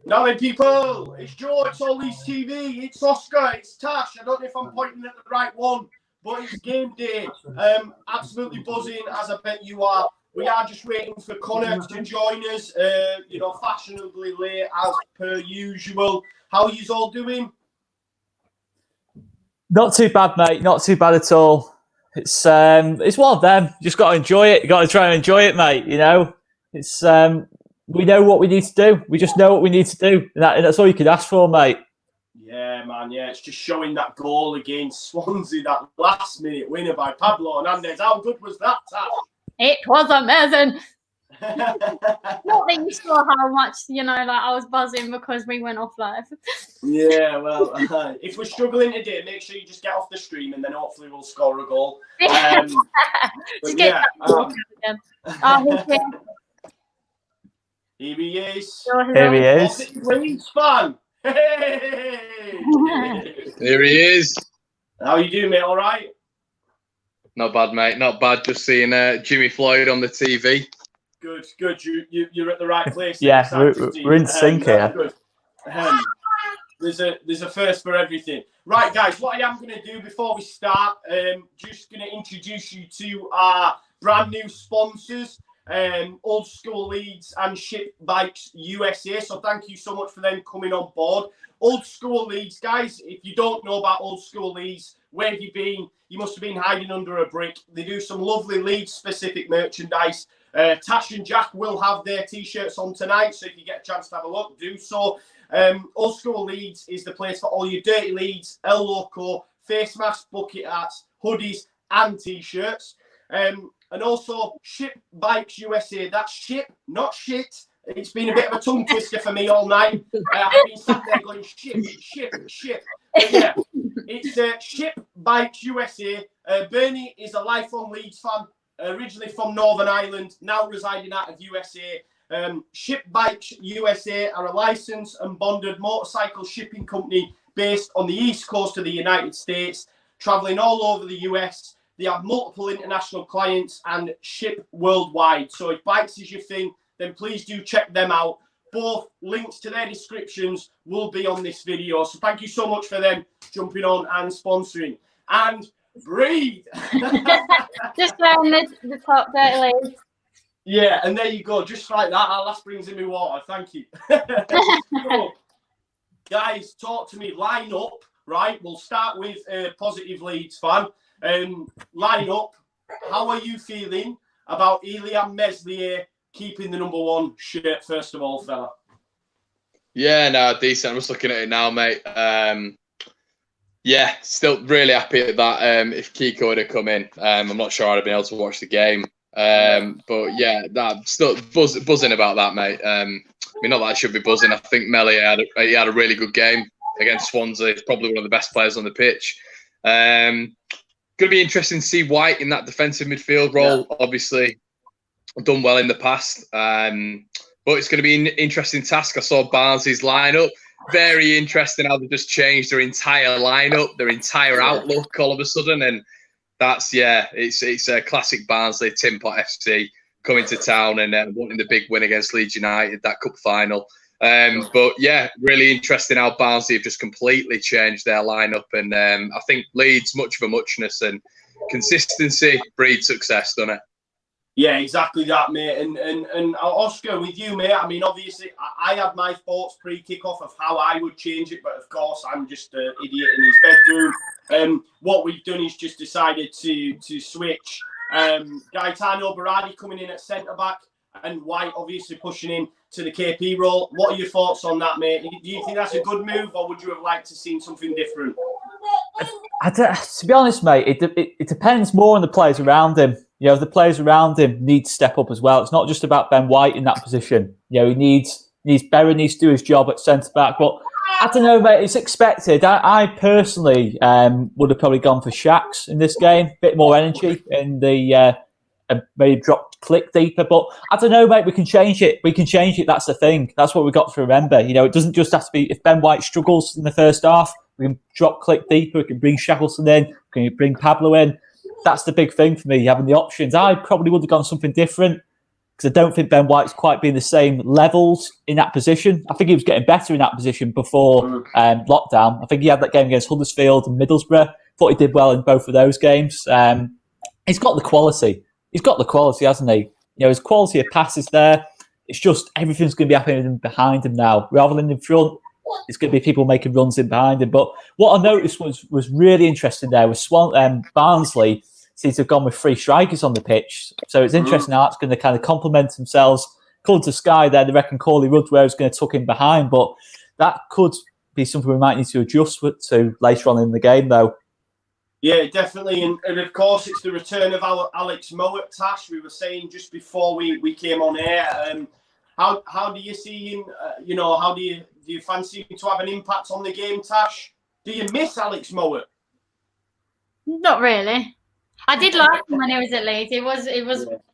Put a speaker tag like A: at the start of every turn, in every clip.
A: Now then, people, it's Joe, it's all Leeds TV, it's Oscar, it's Tash. I don't know if I'm pointing at the right one, but it's game day. Absolutely buzzing, as I bet you are. We are just waiting for Connor to join us, fashionably late as per usual. How are you all doing?
B: Not too bad, mate. Not too bad at all. It's one of them. Just got to enjoy it. You got to try and enjoy it, mate. You know, it's we know what we need to do. We just know what we need to do, and that's all you could ask for, mate.
A: Yeah, man. Yeah, it's just showing that goal against Swansea, that last-minute winner by Pablo Hernandez. How good was that, Tash?
C: It was amazing. Not that you saw how much, I was buzzing because we went off live.
A: Yeah, well, if we're struggling today, make sure you just get off the stream and then hopefully we'll score a goal.
C: Just get again.
A: Here he is.
B: Here he is.
A: Leeds fan. Hey!
D: Here he is.
A: How you doing, mate? All right?
D: Not bad, mate. Not bad. Just seeing Jimmy Floyd on the TV.
A: Good. You're at the right place.
B: Yeah, we're in sync here.
A: Good. There's a first for everything. Right, guys, what I am going to do before we start, just going to introduce you to our brand new sponsors, Old School Leeds and Ship Bikes USA. So thank you so much for them coming on board. Old School Leeds, guys, if you don't know about Old School Leeds, where have you been? You must have been hiding under a brick. They do some lovely Leeds-specific merchandise. Tash and Jack will have their T-shirts on tonight, so if you get a chance to have a look, do so. Old School Leeds is the place for all your Dirty Leeds, El Loco, face masks, bucket hats, hoodies, and T-shirts. And also Ship Bikes USA. That's ship, not shit. It's been a bit of a tongue twister for me all night. I've been sat there going ship. But yeah, it's Ship Bikes USA. Bernie is a lifelong Leeds fan, originally from Northern Ireland, now residing out of USA. Ship Bikes USA are a licensed and bonded motorcycle shipping company based on the east coast of the United States, traveling all over the US. They have multiple international clients and ship worldwide. So if bikes is your thing, then please do check them out. Both links to their descriptions will be on this video. So thank you so much for them jumping on and sponsoring. And breathe.
C: Just down the top, Dirty Leeds.
A: Yeah, and there you go. Just like that. Our last brings in me water. Thank you. So, guys, talk to me. Line up, right? We'll start with a positive Leeds fan. Line up. How are you feeling about Ilya Meslier keeping the number 1 shirt, first of all, fella?
D: Yeah, no, decent. I'm just looking at it now, mate. Yeah, still really happy at that. If Kiko had come in, I'm not sure I'd have been able to watch the game. But yeah, I'm still buzzing about that, mate. I mean, not that I should be buzzing. I think Melly had a really good game against Swansea. He's probably one of the best players on the pitch. Going to be interesting to see White in that defensive midfield role. Yeah. Obviously, done well in the past. But it's going to be an interesting task. I saw Barnsley's lineup. Very interesting how they just changed their entire lineup, their entire outlook all of a sudden. And that's, it's a classic Barnsley, Tin Pot FC coming to town and wanting the big win against Leeds United, that cup final. But yeah, really interesting how Barnsley have just completely changed their lineup. And I think Leeds, much of a muchness, and consistency breeds success, doesn't it?
A: Yeah, exactly that, mate. And Oscar, with you, mate, I mean, obviously, I had my thoughts pre-kickoff of how I would change it, but of course, I'm just an idiot in his bedroom. What we've done is just decided to switch. Gaetano Berardi coming in at centre-back and White obviously pushing in to the KP role. What are your thoughts on that, mate? Do you think that's a good move, or would you have liked to see something different?
B: To be honest, mate, it depends more on the players around him. You know, the players around him need to step up as well. It's not just about Ben White in that position. You know, Berra needs to do his job at centre back. But I don't know, mate. It's expected. I personally would have probably gone for Shaqs in this game. Bit more energy in the maybe click deeper. But I don't know, mate. We can change it. That's the thing. That's what we've got to remember. You know, it doesn't just have to be if Ben White struggles in the first half. We can click deeper. We can bring Shackleton in. We can bring Pablo in. That's the big thing for me, having the options. I probably would have gone something different. because I don't think Ben White's quite been the same levels in that position. I think he was getting better in that position before lockdown. I think he had that game against Huddersfield and Middlesbrough. Thought he did well in both of those games. He's got the quality. He's got the quality, hasn't he? His quality of pass is there. It's just everything's going to be happening behind him now. Rather than in front, it's going to be people making runs in behind him. But what I noticed was really interesting there was Barnsley seems to have gone with 3 strikers on the pitch. So it's interesting how that's going to kind of complement themselves. According to Sky there, they reckon Corley Rudware is going to tuck in behind. But that could be something we might need to adjust to later on in the game, though.
A: Yeah, definitely. And of course, it's the return of Alex Mowat, Tash. We were saying just before we came on air. How do you see him? How do you fancy him to have an impact on the game, Tash? Do you miss Alex Mowat?
C: Not really. I did like him when he was at Leeds. It was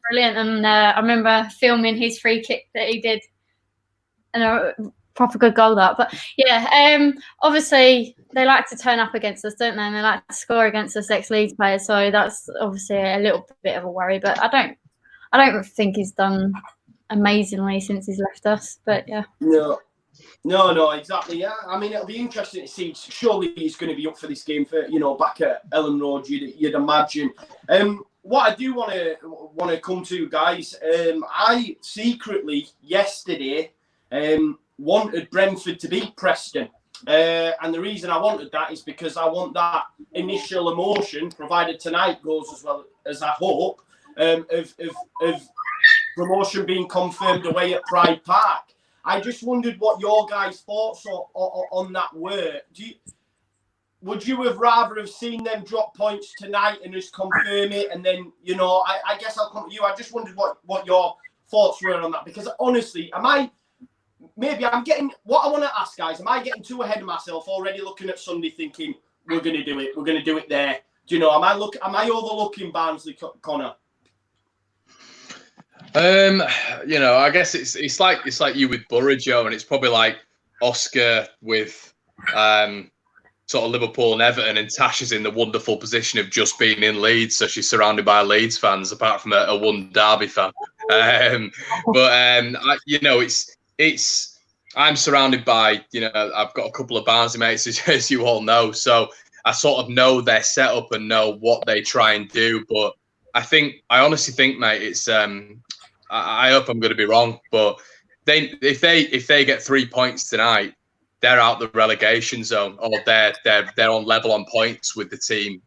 C: brilliant, and I remember filming his free kick that he did, and a proper good goal that. But yeah, obviously they like to turn up against us, don't they? And they like to score against us, ex-Leeds players. So that's obviously a little bit of a worry. But I don't think he's done amazingly since he's left us. But yeah.
A: No, exactly. Yeah, I mean, it'll be interesting to see. Surely he's going to be up for this game for back at Ellen Road. You'd imagine. What I do want to come to, guys. I secretly yesterday wanted Brentford to beat Preston, and the reason I wanted that is because I want that initial emotion, provided tonight goes as well as I hope, of promotion being confirmed away at Pride Park. I just wondered what your guys' thoughts on that were. Would you have rather have seen them drop points tonight and just confirm it? And then, I guess I'll come to you. I just wondered what your thoughts were on that. Because honestly, what I want to ask, guys, am I getting too ahead of myself already looking at Sunday thinking, we're going to do it there? Do you know, am I overlooking Barnsley, Connor?
D: I guess it's like you with Borough, Joe, and it's probably like Oscar with sort of Liverpool and Everton, and Tash is in the wonderful position of just being in Leeds, so she's surrounded by Leeds fans, apart from a one Derby fan. I'm surrounded by, I've got a couple of Barnsley mates, as you all know, so I sort of know their setup and know what they try and do. But I honestly think, mate, it's I hope I'm going to be wrong, but if they get 3 points tonight, they're out the relegation zone, or they're on level on points with the team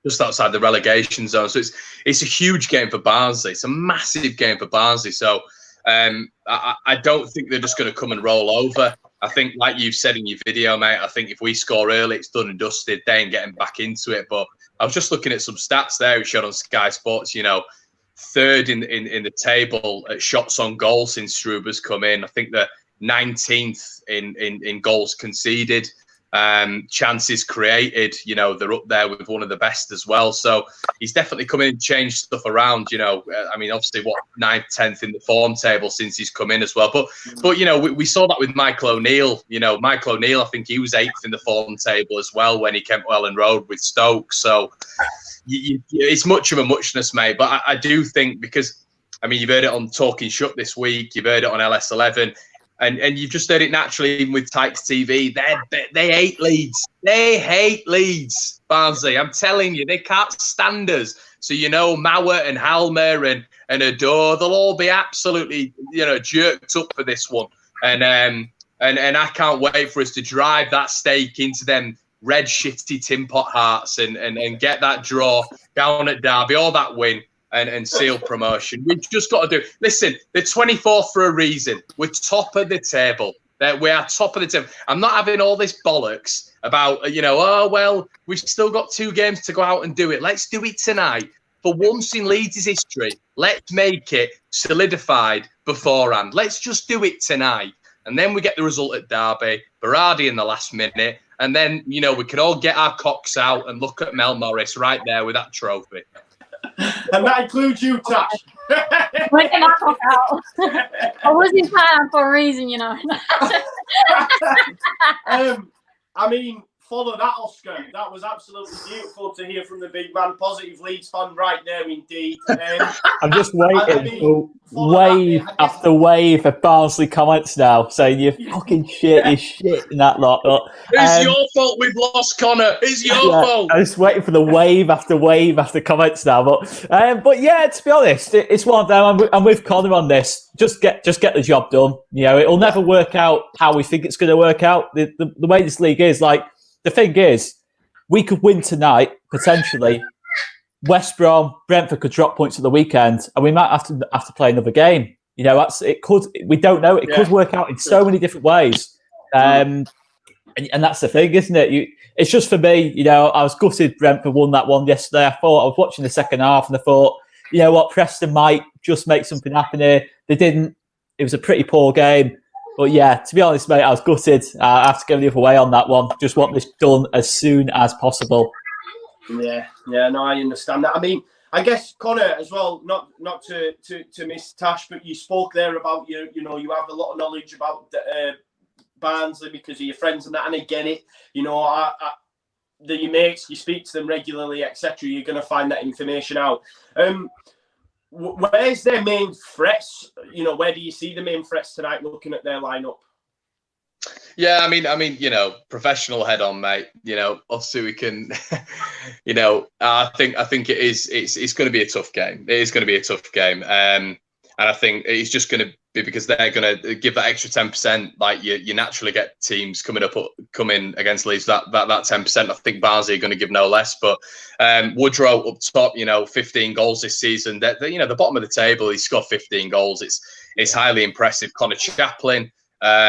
D: just outside the relegation zone. So it's a huge game for Barnsley. It's a massive game for Barnsley. So I don't think they're just going to come and roll over. I think, like you've said in your video, mate, I think if we score early, it's done and dusted. They ain't getting back into it. But I was just looking at some stats there we showed on Sky Sports, third in the table at shots on goal since Struber's come in. I think they're 19th in goals conceded, chances created. They're up there with one of the best as well. So he's definitely come in and changed stuff around. Obviously 9th, 10th in the form table since he's come in as well. But we saw that with Michael O'Neill. Michael O'Neill, I think he was 8th in the form table as well when he came to Ellen Road with Stoke. So it's much of a muchness, mate. But I do think, because you've heard it on Talking Shut this week, you've heard it on LS11, and you've just heard it naturally even with Tykes TV. They hate Leeds. They hate Leeds, Barnsley. I'm telling you, they can't stand us. So Mauer and Halmer and Adore, they'll all be absolutely jerked up for this one. And I can't wait for us to drive that stake into them red shitty tin pot hearts and get that draw down at Derby, or that win, and seal promotion. We've just got to do. Listen, they're 24th for a reason. We're top of the table. We are top of the table. I'm not having all this bollocks about we've still got 2 games to go out and do it. Let's do it tonight. For once in Leeds' history, let's make it solidified beforehand. Let's just do it tonight. And then we get the result at Derby, Berardi in the last minute. And then, we can all get our cocks out and look at Mel Morris right there with that trophy.
A: And that includes you, Tash.
C: When can I cock out? I wasn't playing for a reason,
A: follow that, Oscar. That was absolutely beautiful to hear from the big man. Positive Leeds fan right there, indeed.
B: I'm just waiting for wave after wave of Barnsley comments now saying you're fucking shit, you're shit in that lot. But,
D: it's your fault we've lost Connor. It's your fault.
B: I'm just waiting for the wave after comments now. But yeah, to be honest, it's one of them. I'm with Connor on this. Just get the job done. You know, it'll never work out how we think it's going to work out. The way this league is, like, the thing is, we could win tonight, potentially. West Brom, Brentford could drop points at the weekend, and we might have to play another game. You know, we don't know. It could work out in so many different ways. And that's the thing, isn't it? It's just for me, you know, I was gutted Brentford won that one yesterday. I was watching the second half and I thought, you know what, Preston might just make something happen here. They didn't. It was a pretty poor game. But yeah, to be honest, mate, I was gutted. I have to go the other way on that one. Just want this done as soon as possible.
A: Yeah, no, I understand that. I mean, I guess, Connor, as well, not to miss Tash, but you spoke there about, you know, you have a lot of knowledge about Barnsley because of your friends and that, and I get it. You know, your mates, you speak to them regularly, etc. You're going to find that information out. Where's their main threats? You know, where do you see the main threats tonight looking at their lineup?
D: Yeah, I mean, you know, professional head on, mate. You know, obviously we can, you know, I think it's going to be a tough game. It is going to be a tough game. And I think it's just going to be because they're going to give that extra 10%. Like you naturally get teams coming against Leeds that 10%. I think Barnsley are going to give no less. But Woodrow up top, you know, 15 goals this season. You know, the bottom of the table, he's scored 15 goals. It's highly impressive. Connor Chaplin,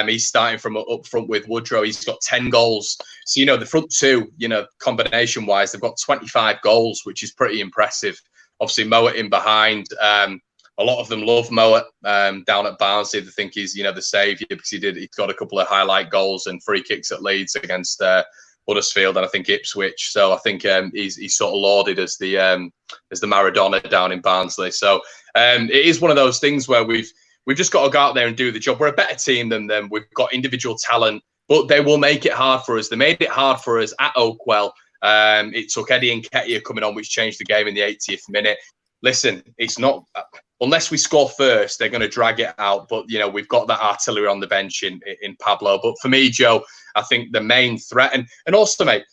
D: he's starting from up front with Woodrow. He's got 10 goals. So, you know, the front two, you know, combination wise, they've got 25 goals, which is pretty impressive. Obviously, Mowat in behind. A lot of them love Mowat down at Barnsley. They think he's, you know, the saviour because he's got a couple of highlight goals and free kicks at Leeds against Huddersfield and I think Ipswich. So I think he's sort of lauded as the Maradona down in Barnsley. So it is one of those things where we've just got to go out there and do the job. We're a better team than them. We've got individual talent, but they will make it hard for us. They made it hard for us at Oakwell. It took Eddie Nketiah coming on, which changed the game in the 80th minute. Listen, it's not unless we score first, they're going to drag it out. But you know, we've got that artillery on the bench in Pablo. But for me, Joe, I think the main threat, and also, mate,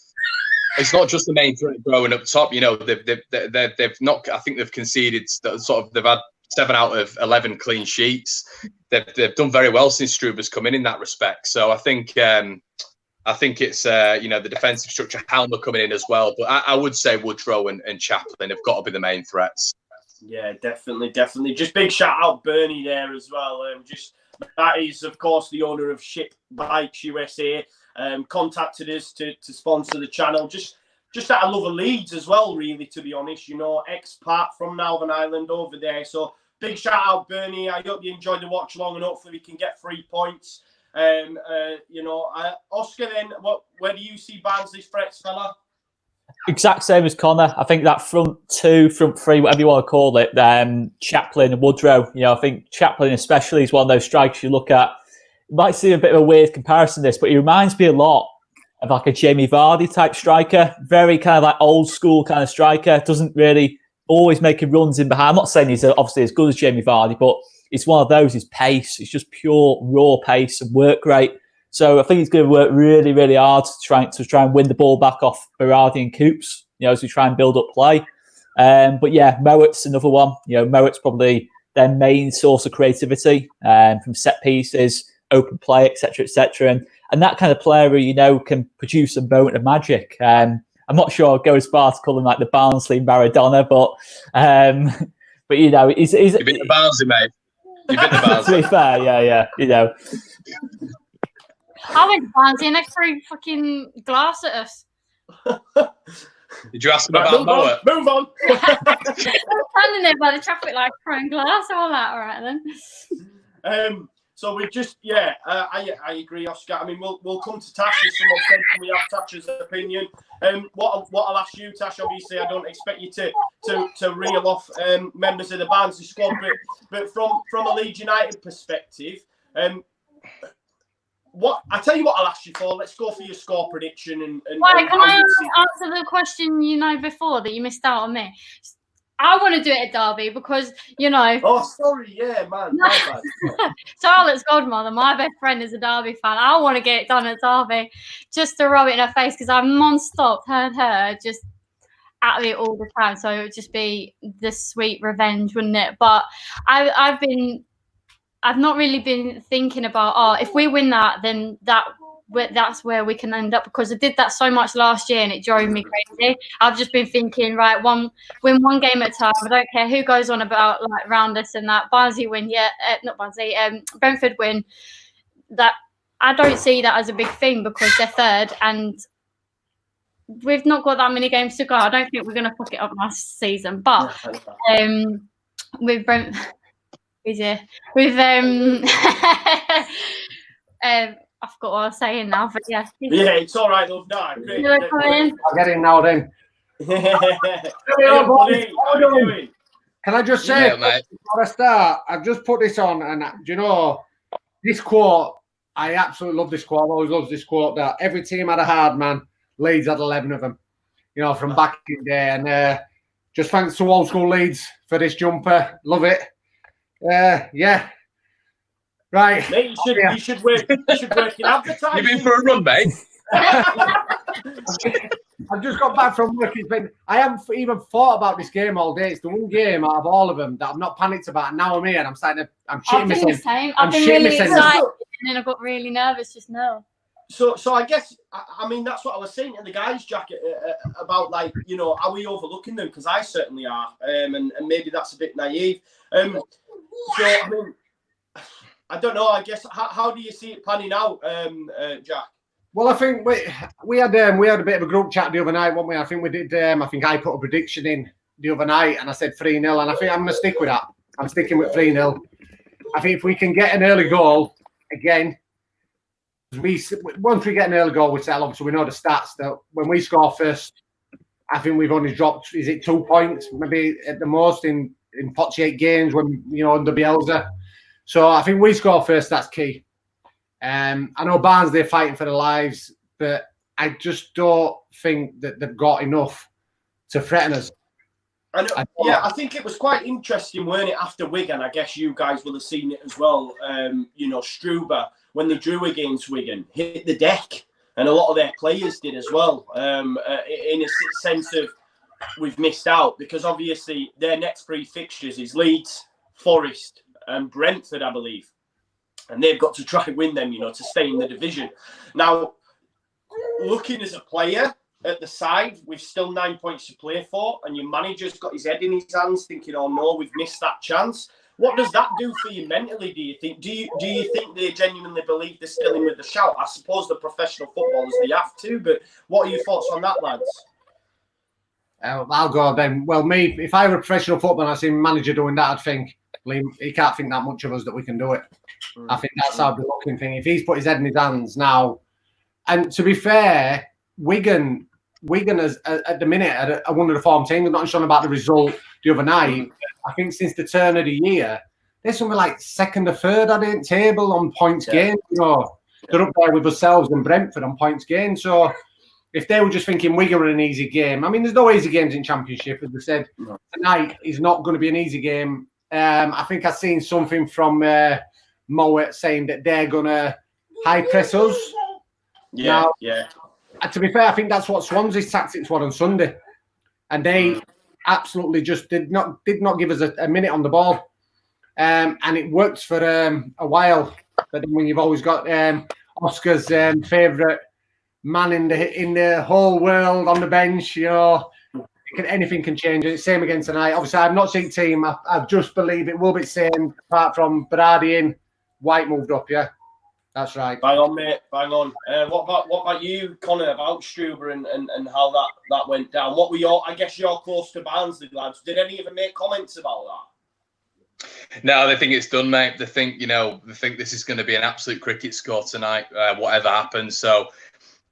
D: it's not just the main threat growing up top. You know, they've not. I think they've conceded sort of. They've had 7 out of 11 clean sheets. They've done very well since Struber's come in that respect. So I think it's you know, the defensive structure, Halmer coming in as well. But I would say Woodrow and Chaplin have got to be the main threats.
A: Yeah, definitely. Just big shout out Bernie there as well. That is, of course, the owner of Ship Bikes USA. Contacted us to sponsor the channel. Just out of love of Leeds as well, really, to be honest. You know, expat from Northern Ireland over there. So big shout out Bernie. I hope you enjoyed the watch long and hopefully we can get 3 points. You know, Oscar, then where do you see Barnsley's threats, fella?
B: Exact same as Connor. I think that front 2, front 3, whatever you want to call it, Chaplin and Woodrow. You know, I think Chaplin especially is one of those strikers you look at. You might see a bit of a weird comparison to this, but he reminds me a lot of like a Jamie Vardy type striker. Very kind of like old school kind of striker. Doesn't really always making runs in behind. I'm not saying he's obviously as good as Jamie Vardy, but it's one of those. His pace, it's just pure raw pace and work rate. So I think he's going to work really, really hard to try and win the ball back off Berardi and Coops, you know, as we try and build up play. But yeah, Mowat's another one. You know, Mowat's probably their main source of creativity from set pieces, open play, etc., etc. And that kind of player who, you know, can produce a moment of magic. I'm not sure I'd go as far to call him like the Barnsley Maradona, but you know, he's
D: You've been to Barnsley, mate. You've been to Barnsley.
B: To be fair, yeah, you know.
C: I went to Barnsley and they threw fucking glass at us.
D: Did you ask them about Mowat?
A: Move on.
C: I was standing there by the traffic light throwing glass, all that, all right then.
A: So we just, I agree, Oscar. I mean, we'll come to Tash as someone said, can we have Tash's opinion? What I'll ask you, Tash, obviously, I don't expect you to reel off members of the Barnsley squad, but from a Leeds United perspective, what I tell you what I'll ask you for. Let's go for your score prediction and
C: Wait, can
A: how
C: I
A: you see it.
C: answer the question before that you missed out on me? I want to do it at Derby because,
A: Oh, sorry, yeah, man. My bad.
C: Charlotte's godmother, my best friend, is a Derby fan. I want to get it done at Derby just to rub it in her face because I've non-stop heard her just at it all the time. So it would just be the sweet revenge, wouldn't it? But I've not really been thinking about, if we win that, then that's where we can end up, because I did that so much last year and it drove me crazy. I've just been thinking, right, win one game at a time. I don't care who goes on about like round us and that. Barnsley win, not Barnsley, Brentford win. That I don't see that as a big thing because they're third and we've not got that many games to go. I don't think we're going to fuck it up last season. But with Brent, I forgot what I was saying now, but yeah.
A: Yeah, it's all right, love. No, great.
E: I'll get in now then.
A: Hey, buddy, how you doing?
E: Can I just say, before I start, I've just put this on, and do you know, this quote, I absolutely love this quote. I've always loved this quote, that every team had a hard man, Leeds had 11 of them, from back in the day. And just thanks to Old School Leeds for this jumper. Love it. Yeah. Right.
A: Mate, you should work in advertising.
D: You've been for a run, mate?
E: I've just got back from work. I haven't even thought about this game all day. It's the one game out of all of them that I'm not panicked about. And now I'm here and I'm shitting myself.
C: The same. I've been really excited and then I got really nervous just now.
A: So I guess, I mean, that's what I was saying to the guys, Jack, about, like, are we overlooking them? Because I certainly are. And maybe that's a bit naive. So, I mean, I don't know. I guess, how do you see it panning out, Jack?
E: Well, I think we had a bit of a group chat the other night, weren't we? I think we did. I think I put a prediction in the other night, and I said 3-0, and I think I'm going to stick with that. I'm sticking with 3-0. I think if we can get an early goal again, once we get an early goal, we settle. Obviously, we know the stats that when we score first, I think we've only dropped, is it 2 points, maybe at the most in 48 games when under Bielsa. So I think we score first. That's key. I know Barnsley are fighting for their lives, but I just don't think that they've got enough to threaten us.
A: I think it was quite interesting, weren't it, after Wigan? I guess you guys will have seen it as well. Struber, when they drew against Wigan, hit the deck, and a lot of their players did as well, in a sense of we've missed out, because obviously their next 3 fixtures is Leeds, Forest and Brentford, I believe. And they've got to try and win them, to stay in the division. Now, looking as a player at the side, we've still 9 points to play for, and your manager's got his head in his hands thinking, oh no, we've missed that chance. What does that do for you mentally, do you think? Do you think they genuinely believe they're still in with the shout? I suppose the professional footballers, they have to, but what are your thoughts on that, lads?
E: I'll go then. Well, me, if I were a professional footballer and I see manager doing that, I'd think, Liam, he can't think that much of us that we can do it. I think that's how the looking thing. If he's put his head in his hands now, and to be fair, Wigan is at the minute one of the form teams. I'm not sure about the result the other night. I think since the turn of the year, they're something like second or third, I think, table on points gained. They're up there with ourselves and Brentford on points gained. So if they were just thinking Wigan were an easy game, I mean, there's no easy games in Championship. As we said, tonight is not going to be an easy game. I think I've seen something from Mowat saying that they're going to high press us.
A: Yeah.
E: To be fair, I think that's what Swansea's tactics were on Sunday, and they absolutely just did not give us a minute on the ball, and it worked for a while. But then when you've always got Oscar's favourite man in the whole world on the bench, anything can change. It's same again tonight. Obviously, I've not seen team. I just believe it will be the same, apart from Berardi in, White moved up. Yeah, that's right.
A: Bang on, mate. Bang on. What about you, Connor? About Struber and how that went down? What were I guess you're close to Barnsley, lads. Did any of them make comments about that?
D: No, they think it's done, mate. They think this is going to be an absolute cricket score tonight, whatever happens. So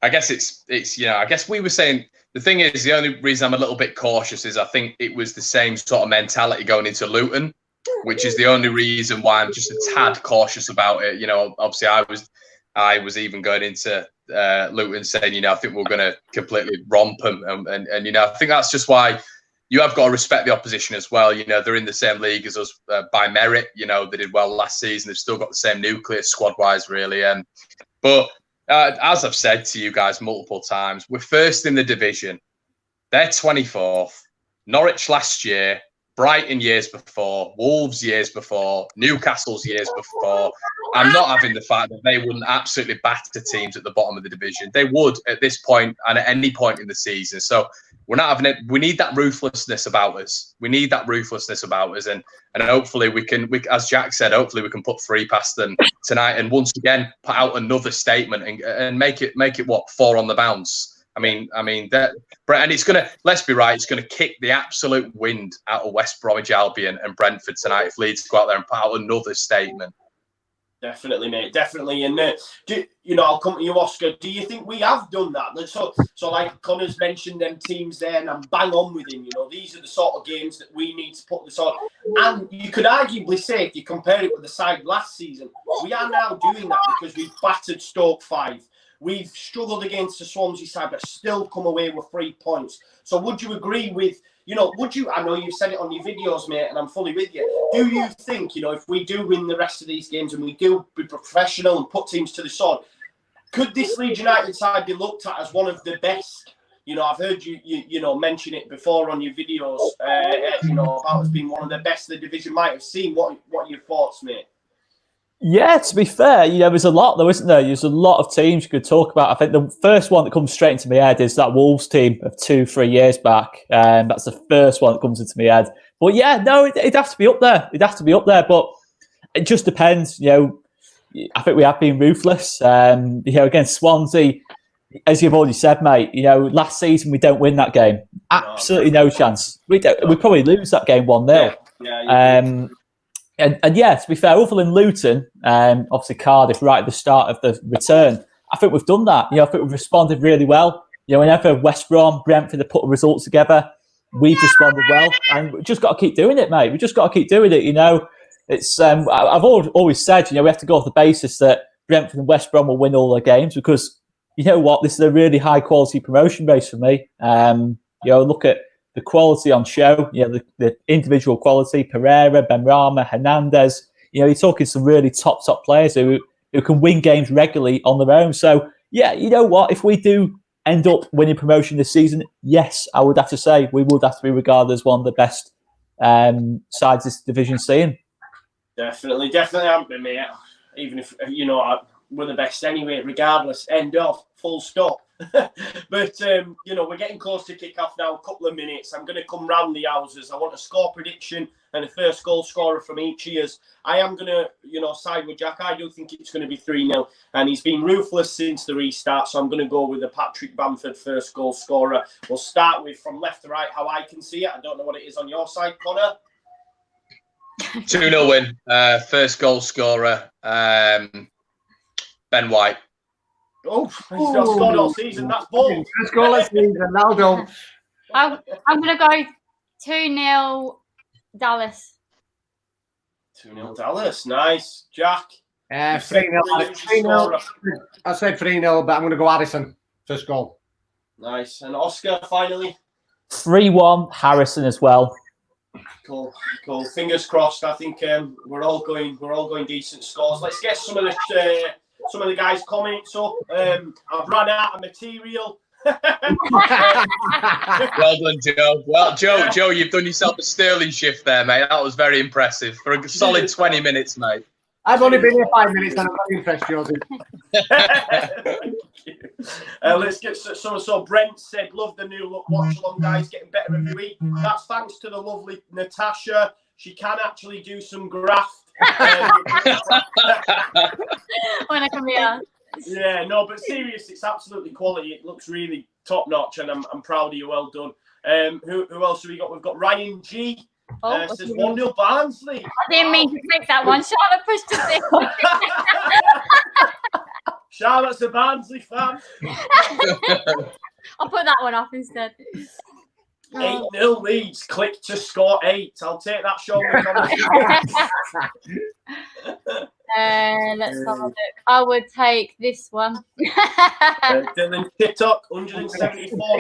D: I guess it's I guess we were saying. The thing is, the only reason I'm a little bit cautious is I think it was the same sort of mentality going into Luton, which is the only reason why I'm just a tad cautious about it. Obviously I was I was even going into Luton saying, you know, I think we're going to completely romp them. And, you know, I think that's just why you have got to respect the opposition as well. You know, they're in the same league as us by merit. You know, they did well last season. They've still got the same nucleus squad-wise, really. But as I've said to you guys multiple times, we're first in the division. They're 24th. Norwich last year, Brighton years before, Wolves years before, Newcastle's years before. I'm not having the fact that they wouldn't absolutely batter teams at the bottom of the division. They would at this point and at any point in the season. So we're not having it. We need that ruthlessness about us. We need that ruthlessness about us. And hopefully we can, as Jack said, hopefully we can put 3 past them tonight and once again put out another statement and make it what, 4 on the bounce. I mean that, and it's gonna. Let's be right. It's gonna kick the absolute wind out of West Bromwich Albion and Brentford tonight if Leeds go out there and put out another statement.
A: Definitely, mate. Definitely. And I'll come to you, Oscar. Do you think we have done that? So like Connor's mentioned them teams there, and I'm bang on with him. You know, these are the sort of games that we need to put this on. And you could arguably say, if you compare it with the side last season, we are now doing that because we've battered Stoke 5. We've struggled against the Swansea side, but still come away with 3 points. So would you agree with, I know you've said it on your videos, mate, and I'm fully with you. Do you think, if we do win the rest of these games and we do be professional and put teams to the sword, could this Leeds United side be looked at as one of the best? I've heard you mention it before on your videos, about us being one of the best the division might have seen. What are your thoughts, mate?
B: Yeah, to be fair, there's a lot, though, isn't there? There's a lot of teams you could talk about. I think the first one that comes straight into my head is that Wolves team of 2-3 years back. That's the first one that comes into my head. But yeah, no, it'd have to be up there. It'd have to be up there, but it just depends. I think we have been ruthless. Against Swansea, as you've already said, mate, last season we don't win that game. Absolutely no chance. We probably lose that game 1-0. Yeah. And yeah, to be fair, other than Luton, obviously Cardiff right at the start of the return, I think we've done that. I think we've responded really well. Whenever West Brom, Brentford have put the results together, we've responded well. And we've just got to keep doing it, mate. We've just got to keep doing it, It's I've always said, we have to go off the basis that Brentford and West Brom will win all their games because, you know what, this is a really high-quality promotion race for me. Look at the quality on show, the individual quality, Pereira, Benrahma, Hernandez, you're talking some really top players who can win games regularly on their own. So, yeah, you know what? If we do end up winning promotion this season, yes, I would have to say we would have to be regarded as one of the best sides this division's seeing.
A: Definitely, mate. Even if, we're the best anyway, regardless, end of, full stop. But, we're getting close to kick-off now, a couple of minutes. I'm going to come round the houses. I want a score prediction and a first goal scorer from each year's. I am going to, side with Jack. I do think it's going to be 3-0. And he's been ruthless since the restart, so I'm going to go with the Patrick Bamford first goal scorer. We'll start with from left to right, how I can see it. I don't know what it is on your side, Connor.
D: 2-0 win. First goal scorer, Ben White.
A: Oh, he's not scored all season. That's bold.
E: First goal of season. Now done.
C: I'm going to go 2-0 Dallas.
A: 2-0 Dallas. Nice. Jack?
E: 3-0. I said 3-0, but I'm going to go Harrison. First goal.
A: Nice. And Oscar, finally?
B: 3-1 Harrison as well.
A: Cool. Fingers crossed. I think we're all going decent scores. Let's get some of the guys' comments up. I've run out of material.
D: Well done, Joe. Well, Joe, you've done yourself a sterling shift there, mate. That was very impressive for a solid 20 minutes, mate.
E: I've only been here 5 minutes and I'm very impressed, Josie.
A: Thank you. Let's get so Brent said, love the new look, watch along guys, getting better every week. That's thanks to the lovely Natasha. She can actually do some graft.
C: When I come here.
A: Yeah, no, but serious, it's absolutely quality. It looks really top notch, and I'm proud of you. Well done. Who else have we got? We've got Ryan G. Says 1-0 Barnsley.
C: I didn't mean to pick that one. Charlotte pushed it in.
A: Charlotte's a Barnsley fan.
C: I'll put that one off instead.
A: 8-0 Leeds. Click to score 8. I'll take that, Sean.
C: Let's have a look. I would take this one.
A: Dylan TikTok, 174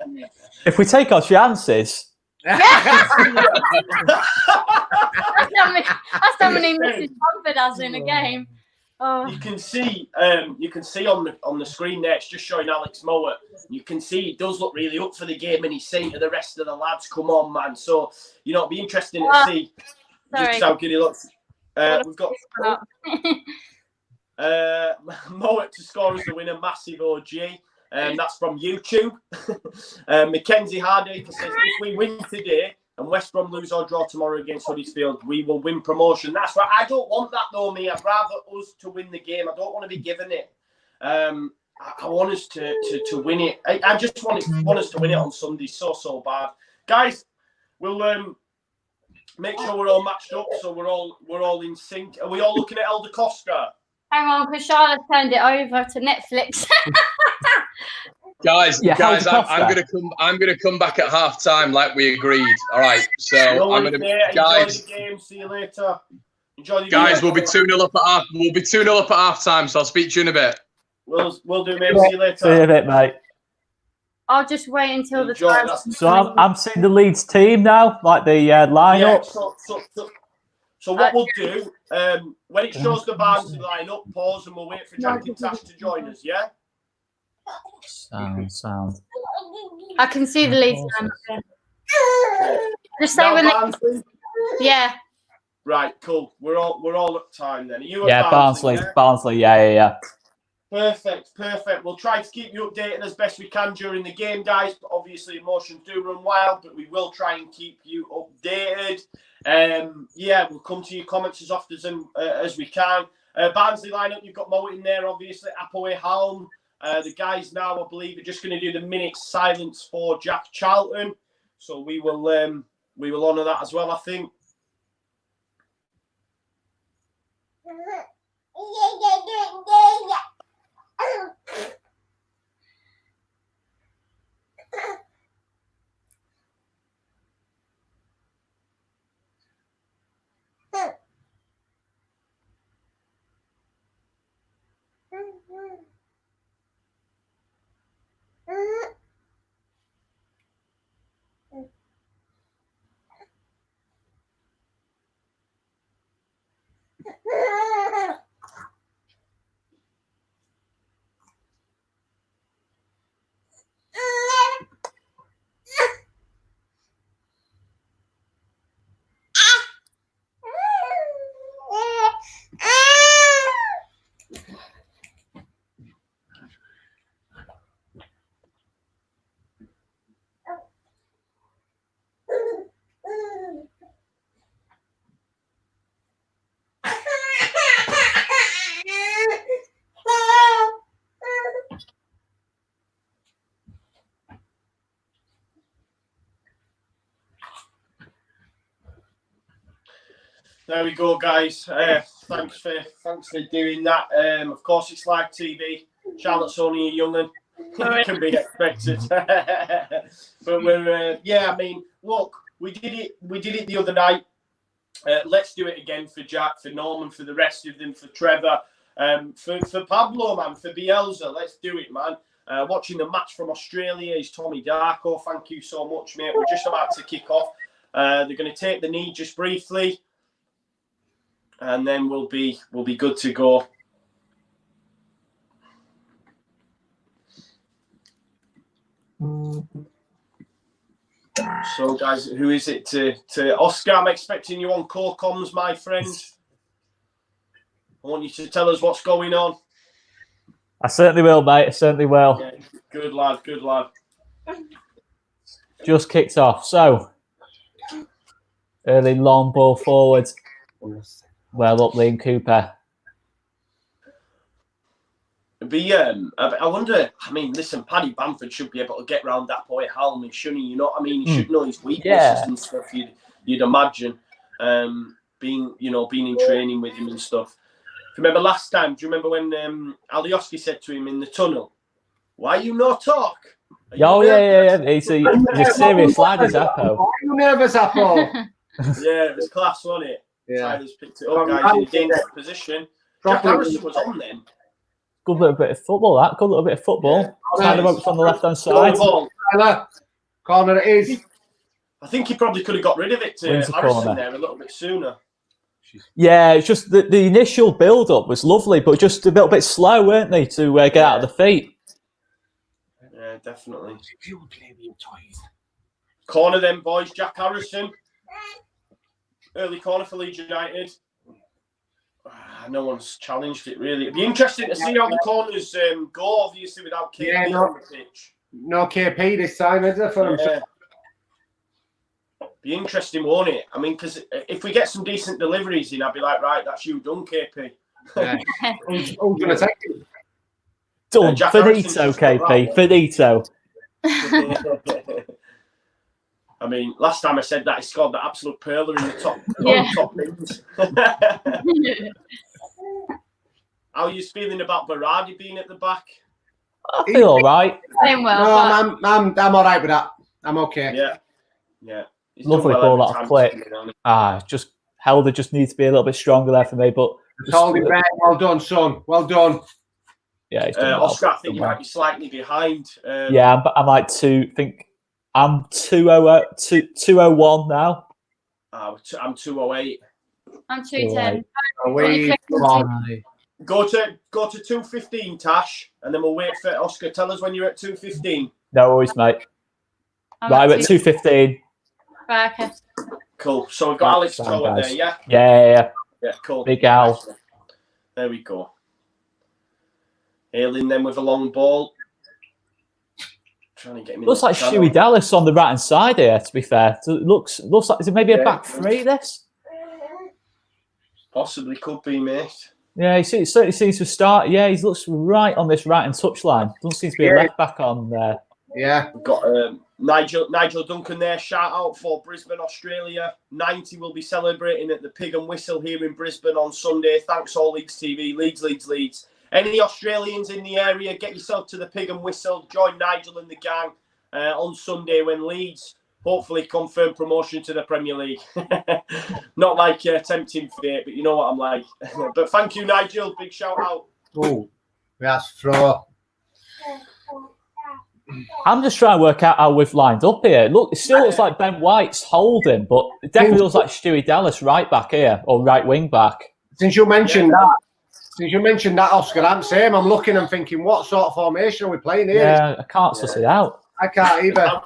A: mil.
B: If we take our chances.
C: That's how many misses Bamford has in a game. Oh.
A: You can see on the screen there. It's just showing Alex Mowat. You can see he does look really up for the game, and he's saying to the rest of the lads, "Come on, man!" So it'll be interesting to see just how good he looks. We've got Mowat to score as the winner, massive OG. That's from YouTube. Mackenzie Hardacre says, if we win today and West Brom lose or draw tomorrow against Huddersfield, we will win promotion. That's right. I don't want that though, me. I'd rather us to win the game. I don't want to be given it. I want us to win it. I just want us to win it on Sunday so bad. Guys, we'll make sure we're all matched up so we're all in sync. Are we all looking at Elder Costa?
C: Hang on, because Charlotte turned it over to Netflix.
D: Guys, I'm gonna come back at half time like we agreed. All right. So I'm gonna
A: enjoy the game. See you later. Enjoy the
D: guys,
A: game.
D: we'll be 2-0 up at half time, so I'll speak to you in a bit.
A: We'll do, mate. See you later.
B: See you in a bit, mate.
C: I'll just wait until the time.
B: So I'm seeing the Leeds team now, like the lineup.
A: Yeah, so what we'll do, when it shows the Barnsley lineup, pause and we'll wait for Jack and Tash to join us, yeah?
B: Sound.
C: I can see the Leeds lineup. Just say when
A: Barnsley?
C: Yeah.
A: Right, cool. We're all at time then. Are you
B: at Barnsley? Barnsley, yeah.
A: Perfect. We'll try to keep you updated as best we can during the game, guys. But obviously, emotions do run wild, but we will try and keep you updated. We'll come to your comments as often as we can. Barnsley lineup, you've got Mowat in there, obviously. Appaway Halm. The guys now, I believe, are just going to do the minute silence for Jack Charlton. So we will honour that as well, I think. There we go, guys. Thanks for doing that. Of course, it's live TV. Charlotte's only a young'un. It can be expected. But look, we did it the other night. Let's do it again for Jack, for Norman, for the rest of them, for Trevor, for Pablo, man, for Bielsa. Let's do it, man. Watching the match from Australia is Tommy Darko. Thank you so much, mate. We're just about to kick off. They're going to take the knee just briefly. And then we'll be good to go. So, guys, who is it to Oscar? I'm expecting you on core comms, my friend. I want you to tell us what's going on.
B: I certainly will, mate. I certainly will.
A: Yeah, good lad.
B: Just kicked off. So, early long ball forward. Well up, Liam Cooper.
A: I wonder. I mean, listen, Paddy Bamford should be able to get round that boy Halman, shouldn't he? You know what I mean? He should know his weaknesses and stuff. You'd imagine, being in training with him and stuff. Remember last time? Do you remember when Alioski said to him in the tunnel, "Why you not talk?"
B: Yeah. He's a serious lad, is Appo.
E: Are you nervous, Appo?
A: Yeah, it was class, wasn't it?
E: Yeah.
A: Tyler's picked it up, guys, in a dangerous position. Jack Harrison was on then.
B: Good little bit of football, that. Good little bit of football.
A: Yeah.
B: Tyler Roberts on the left-hand side.
E: Tyler, corner it is.
A: I think he probably could have got rid of it to
B: Wins the
A: Harrison
B: corner.
A: there a little bit sooner.
B: Yeah, it's just the initial build-up was lovely, but just a little bit slow, weren't they, to get out of the feet?
A: Yeah, definitely. Corner then, boys. Jack Harrison. Early corner for Leeds United. No one's challenged it, really. It'd be interesting to see how the corners go, obviously, without KP on the pitch.
E: No KP this time, is there, for him?
A: Be interesting, won't it? I mean, because if we get some decent deliveries in, I'd be like, right, that's you done, KP.
E: Yeah. Who's going to take it?
B: Done.
A: Jack
B: Finito, KP. Finito.
A: I mean, last time I said that, he scored that absolute perler in the top, top bins. How are you feeling about Berardi being at the back?
B: I feel all right.
C: Playing well.
E: No, I'm all right with that. I'm okay.
A: Yeah. He's
B: Lovely
A: done
B: ball
A: well
B: out
A: every
B: of click. Just Helder just needs to be a little bit stronger there for me. But
E: well done, son. Well done.
B: Yeah, he's done well.
A: Oscar, I think you might be slightly behind.
B: Yeah, I'm like I'm 201 now.
A: I'm 208.
C: I'm 210.
A: Go to 215, Tash, and then we'll wait for Oscar. Tell us when you're at 215.
B: No worries, mate. Right, we're at 215.
C: Right, okay.
A: Cool. So we've got Alex Tower there, yeah?
B: Yeah.
A: Yeah, cool.
B: Big Al.
A: There we go. Ailing then with a long ball. Trying to get him.
B: Looks like Shuey Dallas on the right hand side here. To be fair, so it looks like is it maybe a back three? This
A: possibly could be, mate.
B: Yeah, he certainly seems to start. Yeah, he looks right on this right hand touchline. Doesn't seem to be a left back on there.
E: Yeah,
A: we've got Nigel Duncan there. Shout out for Brisbane, Australia. 90 will be celebrating at the Pig and Whistle here in Brisbane on Sunday. Thanks all Leeds TV. Leeds. Any Australians in the area, get yourself to the Pig and Whistle. Join Nigel and the gang on Sunday when Leeds hopefully confirm promotion to the Premier League. Not like tempting fate, but you know what I'm like. But thank you, Nigel. Big shout out.
E: Oh, that's throw.
B: I'm just trying to work out how we've lined up here. Look, it still looks like Ben White's holding, but it definitely looks like Stewie Dallas right back here, or right wing back.
E: Since you mentioned that, Oscar, I'm same. I'm looking and thinking, what sort of formation are we playing here?
B: Yeah, I can't suss it out.
E: I can't either.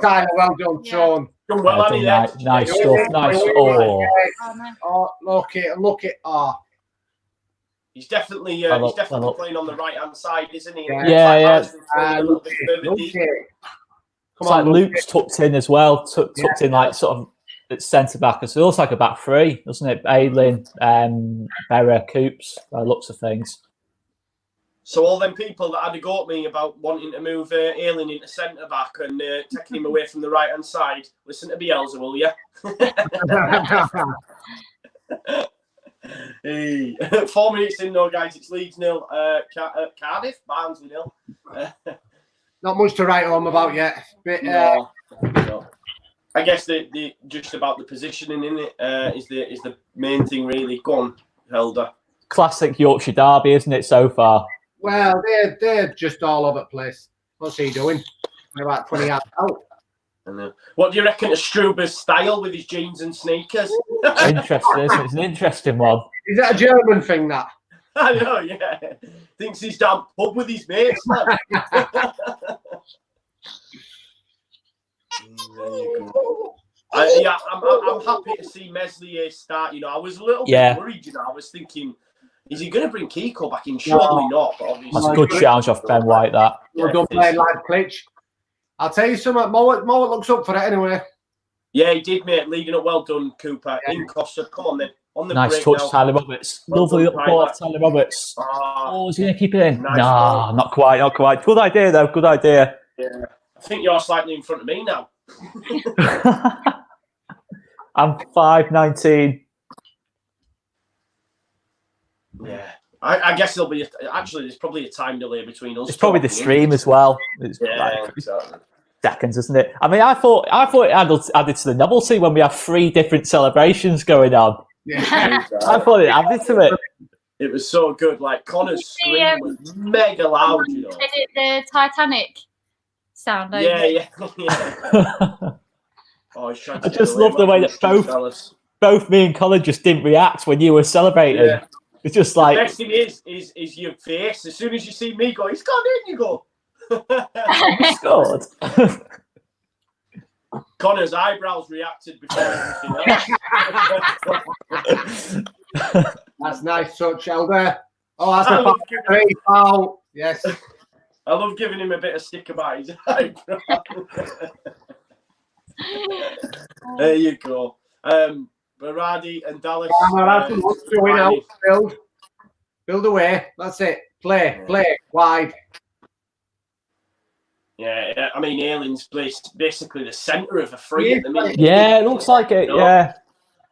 E: Tyler, well done, Sean.
A: Done well,
B: nice stuff. Nice.
E: Look it.
A: He's definitely playing on the right hand side, isn't he?
B: Yeah.
A: It's
B: like Luke's tucked in as well. Tucked in like sort of at centre back. So it looks like a back three, doesn't it? Aylin, Berra, Coops, by the looks of things.
A: So all them people that had a go at me about wanting to move Aylin into centre back and taking him away from the right hand side, listen to Bielsa, will you? Hey. 4 minutes in, though, guys. It's Leeds 0, Cardiff, Barnsley 0.
E: Not much to write home about yet. But,
A: no. I guess the just about the positioning in it is the main thing, really. Go on, Helder.
B: Classic Yorkshire derby, isn't it, so far?
E: Well, they're just all over the place. What's he doing? We're about 20 yards out.
A: What do you reckon of Struber's style with his jeans and sneakers?
B: Interesting, isn't it? It's an interesting one.
E: Is that a German thing, that?
A: I know, yeah. Thinks he's down pub with his mates, man. There you go. I'm happy to see Meslier start. You know, I was a little bit worried. You know, I was thinking, is he going to bring Kiko back in? Surely not. But obviously,
B: that's a good challenge off Ben White. That.
E: Well done, playing like Klitsch. I'll tell you something. Mo looks up for it anyway.
A: Yeah, he did, mate. Leading up, well done, Cooper. In Costa, come on then. On the
B: nice
A: break
B: touch,
A: now.
B: Tyler Roberts. Lovely up ball, Tyler Roberts. Is he going to keep it in?
A: Nice
B: no, not quite. Good idea, though. Good idea.
A: Yeah, I think you're slightly in front of me now.
B: I'm 5'19".
A: Yeah, I guess there'll be. There's probably a time delay between us.
B: It's probably the stream as well.
A: Yeah, exactly.
B: seconds, isn't it? I mean, I thought it added to the novelty when we have 3 different celebrations going on.
E: Yeah.
B: I thought it added to it.
A: It was so good. Like Connor's scream was mega loud, you know.
C: Edit the Titanic sound over.
A: Yeah. Oh, he's trying to
B: I just love the way that both me and Colin just didn't react when you were celebrating.
A: Yeah.
B: It's just like
A: the best thing is your face. As soon as you see me go, he's gone in. You go.
B: he scored.
A: Connor's eyebrows reacted before everything else.
E: That's nice touch, Elder. Oh, that's a great foul. Yes.
A: I love giving him a bit of stick about his eyebrow. There you go. Berardi and Dallas.
E: Going out. Build away. That's it. Play wide.
A: Yeah, I mean, Ayling's basically the centre of a free at the minute.
B: Yeah, it looks like it. Yeah,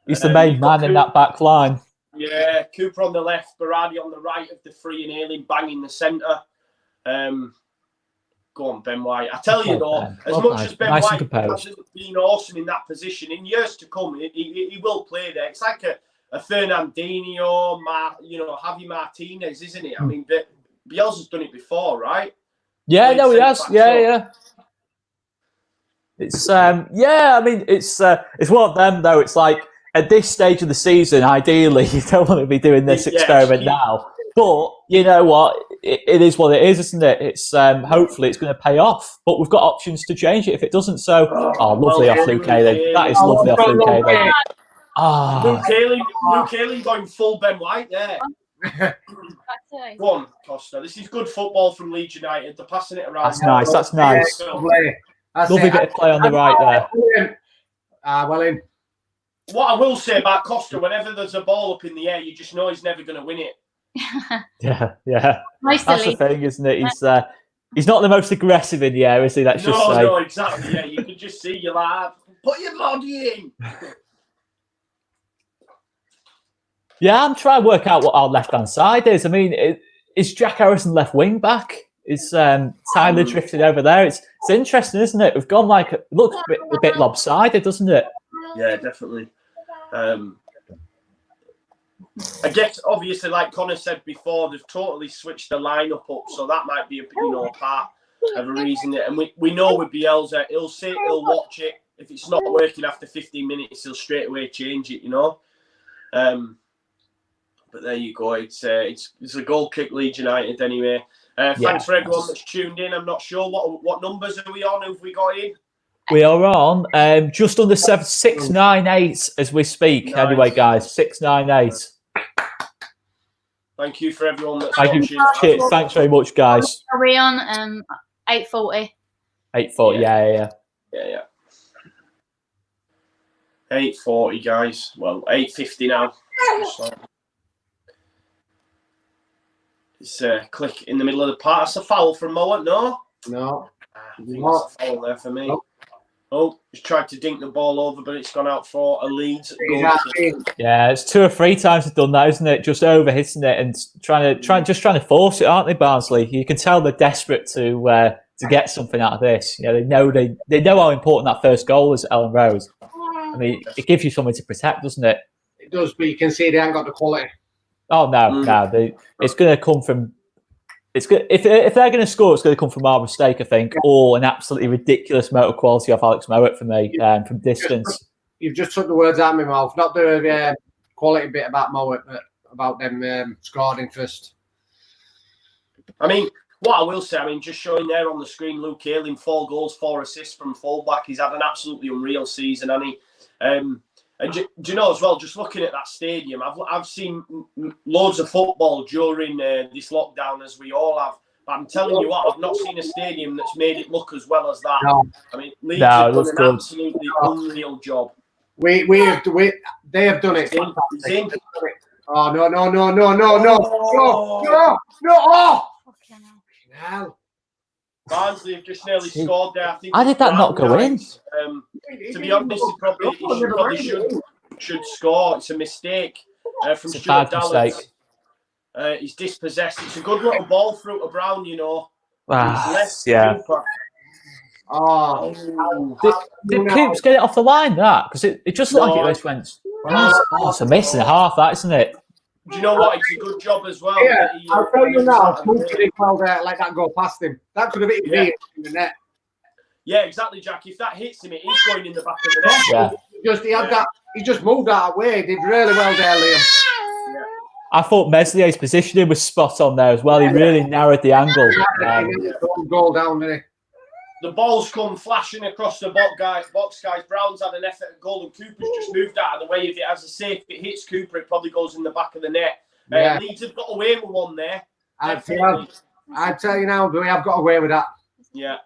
B: he's the main man in that back line.
A: Yeah, Cooper on the left, Berardi on the right of the free, and Ayling banging the centre. Go on, Ben White. I tell you though, as much as Ben White hasn't been awesome in that position, in years to come, he will play there. It's like a Fernandinho, Javi Martinez, isn't it? I mean, Bielsa's done it before, right?
B: Yeah, no, he has. Yeah. It's I mean, it's one of them though. It's like at this stage of the season, ideally, you don't want to be doing this experiment now. But you know what? It is what it is, isn't it? It's hopefully it's going to pay off. But we've got options to change it if it doesn't. So, lovely off Luke Ayling. That is lovely off Luke Ayling.
A: Luke Ayling going full Ben White there. Go on, Costa. This is good football from Leeds United. They're passing it around.
B: That's nice. Lovely bit of play on the right there.
E: Well in.
A: What I will say about Costa, whenever there's a ball up in the air, you just know he's never going to win it.
B: Yeah. That's the thing, isn't it? He's not the most aggressive in the air, is he? Let's just say.
A: No, exactly. Yeah, you can just see your lad. Put your body in.
B: Yeah, I'm trying to work out what our left-hand side is. I mean, is Jack Harrison left wing back? Is Tyler drifted over there? It's interesting, isn't it? We've gone it looks a bit lopsided, doesn't it?
A: Yeah, definitely. I guess, obviously, like Connor said before, they've totally switched the lineup up, so that might be part of a reason. And we know with Bielsa, he'll watch it. If it's not working after 15 minutes, he'll straight away change it, you know. But there you go. It's a goal kick, Leeds United anyway. Thanks for everyone that's tuned in. I'm not sure what numbers are we on. Who have we got in?
B: We are on just under 698 as we speak. Nice. Anyway, guys, 698.
A: Thank you for everyone that's
B: watching. Thanks very much, guys.
C: Are we on 8:40?
B: 8:40. Yeah.
A: 8:40, guys. Well, 8:50 now. So it's a click in the middle of the part. That's a foul from Moa. No. I think that's a foul there for me. Oh, he's tried to dink the ball over, but it's gone out for a Leeds goal.
B: Yeah, it's 2 or 3 times they've done that, isn't it? Just over hitting it and trying to force it, aren't they, Barnsley? You can tell they're desperate to get something out of this. You know, they know how important that first goal is at Ellen Rose. I mean, it gives you something to protect, doesn't it?
E: It does, but you can see they haven't got the quality.
B: Oh no, it's going to come from. It's good if they're going to score. It's going to come from our mistake, I think, or an absolutely ridiculous motor quality off Alex Mowat for me from distance.
E: You've just took the words out of my mouth. Not the quality bit about Mowat, but about them scoring first.
A: I mean, what I will say, just showing there on the screen, Luke Ayling, 4 goals, 4 assists from fullback. He's had an absolutely unreal season, hasn't he? And do you know as well, just looking at that stadium, I've seen loads of football during this lockdown, as we all have. But I'm telling you what, I've not seen a stadium that's made it look as well as that. No. I mean, Leeds have done an absolutely unreal job.
E: They have done it.
A: He's in.
E: Oh, no. Fucking hell.
A: Barnsley have just nearly scored there. I think.
B: How did that not go in?
A: To be honest, he probably should score. It's a mistake from Stuart Dallas. He's dispossessed. It's a good little ball through to Brown, you know.
B: Yeah.
E: Oh,
B: Did Coops get it off the line, that? Because it just looked like it just went... Oh, it's a miss and a half, that, isn't it?
A: Do you know what? It's a good job as well.
E: Yeah,
A: that he,
E: I'll tell you now, Coops did well there, let that go past him. That could have hit me in the net.
A: Yeah, exactly, Jack. If that hits him, it is going in the back of the net.
B: Yeah.
E: He just moved out of the way. He did really well there, Liam.
A: Yeah.
B: I thought Meslier's positioning was spot on there as well. He really narrowed the angle.
E: Goal down, didn't he?
A: The ball's come flashing across the box, guys. Brown's had an effort at goal, and Cooper's just moved out of the way. If it has a safe, if it hits Cooper, it probably goes in the back of the net. Leeds have got away with one there.
E: I'd tell you now, we have got away with that.
A: Yeah.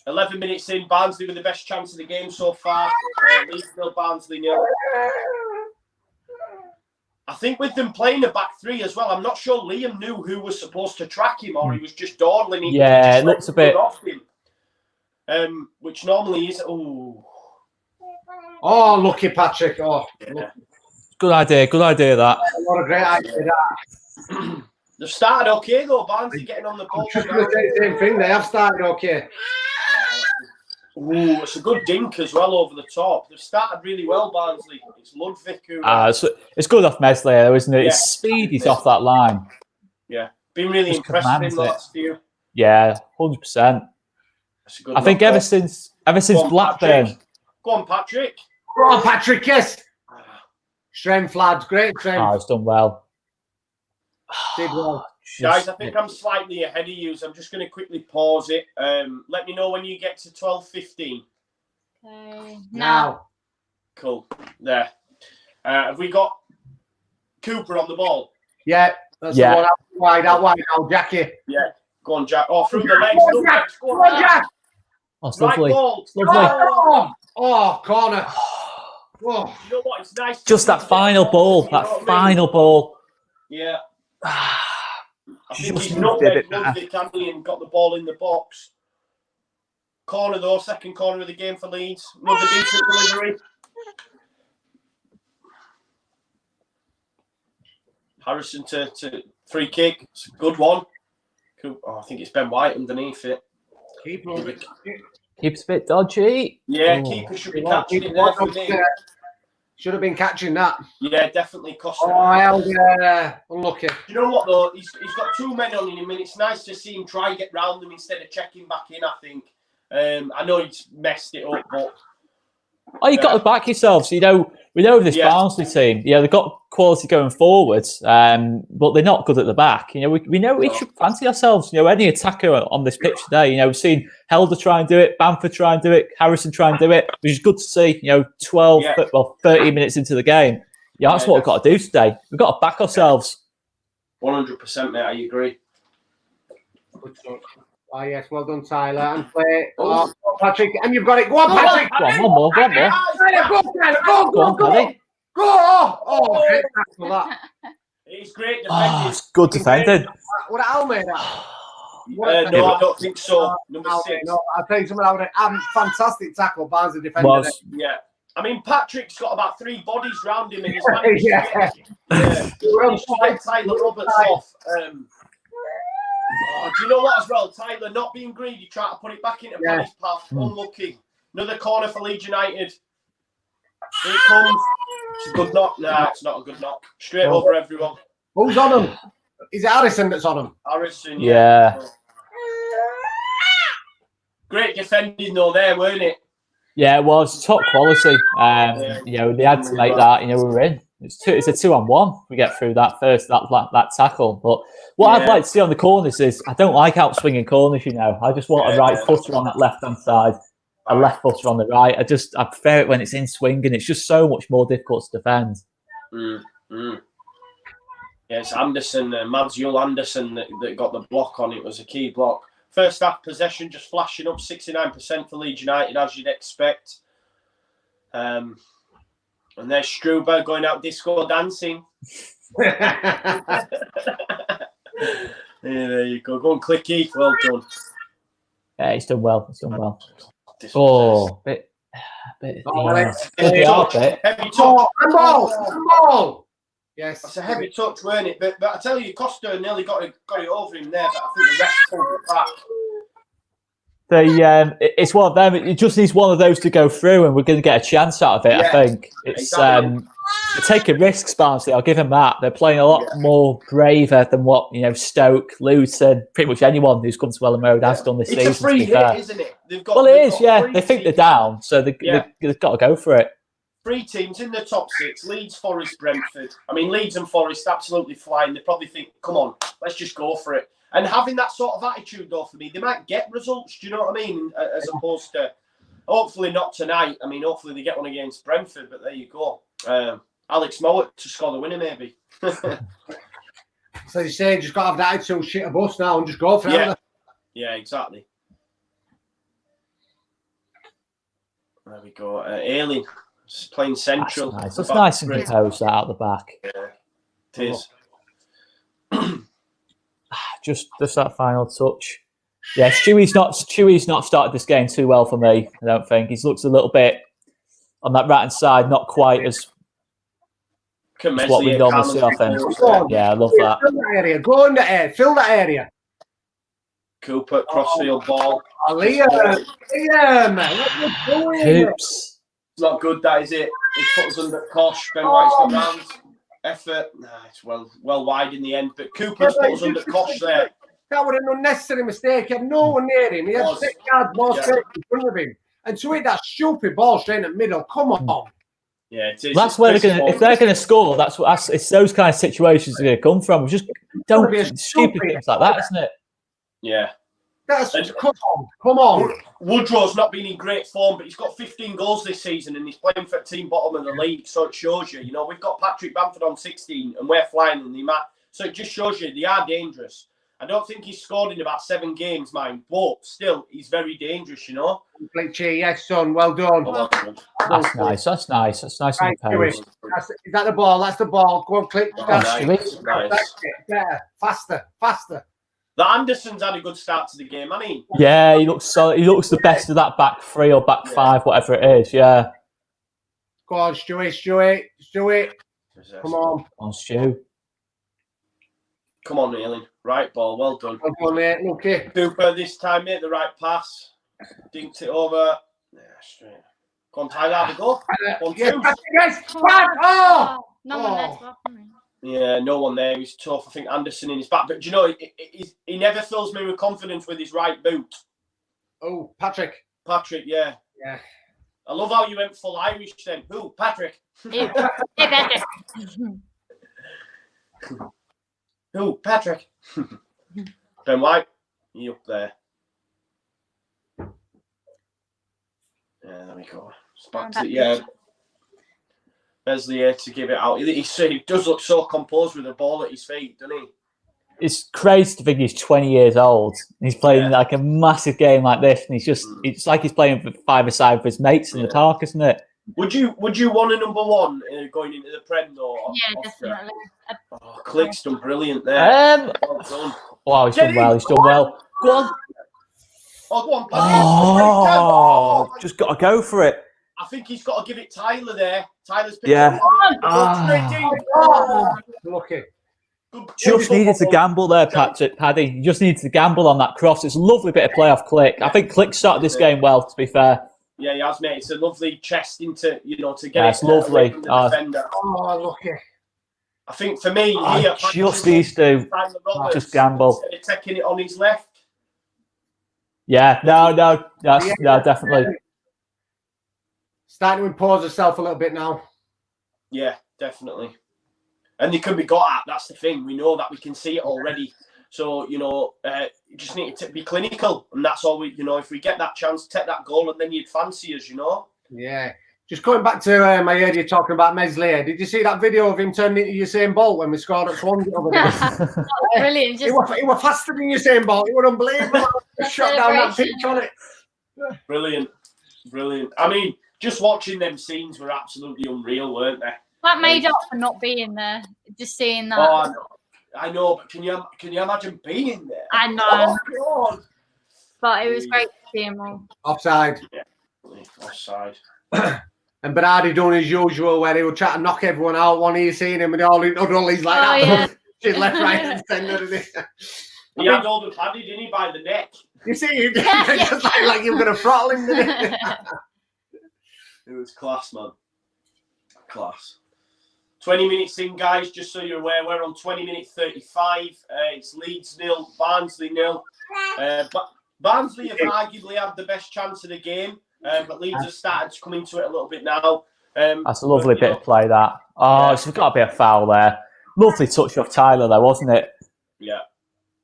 A: 11 minutes in, Barnsley with the best chance of the game so far. Leeds nil, Barnsley nil. I think with them playing a back three as well, I'm not sure Liam knew who was supposed to track him, or he was just dawdling.
B: It looks a bit
A: off him. Which normally is
E: Oh, lucky Patrick! Oh,
A: yeah.
B: Good idea that.
E: What a great idea that.
A: They've started okay though. Barnsley getting on the ball.
E: Just going to say the same thing. They have started okay.
A: Ooh, it's a good dink as well over the top. They've started really well, Barnsley. It's Ludwig who.
B: It's good off Meslier, though, isn't it?
A: Yeah.
B: His speed is off that line.
A: Yeah, been really impressed with him the last few.
B: Yeah, 100%. I think ever since Blackburn.
A: Patrick. Go on, Patrick.
E: Go on, Patrick. Yes. Strength, lads. Great strength.
B: Oh, it's done well.
E: Did well.
A: Guys, I think I'm slightly ahead of you, so I'm just going to quickly pause it. Let me know when you get to 12:15.
C: Okay.
E: Now.
A: Cool. There. Have we got Cooper on the ball?
E: Yeah. That's the one out wide now, Jackie.
A: Yeah. Go on, Jack. Oh, through the legs.
E: Go on, Jack.
B: Oh, it's
A: Right
B: lovely.
A: ball.
B: Lovely.
E: Oh, corner.
A: Oh. You know what? It's nice.
B: Just that final ball. That final ball.
A: Yeah. I think
B: Just
A: he's not
B: did it.
A: and got the ball in the box. Corner though, second corner of the game for Leeds. Another decent delivery. Harrison to free kick. It's a good one. Oh, I think it's Ben White underneath it.
B: Keeps a bit dodgy.
A: Yeah, keeper should be catching it there for me.
E: Should have been catching that.
A: Yeah, definitely cost him.
E: Oh, hell yeah. Unlucky.
A: You know what, though? He's got two men on him, and it's nice to see him try and get round them instead of checking back in, I think. I know he's messed it up, but...
B: Oh, you've got to back yourselves. You know, we know this Barnsley team. Yeah, they've got quality going forwards, but they're not good at the back. You know, we know we should fancy ourselves. You know, any attacker on this pitch today. You know, we've seen Helder try and do it, Bamford try and do it, Harrison try and do it, which is good to see. You know, 13 minutes into the game. Yeah, that's what we've got to do today. We've got to back ourselves.
A: 100%, mate. I agree.
E: Oh, yes, well done, Tyler. And play. Oh, Patrick, and you've got it. Go on, Patrick.
B: Go on, one more.
E: Tyler, go. Oh, great tackle that.
A: It's great defending.
B: Oh, it's good defending.
E: Would Al made that?
A: No, I don't think so. Number 6.
E: No, I'll tell you something. Fantastic tackle, Barnsley defender.
A: Yeah. I mean, Patrick's got about 3 bodies round him, and he's managed to get Tyler Roberts off. Do you know what as well? Tyler not being greedy, trying to put it back into Paddy's path. Unlucky. Another corner for Leeds United. Here it comes. It's a good knock. Nah, it's not a good knock. Straight over everyone.
E: Who's on him? Is it Harrison that's on him?
A: Harrison,
B: yeah.
A: Great defending though there, weren't it?
B: Yeah, it was top quality. You know, they had to make that. You know, we were in. It's a 2-on-1. We get through that first that tackle. But what I'd like to see on the corners is I don't like out swinging corners. You know, I just want a right footer on that left hand side, a left footer on the right. I prefer it when it's in swing, and it's just so much more difficult to defend.
A: Yeah, it's Anderson, Mads Juhl Anderson that got the block on it. Was a key block. First half possession just flashing up 69% for Leeds United, as you'd expect. And there's Struber going out disco dancing. Yeah, there you go. Go on, click Keith. Well done.
B: Yeah, he's done well. He's done well. Bit.
A: Heavy
E: touch. Ball. Yes,
A: that's a heavy touch, weren't it? But I tell you, Costa nearly got it over him there. But I think the rest pulled it back.
B: It's one of them. It just needs one of those to go through, and we're going to get a chance out of it. I think it's they're taking risks, Barnsley. I'll give them that. They're playing a lot more braver than what Stoke, Luton, pretty much anyone who's come to Ellen Road has done this season.
A: It's a free hit, isn't it?
B: It is. Yeah, they think they're down, so they've got to go for it.
A: 3 teams in the top 6: Leeds, Forest, Brentford. I mean, Leeds and Forest absolutely flying. They probably think, come on, let's just go for it. And having that sort of attitude, though, for me, they might get results. Do you know what I mean? As opposed to, hopefully not tonight. I mean, hopefully they get one against Brentford. But there you go. Alex Mowat to score the winner, maybe.
E: So you say, just got to have that attitude, shit a bus now, and just go for it.
A: Yeah, exactly. There we go. Ailing. Just playing central.
B: That's nice. That's nice and composed out the back.
A: Yeah, it is.
B: Just that final touch. Yeah, Stewie's not started this game too well for me. I don't think he's looked a little bit on that right hand side, not quite as what we normally see off him. Yeah, I love that.
E: Fill that area. Go in the air. Fill that area.
A: Cooper crossfield ball.
E: Liam, what are you doing?
B: Hoops.
A: It's not good, that is it. He put us under Kosh. Ben White's got round. Effort. Nah, it's well wide in the end. But Cooper's put us under Kosh there.
E: That was an unnecessary mistake. He had no one near him. He had 6 yards more straight in front of him. And to hit that stupid ball straight in the middle, come on.
A: Yeah, it is.
B: That's where if they're going to score, it's those kind of situations they're going to come from. We just don't be stupid things like that, isn't it?
A: Yeah.
E: Come on.
A: Woodrow's not been in great form, but he's got 15 goals this season and he's playing for a team bottom of the league. So it shows you, we've got Patrick Bamford on 16 and we're flying in the mat. So it just shows you they are dangerous. I don't think he's scored in about 7 games, mind, but still, he's very dangerous,
E: Complete cheer, yes, son. Well done.
B: That's nice. That's nice. That's nice and composed.
E: Is that the ball? That's the ball. Go on, click.
A: Nice.
E: That's it. Better. Faster.
A: The Anderson's had a good start to the game, hasn't he?
B: Yeah, he looks solid. He looks the best of that back 3 or back 5, whatever it is. Yeah.
E: Go on, Stewie. Come on.
B: On Stu.
A: Come on, Ailing. Right ball. Well done.
E: Well done, mate. Okay.
A: Cooper this time made the right pass. Dinked it over. Yeah, straight. Go on, Tyler. Have a go. 1-2.
E: Yes.
C: No one there to welcome me.
A: Yeah, no one there. He's tough. I think Anderson in his back. But do you know, he never fills me with confidence with his right boot.
E: Oh, Patrick,
A: yeah.
E: Yeah.
A: I love how you went full Irish then. Who? Patrick.
C: Hey, Patrick.
A: Who? Patrick. Ben White, you up there. Yeah, there we go. It's back to, Besley here to give it out. He does look so composed with the ball at his feet, doesn't he?
B: It's crazy to think he's 20 years old. He's playing like a massive game like this, and it's like he's playing for 5-a-side with his mates in the park, isn't it?
A: Would you want a number 1 going into the Prem though?
C: Yeah, definitely.
A: Click's done brilliant there.
B: Well done. Wow, he's done well. Go on.
A: Go on,
B: Oh, just got to go for it.
A: I think he's got to give it Tyler there. Tyler's picked
E: Lucky.
B: Just needed to gamble there, Paddy. You just needed to gamble on that cross. It's a lovely bit of play off Click. I think Click started this game well, to be fair.
A: Yeah, he has, mate. It's a lovely chest into, to get
B: it. It's lovely.
E: Lucky.
A: I think for me,
B: just needs to just gamble.
A: Instead of taking it on his left.
B: Yeah, no, definitely.
E: Starting to impose herself a little bit now.
A: Yeah, definitely. And they can be got at. That's the thing. We know that. We can see it already. So, you just need to be clinical. And that's all we, if we get that chance, take that goal, and then you'd fancy us,
E: Yeah. Just going back to, I heard you talking about Mesley. Did you see that video of him turning into Usain Bolt when we scored at Swansea?
C: Brilliant.
E: He was faster than Usain Bolt. He was unbelievable. Shot down that pitch on it.
A: Brilliant. I mean, just watching them scenes were absolutely unreal, weren't they?
C: That made up for not being there. Just seeing that.
A: Oh, I know, but can you imagine being there?
C: I know.
A: Oh, God.
C: But it was great to see him all.
E: Offside.
A: Yeah, offside.
E: And Berardi doing his usual where he would try to knock everyone out. One of you seen him and all he's like that.
C: Yeah.
E: She's left, right, and centre.
A: He had all the paddy, didn't he, by the neck?
E: You see, you just like you were going to throttle him, didn't it?
A: It was class, man. Class. 20 minutes in, guys, just so you're aware, we're on 20 minutes 35. It's Leeds 0, Barnsley 0. But Barnsley have arguably had the best chance of the game, but Leeds have started to come into it a little bit now.
B: That's a lovely bit of play, that. Oh, it's got to be a foul there. Lovely touch off Tyler, though, wasn't it?
A: Yeah.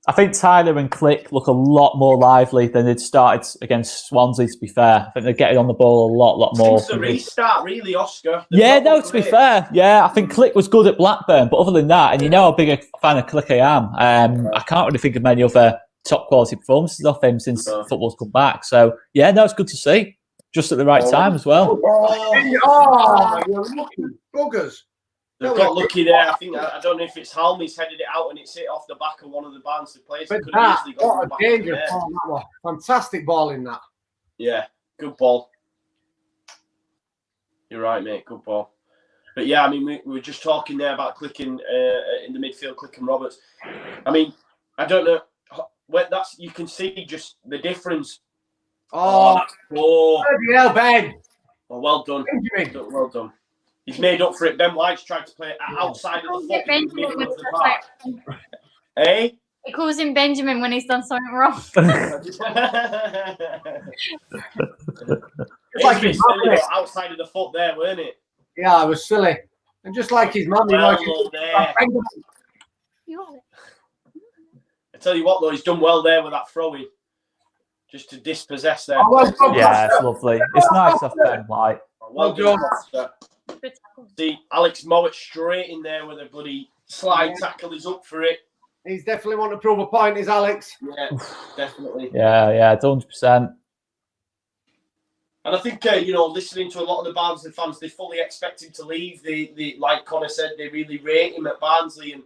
B: I think Tyler and Click look a lot more lively than they'd started against Swansea, to be fair. I think they're getting on the ball a lot more.
A: Since the restart, really, Oscar.
B: Yeah, no, to be fair. Yeah, I think Click was good at Blackburn, but other than that, and you know how big a fan of Click I am, I can't really think of many other top quality performances off him since football's come back. So, yeah, no, it's good to see. Just at the right time as well.
E: Oh, you're lucky. Buggers.
A: They've got lucky there. I think, I don't know if it's Halmey's headed it out and it's hit off the back of one of the Barnsley players.
E: But that, what a danger ball that was. Fantastic ball in that.
A: Yeah, good ball. You're right, mate. Good ball. But yeah, I mean, we were just talking there about clicking in the midfield, clicking Roberts. I mean, I don't know. That's you can see just the difference.
E: Oh, hell, Ben.
A: Oh, well done. Well done. He's made up for it. Ben White's tried to play it outside of the foot. In the middle of the park. Eh?
C: He calls him Benjamin when he's done something wrong.
A: It's like he's outside of the foot there, weren't it?
E: Yeah, it was silly. And just like his mum,
A: I tell you what, though, he's done well there with that throwing. Just to dispossess them.
B: Yeah, it's lovely. It's nice off Ben White.
A: Well done. See, Alex Mowat straight in there with a bloody slide tackle. He's up for it.
E: He's definitely wanting to prove a point, is Alex.
A: Yeah, definitely.
B: Yeah, 100%.
A: And I think, listening to a lot of the Barnsley fans, they fully expect him to leave. They like Connor said, they really rate him at Barnsley. And,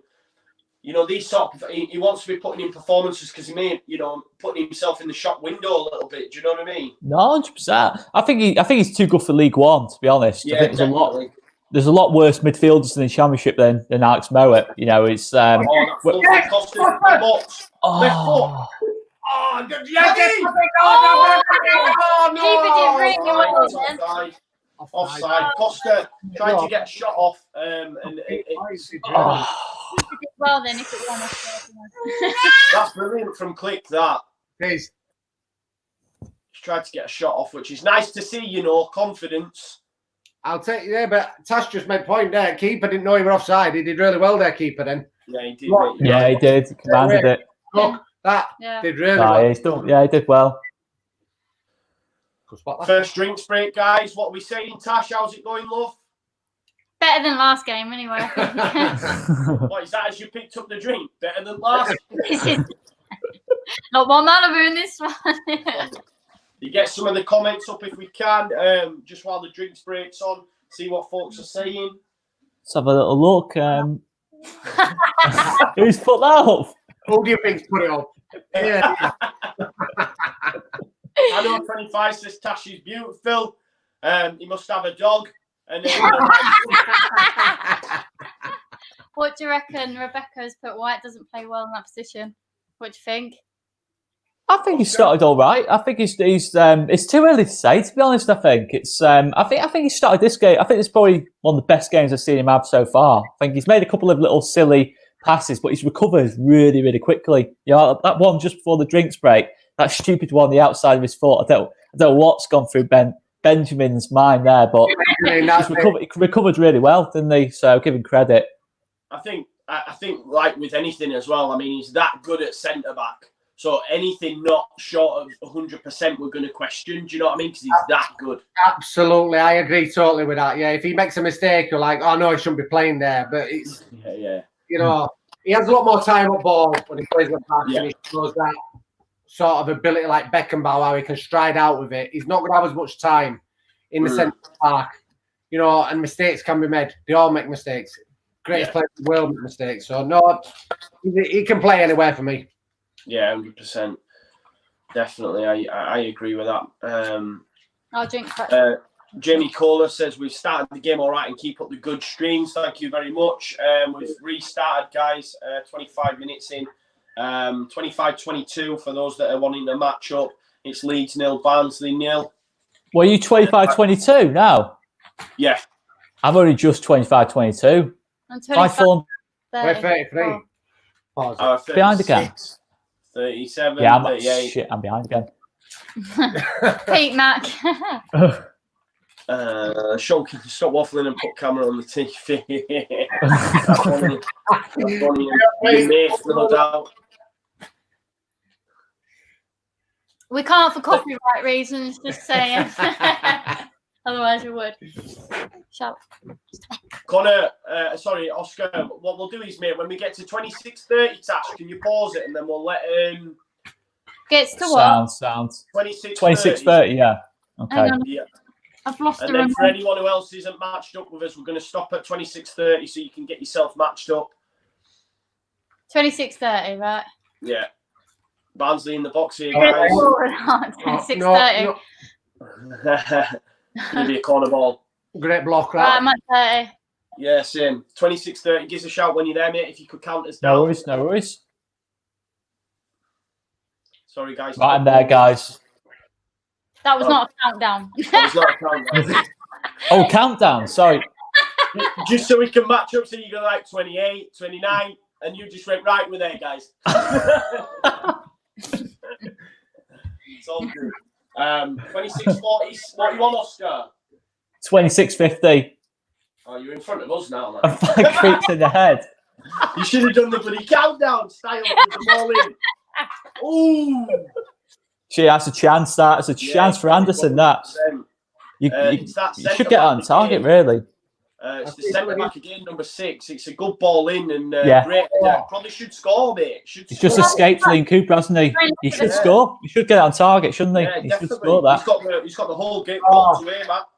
A: these sort of, he wants to be putting in performances because he may, putting himself in the shop window a little bit. Do you know what I mean?
B: No, 100%. I think he's too good for League One, to be honest.
A: Yeah,
B: I think there's a lot worse midfielders in the Championship than Alex Mowat. It's
A: left foot. Offside. Costa tried to get shot off.
C: Well, then, if it won
A: That's brilliant from Click, that.
E: Please.
A: He's tried to get a shot off, which is nice to see, confidence.
E: I'll take you there, but Tash just made point there. Keeper didn't know he were offside. He did really well there, keeper, then.
A: Yeah, he did.
B: Yeah, he did. He commanded it.
E: Look, that did really well.
B: Yeah, he did well.
A: First drinks break, guys. What are we saying, Tash? How's it going, love?
C: Better than last game, anyway.
A: What is that as you picked up the drink? Better than last?
C: Not more Malibu in this one.
A: You get some of the comments up if we can, just while the drinks break's on, see what folks are saying.
B: Let's have a little look. Who's put that up?
E: Who do you think's put it up? Yeah.
A: I know 25 says Tash is beautiful. He must have a dog. And then,
C: What do you reckon? Rebecca's put White doesn't play well in that position. What do you think?
B: I think he started all right. I think it's too early to say, to be honest. I think it's I think he started this game. I think it's probably one of the best games I've seen him have so far. I think he's made a couple of little silly passes, but he's recovered really, really quickly. That one just before the drinks break, that stupid one on the outside of his foot. I don't know what's gone through Benjamin's mind there, but he recovered really well, didn't he? So give him credit.
A: I think like with anything as well, I mean, he's that good at centre back. So anything not short of 100%, we're going to question. Do you know what I mean? Because he's that good.
E: Absolutely, I agree totally with that. Yeah, if he makes a mistake, you're like, oh no, he shouldn't be playing there. But it's he has a lot more time up ball when he plays the back, and he shows that sort of ability like Beckenbauer, how he can stride out with it. He's not going to have as much time in the centre of the park, and mistakes can be made. They all make mistakes. Greatest player in the world make mistakes. So no, he can play anywhere for me.
A: Yeah, 100%. Definitely, I agree with that.
C: I'll drink.
A: Jamie Kohler says we've started the game all right and keep up the good streams. Thank you very much. We've restarted, guys. 25 minutes in. 25-22 for those that are wanting to match up. It's Leeds 0, Barnsley 0.
B: Well, you 25-22 now?
A: Yeah.
B: I'm only just 25-22.
C: I'm
B: I thought
E: We're 33. Pause.
B: behind again.
A: 37.
B: Yeah, I'm
A: 38.
B: shit. I'm behind again.
C: Pete Mac.
A: Sean, can you stop waffling and put camera on the TV? That's funny. You may, no doubt.
C: We can't for copyright reasons, just saying. Otherwise we would. Shut up.
A: Connor, sorry, Oscar, what we'll do is, mate, when we get to 26:30, Tash, can you pause it and then we'll let
C: Gets to what?
B: Sounds.
A: 26:30,
B: yeah. Okay.
A: Yeah.
C: I've lost
A: And then for anyone who else isn't matched up with us, we're going to stop at 26:30 so you can get yourself matched up.
C: 26:30, right?
A: Yeah. Barnsley in the box here, guys.
C: 26:30.
A: Give me a corner ball.
E: Great block,
C: Right,
E: right?
C: I'm at 30.
A: Yeah, same. 26:30. Give us a shout when you're there, mate, if you could count us down.
B: No worries.
A: Sorry, guys.
B: Right, I'm there, guys.
C: That was not a countdown.
A: That was not a countdown.
B: Oh, countdown. Sorry.
A: Just so we can match up, so you go like 28, 29, and you just went, right, we're there, guys. It's all good. 26:40. What you want, Oscar?
B: 26:50.
A: Oh, you're in front of us now, man.
B: I'm 5 creeps in the head.
A: You should have done the bloody countdown style with the ball in. Ooh.
B: Gee, that's a chance. That's a chance for Anderson. That you should get on target, really.
A: It's the centre back again, number 6. It's a good ball in and
B: Yeah.
A: great. Probably should score, mate.
B: He's just escaped Liam Cooper, hasn't he? He should score. He should get on target, shouldn't he?
A: Yeah,
B: He
A: definitely.
B: should score that.
A: He's got the whole game ball to aim at.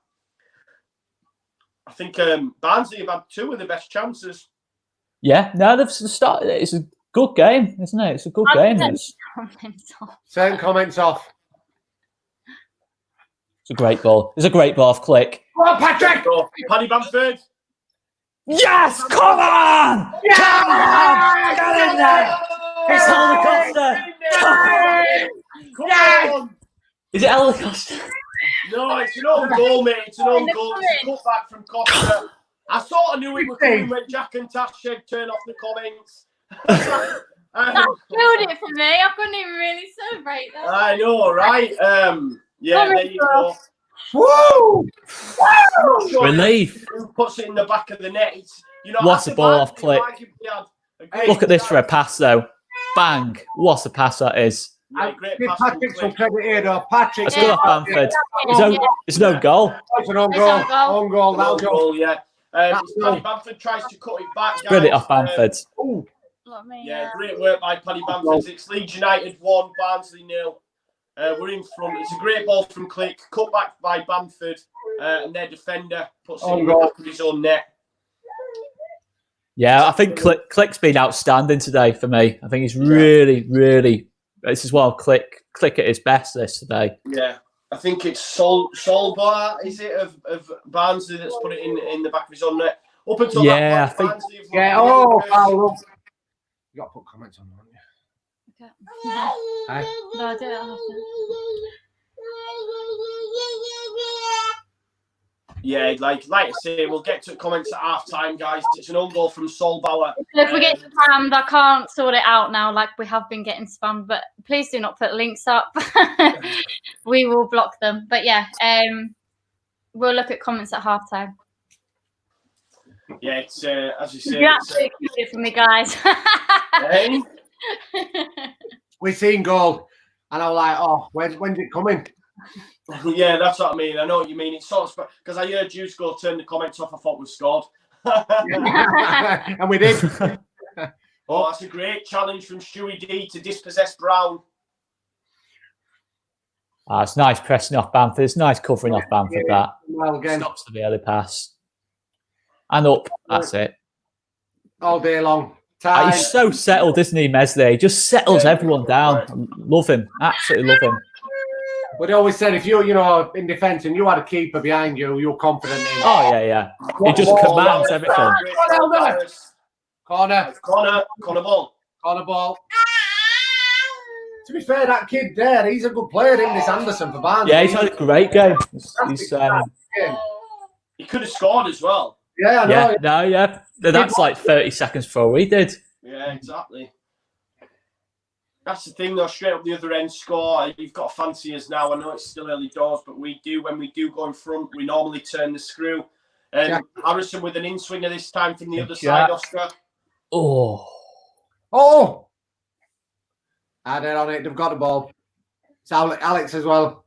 A: I think Barnsley have had 2 of the best chances.
B: Yeah, no, they've started. It's a good game, isn't it? It's a good game. It's
E: Send comments off.
B: a great ball. It's a great ball off Click.
E: Come on, Patrick!
A: Paddy Bamford.
B: Yes, come on!
E: Yeah!
B: Come on! Get in there! It's Helicopter!
A: Come on!
B: Is it Helicopter?
A: No, it's an own goal, mate. It's an own goal. It's a cutback from Costa. I sort of knew it was coming when Jack and Tash said turn off the comments.
C: That killed it for me. I couldn't even really celebrate that.
A: I know, right? Yeah, there you go.
E: Woo!
A: Sure
B: Relief.
A: who puts it in the back of the net? It's,
B: What a ball off Click. Look at this for a pass, though. Bang. What a pass that is.
A: Yeah, great
E: Give
A: pass from
E: Patrick some
A: Click.
E: credit here, though. Patrick.
B: Let's go off Bamford. It's no goal.
E: It's an own goal. Own goal. That'll go.
A: Goal, yeah. Paddy Bamford tries to cut it back. Guys.
B: Spread it off Bamford.
A: Yeah, great work by Paddy Bamford. It's Leeds United 1, Barnsley 0. We're in front. It's a great ball from Click. Cut back by Bamford. And their defender puts it in the back of his own net.
B: Yeah, I think Click's been outstanding today for me. I think he's really. This is what Click at his best this today.
A: Yeah. I think it's Solbar, is it, of Barnsley that's put it in the back of his own net. Up until that point, Barnsley have
E: foul. You got to put comments on, haven't you?
C: Okay. No, I didn't.
A: Yeah, like I say, we'll get to comments at half time, guys. It's an own goal from Solbauer.
C: If we get spammed, I can't sort it out now like we have been getting spammed, but please do not put links up. We will block them. But yeah, we'll look at comments at half time.
A: Yeah, it's as you say.
C: You absolutely killed it for me, guys.
A: Hey?
E: We seen goal, and I was like, "Oh, when's it coming?"
A: Yeah, that's what I mean. I know what you mean. It's sort of because I heard you go turn the comments off. I thought we scored.
E: And we did.
A: Oh, that's a great challenge from Stewie D to dispossess Brown.
B: It's nice pressing off Bamford. It's nice covering off Bamford. That
E: Well, again,
B: stops the early pass and up. That's it.
E: all day long. Time.
B: He's so settled, isn't he, Mesley? He just settles everyone down. Love him. Absolutely love him.
E: But they always said if you're, in defence and you had a keeper behind you, you're confident in.
B: Oh yeah. He just commands everything.
E: Corner.
A: Corner ball.
E: Corner ball. To be fair, that kid there, he's a good player, isn't this Anderson for Barnsley?
B: Yeah, he's had a great game.
A: He could have scored as well.
E: Yeah, I know.
B: Yeah. That's like 30 seconds before we did.
A: Yeah, exactly. That's the thing, though. Straight up the other end score. You've got to fancy us now. I know it's still early doors, but when we do go in front, we normally turn the screw. Harrison with an in-swinger this time from the other side, Oscar.
E: Oh! Add it on it. They've got the ball. It's Alex as well.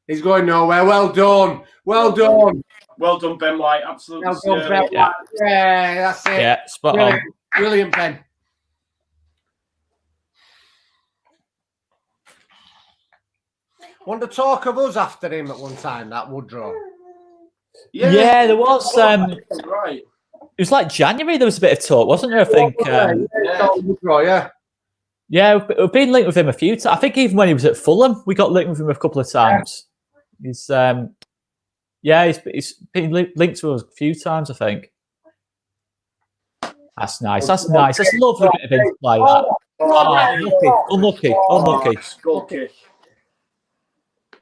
E: He's going nowhere. Well done. Well done.
A: Well done, Ben White. Absolutely.
E: Well done, Ben White. Yeah, that's it.
B: Yeah, spot
E: Brilliant.
B: on.
E: Brilliant, Ben. Want to talk of us after him at one time, that Woodrow?
B: Yeah, there was.
A: Right.
B: It was like January. There was a bit of talk, wasn't there? I think.
E: Woodrow, yeah.
B: Yeah, we've been linked with him a few times. I think even when he was at Fulham, we got linked with him a couple of times. Yeah. He's been linked to us a few times, I think. That's nice. That's nice. That's lovely bit of interplay. Unlucky.
A: Goal kick.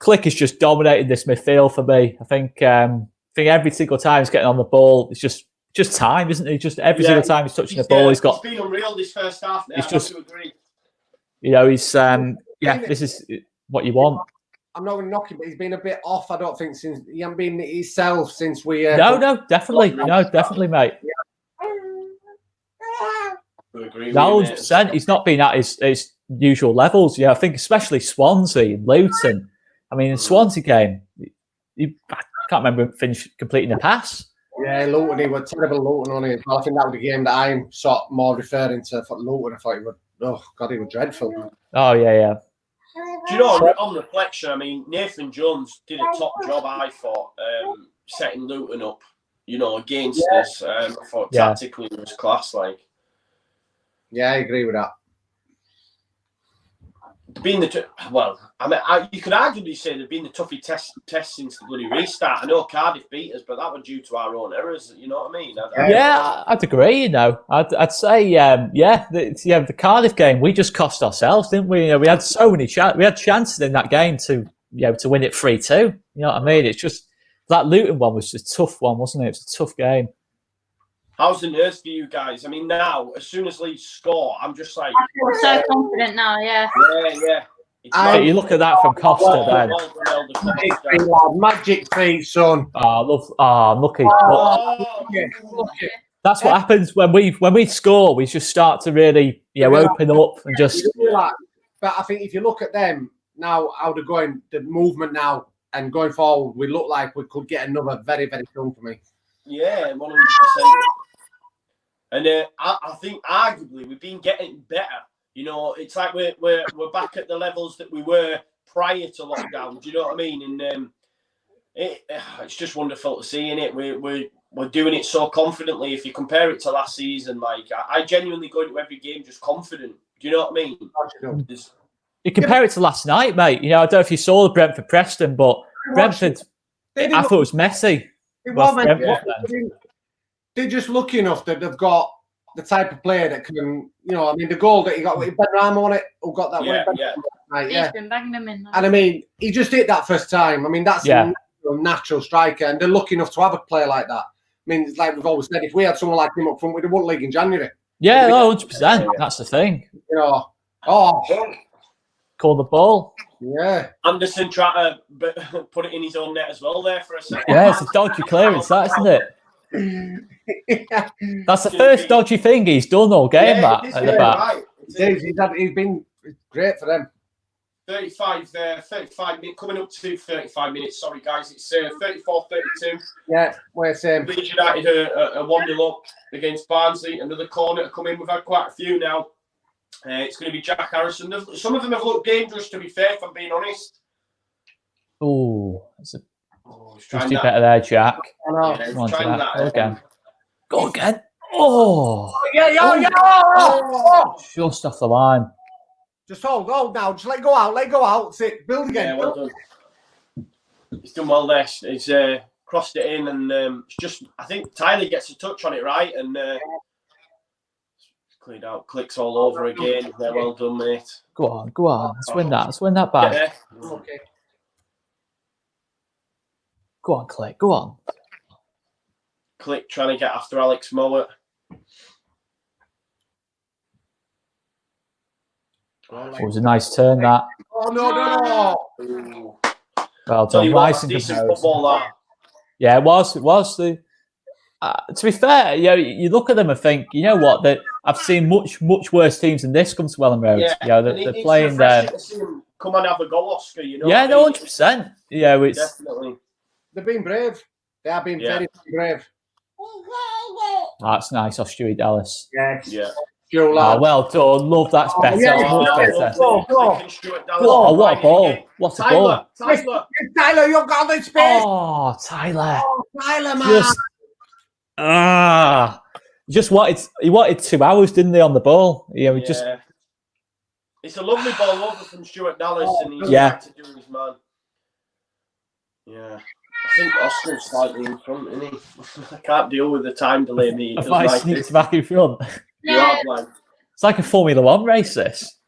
B: Click is just dominating this midfield for me. I think every single time he's getting on the ball, it's just time, isn't it? Just every single time he's touching the ball, he's been
A: unreal this first half. Now, I have to agree.
B: This is what you want.
E: I'm not going to knock him, but he's been a bit off. I don't think since he hasn't been himself since we.
B: Definitely, mate. No, 100%. He's not been at his usual levels. Yeah, I think especially Swansea and Luton. I mean, in the Swansea game, I can't remember him completing a pass.
E: Yeah, Luton, he was terrible Luton on it. I think that was the game that I'm sort of more referring to for Luton. I thought he was dreadful.
B: Oh, yeah.
A: Do you know, on reflection, I mean, Nathan Jones did a top job, I thought, setting Luton up, against us. I thought tactically it was class, like. Yeah,
E: I agree with that.
A: You could arguably say they've been the toughest test since the bloody restart. I know Cardiff beat us, but that was due to our own errors. You know what I mean?
B: I'd agree. I'd say, the Cardiff game we just cost ourselves, didn't we? We had so many we had chances in that game to win it 3-2. You know what I mean? It's just that Luton one was a tough one, wasn't it? It was a tough game.
A: How's the nerves for you guys? I mean, now, as soon as Leeds score, I'm just like...
C: I feel so confident now, yeah.
A: Yeah.
B: You look at that from Costa then.
E: Magic feet, son.
B: Lucky. That's what happens when we score. We just start to really open up and just...
E: But I think if you look at them now, how they're going, the movement now and going forward, we look like we could get another very, very strong for me.
A: Yeah, 100%. And I think arguably we've been getting better. It's like we're back at the levels that we were prior to lockdown. Do you know what I mean? And it's just wonderful to see. In it, we're doing it so confidently. If you compare it to last season, like I genuinely go into every game just confident. Do you know what I mean?
B: You compare it to last night, mate. I don't know if you saw the Brentford Preston, but Brentford, I thought it was messy.
E: They're just lucky enough that they've got the type of player that can, the goal that he got with Ben Ramo on it, who got that one.
C: He's been banging them in.
E: And I mean, he just hit that first time. I mean, that's a natural striker, and they're lucky enough to have a player like that. I mean, it's like we've always said, if we had someone like him up front, we'd have won league in January.
B: Yeah, 100%. That's the thing. Call the ball.
E: Yeah.
A: Anderson tried to put it in his own net as well there for a second.
B: Yeah, it's a dodgy clearance, that, isn't it? That's the first dodgy thing he's done all game, at the back.
E: Right. He's been great for them.
A: 35 minutes, coming up to 35 minutes. Sorry, guys. It's 34-32.
E: Yeah, we're same.
A: Leeds United a 1-0 up against Barnsley. Another corner to come in. We've had quite a few now. It's going to be Jack Harrison. Some of them have looked dangerous, to be fair, if I'm being honest.
B: Just do better there, Jack.
E: Come
B: on, Jack. Go again. Go again. Just off the line.
E: Just hold now. Just let go out. Sit. Build again.
A: Yeah, well done. He's done well there. He's crossed it in, and it's just, I think Tyler gets a touch on it, right? And Cleared out. Clicks all over again. They're well done, mate.
B: Go on, go on. Let's win that. Let's win that back.
A: Yeah.
E: Okay.
B: Go on, Click. Go on.
A: Click trying to get after Alex Mowat.
B: It was a nice turn, that.
E: Oh, no.
A: Ooh.
B: Well
A: Tell
B: done.
A: you what,
B: Nice
A: that's
B: and
A: decent
B: composed.
A: football, that.
B: Yeah, it was. It was. To be fair, you look at them and think, you know what? That I've seen much worse teams than this come to Welland Road.
A: Yeah,
B: You know,
A: and
B: they're
A: it's
B: playing there.
A: refreshing to see them come and have a go, Oscar. You know.
B: Yeah,
A: what
B: no,
A: I mean?
B: 100%. Yeah, it's
A: Definitely.
E: They've been brave. They have been very brave.
B: that's nice off Stewie Dallas.
E: Yes.
A: Yeah.
E: Joe
B: Oh,
E: Lad.
B: well done. Love that's better.
E: yeah,
B: Much
E: yeah,
B: better.
E: Go.
B: Oh, what a ball! What a ball!
E: Tyler, you've got the space.
B: Oh, Tyler.
E: Oh, Tyler, man.
B: Just he wanted 2 hours, didn't he, on the ball? Yeah, we just.
A: It's a lovely ball over from Stuart Dallas, and he's
B: Yeah.
A: back to doing his man. Yeah. I think Oscar's slightly in front, isn't he? I can't deal with the time delay. Me,
B: I thought he sneaked back in front.
C: Yeah.
B: It's like a Formula One race, this.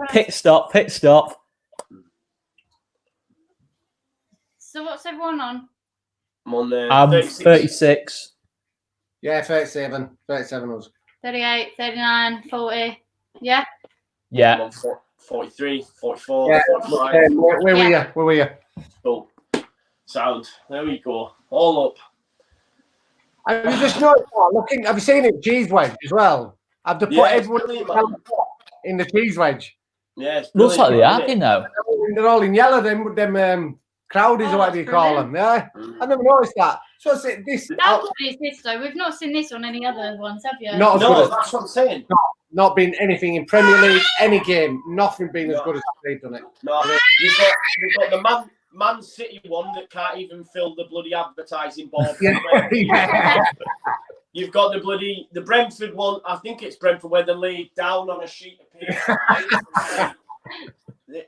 B: Pit stop.
C: So what's everyone on?
A: I'm on there.
B: I'm 36.
E: Yeah, 37. 37 was.
C: 38, 39, 40. Yeah.
B: Yeah.
A: I'm on 43, 44,
E: Yeah,
A: 45.
E: where were you?
A: Oh, sound. There we go. All up.
E: Have you just noticed that? Have you seen it? Cheese wedge as well. I've to put
A: Yeah, it's
E: everyone
A: brilliant, man.
E: in the cheese wedge.
A: Yeah, it's
B: Looks like they
A: brilliant,
B: are,
A: isn't
B: you
A: it?
B: know.
E: They're all in yellow. Them crowdies or
C: Oh,
E: whatever you call them. Yeah, I've never noticed that. So it's this.
C: How good is this though? We've not seen this on any other ones, have you?
E: Not as good
A: No,
E: as
A: that's what I'm saying.
E: not been anything in Premier League, any game, nothing been as good as they've done it.
A: No, you've got the Man City one that can't even fill the bloody advertising board.
E: Yeah.
A: You've got the Brentford one. I think it's Brentford where they lay down on a sheet of paper.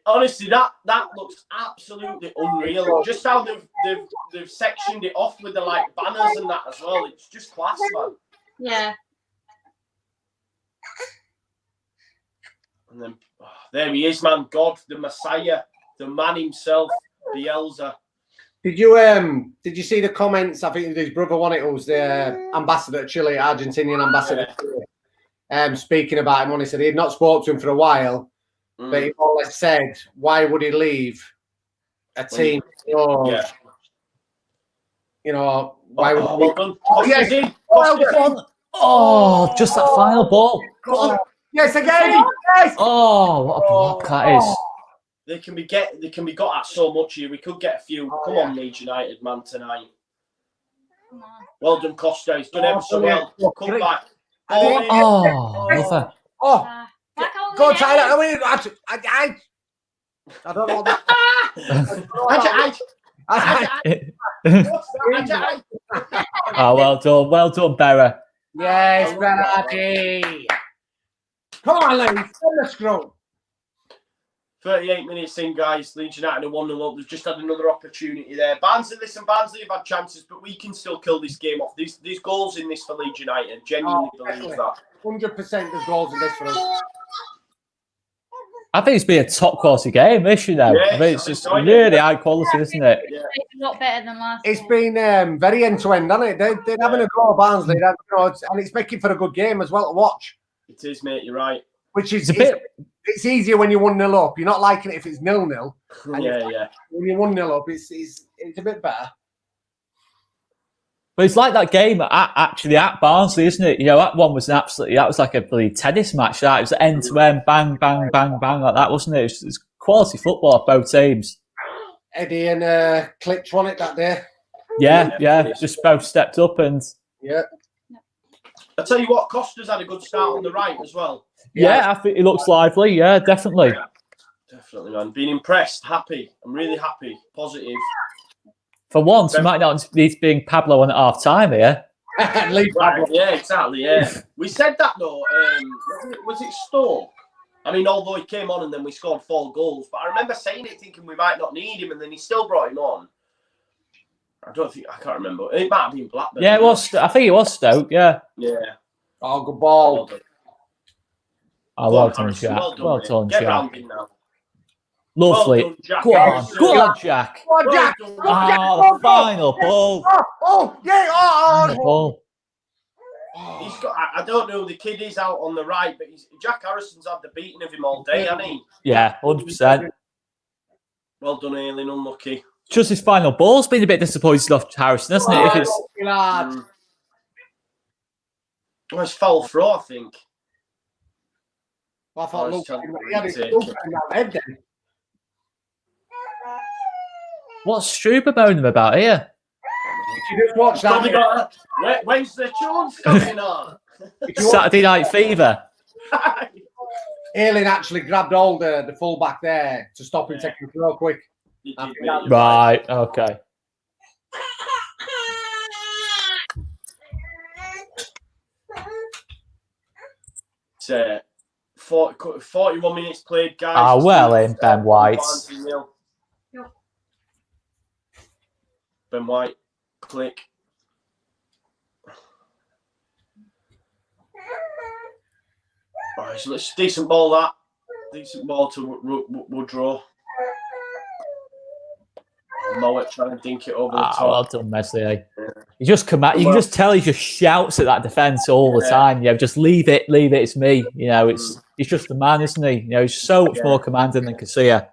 A: Honestly, that looks absolutely unreal. Just how they've sectioned it off with the like banners and that as well. It's just class, man.
C: Yeah.
A: And then there he is, man. God, the Messiah, the man himself, the Elza.
E: Did you see the comments? I think his brother won it. Who was the ambassador to Chile, Argentinian ambassador to Chile, speaking about him when he said he had not spoken to him for a while, but he always said, why would he leave a team? You know, why would
A: well done.
B: Oh, just that final ball.
E: Yes, again. Yes.
B: Oh, what a block that is.
A: They can be got at so much here. We could get a few. Come on, Leeds United, man, tonight.
C: Come on.
A: Well done, Costa. He's done ever so well. Come back.
B: Oh, love
E: Oh, go Tyler. I don't know that.
B: Oh, well done, Berra.
E: Yes, Berardi. Come on, Leeds. Let's go.
A: 38 minutes in, guys. Leeds United are 1-0 up. They've just had another opportunity there. Barnsley have had chances, but we can still kill this game off. There's goals in this for Leeds United. Genuinely believe that.
E: 100% there's goals in this for us.
B: I think it's been a top quality game, this, you know.
A: Yes,
B: I mean, it's just really high quality, isn't it?
A: Yeah.
C: It's a lot better than last.
E: It's been very end-to-end, hasn't it? They're having a go at Barnsley, and it's making for a good game as well to watch.
A: It is, mate. You're right.
E: Which is
B: It's
E: it's easier when you're 1-0 up. You're not liking it if it's 0-0.
A: Yeah.
E: When you're 1-0 up, it's a bit better.
B: But it's like that game at Barnsley, isn't it? You know, that one was that was like a bloody tennis match. That it was end to end, bang, bang, bang, bang, like that, wasn't it? It was quality football of both teams.
E: Eddie and Klitsch won it that day.
B: Yeah, just both stepped up and.
E: Yeah.
A: I tell you what, Costa's had a good start on the right as well.
B: Yeah, I think he looks lively. Yeah, definitely.
A: Yeah, definitely, man. Being impressed, happy. I'm really happy, positive.
B: For once, you might not need being Pablo on at half time here.
E: Leave
A: Right, yeah, exactly. Yeah, we said that though. Was it Stoke? I mean, although he came on and then we scored 4 goals, but I remember saying it, thinking we might not need him, and then he still brought him on. I can't remember. It might have been Blackburn.
B: Yeah, it was. I think it was Stoke. Yeah.
A: Yeah.
E: Oh, good ball.
B: Oh, well done, Jack. Well done,
A: Get
B: Jack.
A: round him now.
B: Lovely.
A: Well done, Jack.
B: Go on, Jack.
E: Go on, Jack.
A: Well done,
B: Oh, the final ball.
E: Oh, yeah.
B: Final ball.
A: He's got. I don't know who the kid is out on the right, but Jack Harrison's had the beating of him all day, hasn't he?
B: Yeah, 100%.
A: Well done, Ailing. Unlucky.
B: Just his final ball's been a bit disappointed off Harrison, hasn't it? If it's
A: Well, it's foul throw, I think.
E: I thought, look,
A: Oh,
E: he had his foot in that head then.
B: what's Struber moaning about here?
E: If you just watch that.
A: When's the Jones coming on?
B: Saturday Night Fever.
E: Ailing actually grabbed hold of the full back there to stop him taking the throw quick.
B: Right, okay.
A: It's 41 minutes played, guys.
B: Ah, well in, Ben White.
A: Ben White, click. Oh, it's a decent ball, that. Decent ball to Woodrow. Mowat trying to dink it over the top.
B: Well done, Meslier. He just you can just tell he just shouts at that defence all the time. You know, just leave it, it's me. You know, he's just the man, isn't he? You know, he's so much more commanding than Casilla.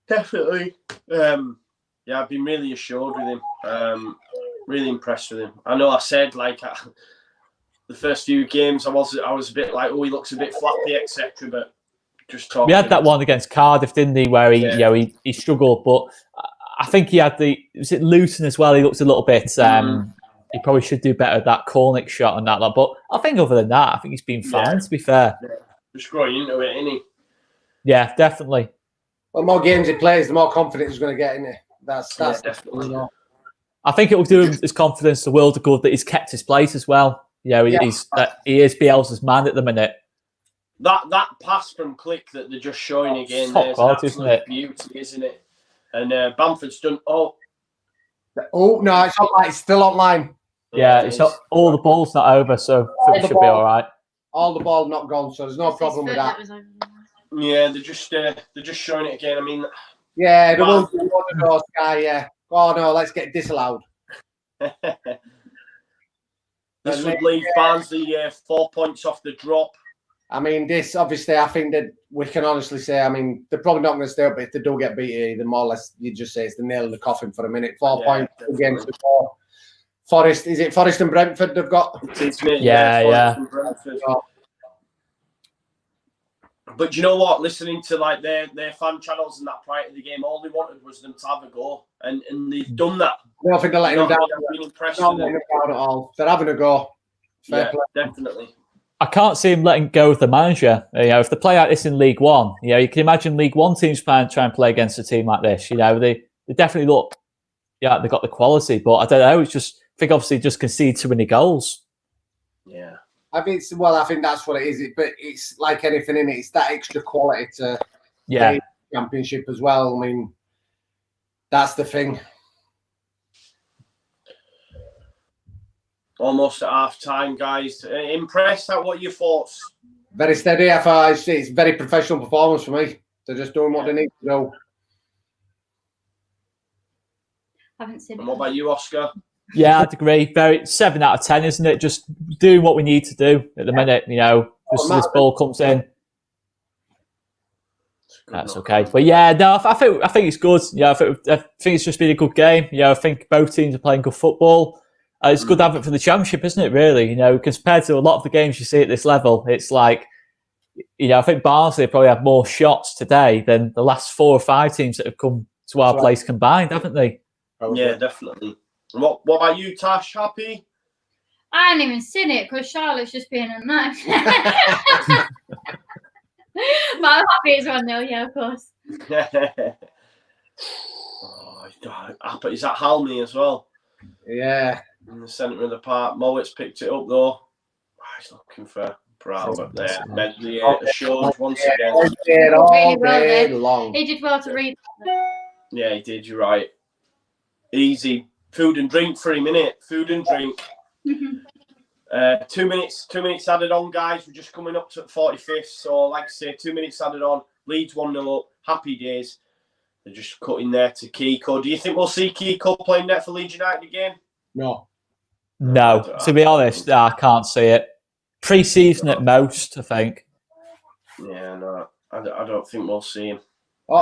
A: Definitely. I've been really assured with him. Really impressed with him. I know I said the first few games I was a bit like, oh, he looks a bit flappy, etc. But just talking.
B: We had that one against Cardiff, didn't he, where he struggled, but I think he had was it Luton as well? He looked a little bit. He probably should do better at that Cornick shot and that. But I think other than that, I think he's been fine. To be fair,
A: just growing into it, isn't he?
B: Yeah, definitely.
E: The more games he plays, the more confidence he's going to get in it. That's
A: definitely.
B: I think it will do him his confidence the world of good that he's kept his place as well. You know, he is Bielsa's man at the minute.
A: That pass from Click that they're just showing again,
B: top quality, isn't it?
A: Beauty, isn't it? And Bamford's done. Oh
E: no, it's still online.
B: Yeah, it's not. All the ball's not over, so it should be all right.
E: All the ball not gone, so there's no problem with that.
A: Yeah, they're just showing it again. I mean,
E: yeah, the one to Sky. Yeah. Oh no, let's get disallowed.
A: This would leave Barnsley 4 points off the drop.
E: I mean, this obviously, I think that we can honestly say, I mean, they're probably not going to stay up, but if they do get beat, then more or less you just say it's the nail in the coffin for a minute. 4 points against the four. Forest, is it Forest and Brentford they've got?
B: Yeah.
A: But you know what? Listening to their fan channels and that prior to the game, all they wanted was them to have a go, and they've done that.
E: I don't think they're letting them down.
A: I've been impressed
E: Not
A: with them.
E: letting them down at all. They're having a go.
A: Yeah, definitely.
B: I can't see him letting go of the manager. You know, if they play like this in League One, you know, you can imagine League One teams try and play against a team like this. You know, they definitely look, they've got the quality, but I don't know. It's just, I think obviously just concede too many goals.
A: Yeah.
E: I think that's what it is. But it's like anything in it. It's that extra quality to play Championship as well. I mean, that's the thing.
A: Almost at half time, guys. Impressed? What are your thoughts?
E: Very steady. It's very professional performance for me. They're just doing what they need to do.
C: Haven't seen
A: And what about you, Oscar?
B: Yeah, I'd agree. 7 out of 10, isn't it? Just doing what we need to do at the minute. You know, just this ball comes in. That's okay. But yeah, no, I think it's good. Yeah, I think it's just been a good game. Yeah, I think both teams are playing good football. It's good to have it for the Championship, isn't it, really? You know, compared to a lot of the games you see at this level, it's like, you know, I think Barnsley probably had more shots today than the last 4 or 5 teams that have come to our place combined, haven't they?
A: Yeah, definitely. What about you, Tash? Happy?
C: I ain't even seen it because Charlotte's just being a knife. But I'm happy it's 1-0, yeah, of course.
A: Is that Halmy as well?
E: Yeah.
A: In the centre of the park. Mowat's picked it up though. He's looking for Brown up there. Medley assured once again.
C: Really well there. He did well to read that.
A: Yeah, he did. You're right. Easy. Food and drink for him, innit? Food and drink. 2 minutes added on, guys. We're just coming up to 45th. So, like I say, 2 minutes added on. Leeds 1-0 up. Happy days. They're just cutting there to Kiko. Do you think we'll see Kiko playing net for Leeds United again?
E: No.
B: No, to be honest, I can't see it. Pre-season at most, I think.
A: Yeah, no, I don't think we'll see him.
E: No,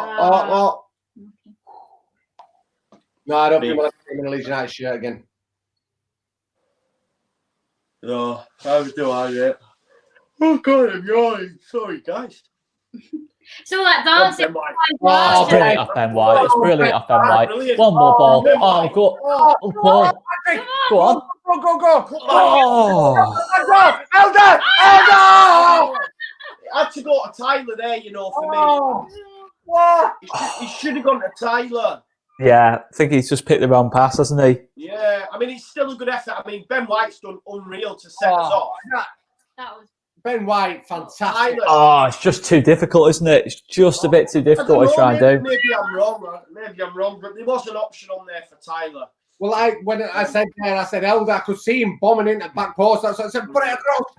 E: I don't think we'll have him in a Leeds United shirt again.
A: No, how do I get? Oh God, I'm yawning. Sorry, guys.
C: So that dancing.
B: Oh, brilliant off Ben White. It's brilliant off Ben White. One more ball. Oh, go. Oh, ball. Go on.
E: Go.
B: Oh.
E: Elder!
A: I had to go to Tyler there, you know, for me.
E: What?
A: He should have gone to Tyler.
B: Yeah, I think he's just picked the wrong pass, hasn't he?
A: Yeah, I mean, it's still a good effort. I mean, Ben White's done unreal to set us off.
C: That was
E: Ben White, fantastic.
B: Oh, it's just too difficult, isn't it? It's just a bit too difficult to try and do.
A: Maybe I'm wrong, but there was an option on there for Tyler.
E: Well, when I said there, I said, Elder, I could see him bombing into the back post. So I said, put it across.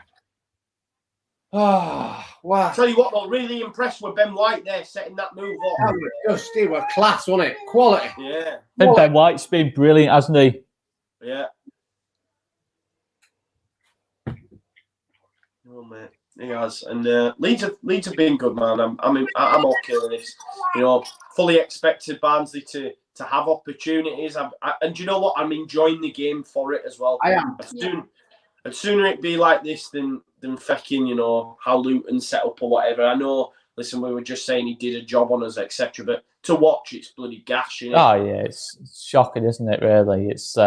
E: Oh, wow.
A: I'll tell you what, though, really impressed with Ben White there, setting that move up.
E: He was class, wasn't it? Quality.
A: Yeah.
B: Ben White's been brilliant, hasn't he?
A: Yeah. Oh, mate. He has. And Leeds have been good, man. I'm okay with this. You know, fully expected Barnsley to have opportunities. And do you know what? I'm enjoying the game for it as well.
E: I am.
A: I'd sooner it be like this than fecking, you know, how Luton set up or whatever. I know, listen, we were just saying he did a job on us, etc. But to watch, it's bloody gash, you know?
B: Oh, yeah. It's shocking, isn't it, really? It's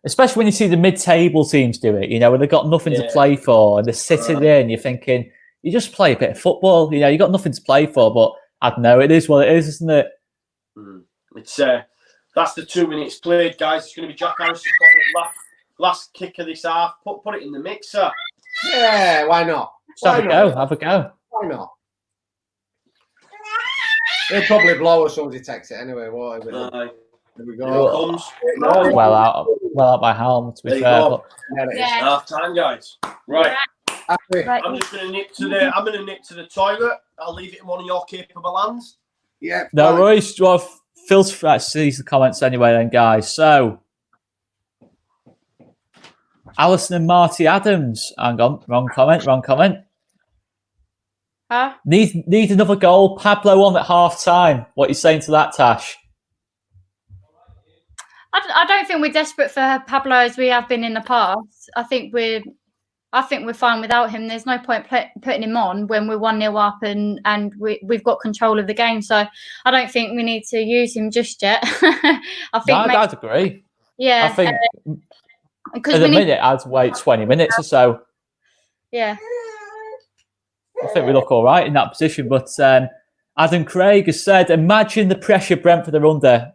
B: especially when you see the mid-table teams do it, you know, when they've got nothing to play for and they're sitting there and you're thinking, you just play a bit of football, you know, you've got nothing to play for, but I don't know, it is what it is, isn't it?
A: It's that's the 2 minutes played, guys. It's going to be Jack Harrison last kick of this half. Put it in the mixer.
E: Yeah, why not?
B: Have a go.
E: Why not? He'll probably blow as soon as he takes it anyway. There we go.
B: Well out by Helm, to be fair. But...
A: Half time, guys. Right.
C: Right.
A: I'm just going to nip to the toilet. I'll leave it in one of your capable hands.
E: Yeah.
B: No worries. Phil sees the comments anyway, then, guys. So, Alison and Marty Adams. Hang on, wrong comment.
C: Huh?
B: Need another goal. Pablo on at half time. What are you saying to that, Tash?
C: I don't think we're desperate for Pablo as we have been in the past. I think we're fine without him. There's no point putting him on when we're 1-0 up and we've got control of the game. So I don't think we need to use him just yet.
B: I'd agree.
C: Yeah,
B: I think at the minute I'd wait 20 minutes or so.
C: Yeah,
B: I think we look all right in that position. But Adam Craig has said, "Imagine the pressure Brentford are under.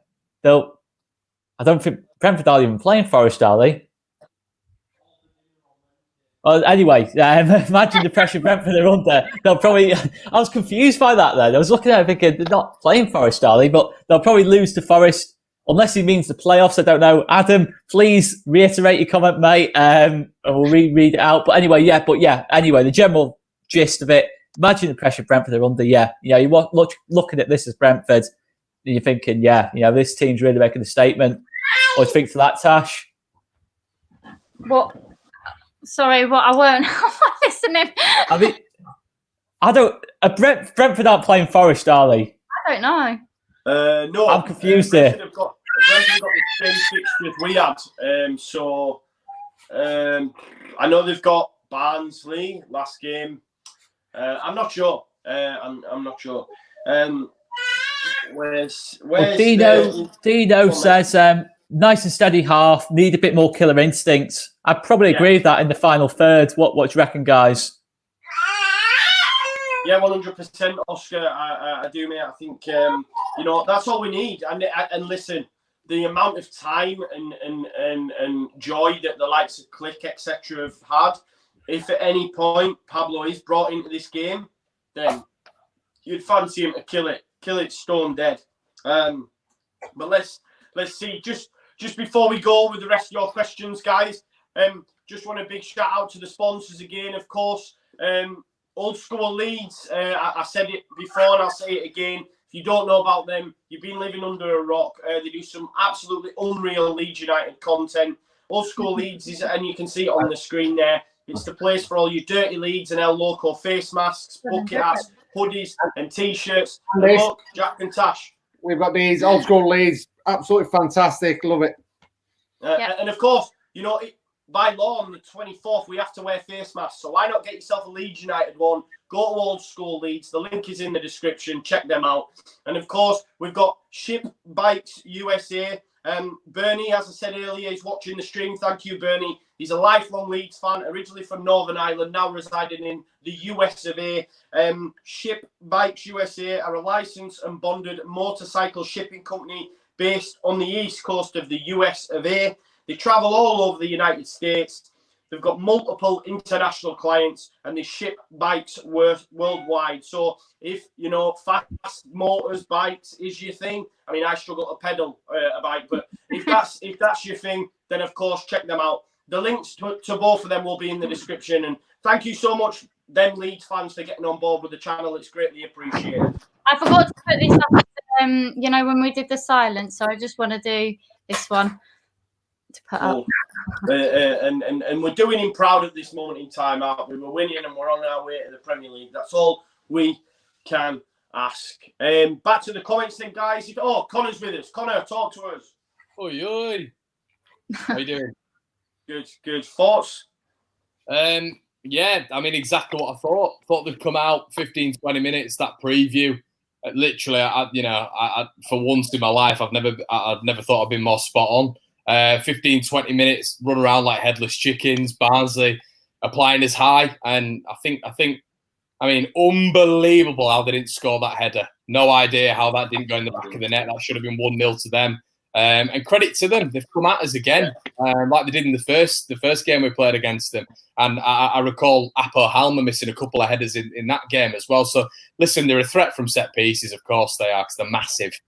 B: I don't think Brentford are even playing Forest, are they?" Well, anyway, imagine the pressure Brentford are under. They'll probably... I was confused by that then. I was looking at it thinking, they're not playing Forest, are they? But they'll probably lose to Forest, unless he means the playoffs. I don't know. Adam, please reiterate your comment, mate. And we'll read it out. But anyway, anyway, the general gist of it, imagine the pressure Brentford are under. Yeah, you know, you're looking at this as Brentford, and you're thinking, yeah, you know, this team's really making a statement. What do you think to that, Tash?
C: What? Sorry, what? I weren't listening.
B: I mean, Brentford aren't playing Forest, are they?
C: I don't know.
A: No,
B: I'm confused here.
A: Brentford have got the same fixtures we had. I know they've got Barnsley last game. I'm not sure. I'm not sure. Where's
B: Dino says nice and steady half, need a bit more killer instinct. I'd probably agree with that in the final third. What do you reckon, guys?
A: Yeah, 100%, Oscar. I do, mate. I think you know, that's all we need. And listen, the amount of time and joy that the likes of Click, etc. have had. If at any point Pablo is brought into this game, then you'd fancy him to kill it stone dead. But let's see. Just before we go with the rest of your questions, guys, just want a big shout out to the sponsors again, of course. Old School Leeds, I said it before and I'll say it again. If you don't know about them, you've been living under a rock. They do some absolutely unreal Leeds United content. Old School Leeds is, and you can see it on the screen there, it's the place for all your dirty Leeds and El Loco face masks, bucket hats, hoodies and T-shirts. Look, Jack and Tash.
E: We've got these Old School Leeds. Absolutely fantastic. Love it.
A: And of course, you know, by law on the 24th, we have to wear face masks. So why not get yourself a Leeds United one? Go to Old School Leeds. The link is in the description. Check them out. And of course, we've got Ship Bikes USA. Bernie, as I said earlier, is watching the stream. Thank you, Bernie. He's a lifelong Leeds fan, originally from Northern Ireland, now residing in the US of A. Ship Bikes USA are a licensed and bonded motorcycle shipping company based on the east coast of the US of A. They travel all over the United States. They've got multiple international clients and they ship bikes worldwide. So if, you know, fast motors, bikes is your thing, I mean, I struggle to pedal a bike, but if that's your thing, then of course, check them out. The links to both of them will be in the description. And thank you so much, them Leeds fans, for getting on board with the channel. It's greatly appreciated. I
C: forgot to put this up, you know, when we did the silence. So I just want to do this one to put up.
A: And we're doing him proud at this moment in time, aren't we? We're winning and we're on our way to the Premier League. That's all we can ask. Back to the comments then, guys. Connor's with us. Connor, talk to us.
F: Oi, oi. How you doing?
A: Good. Thoughts?
F: Yeah, I mean, exactly what I thought. Thought they'd come out 15, 20 minutes, that preview. Literally, I for once in my life, I'd never thought I'd been more spot on. 15, 20 minutes, run around like headless chickens. Barnsley applying as high. And I mean, unbelievable how they didn't score that header. No idea how that didn't go in the back of the net. That should have been 1-0 to them. And credit to them, they've come at us again, like they did in the first game we played against them. And I recall Apo Halma missing a couple of headers in that game as well. So listen, they're a threat from set pieces, of course they are, because they're massive.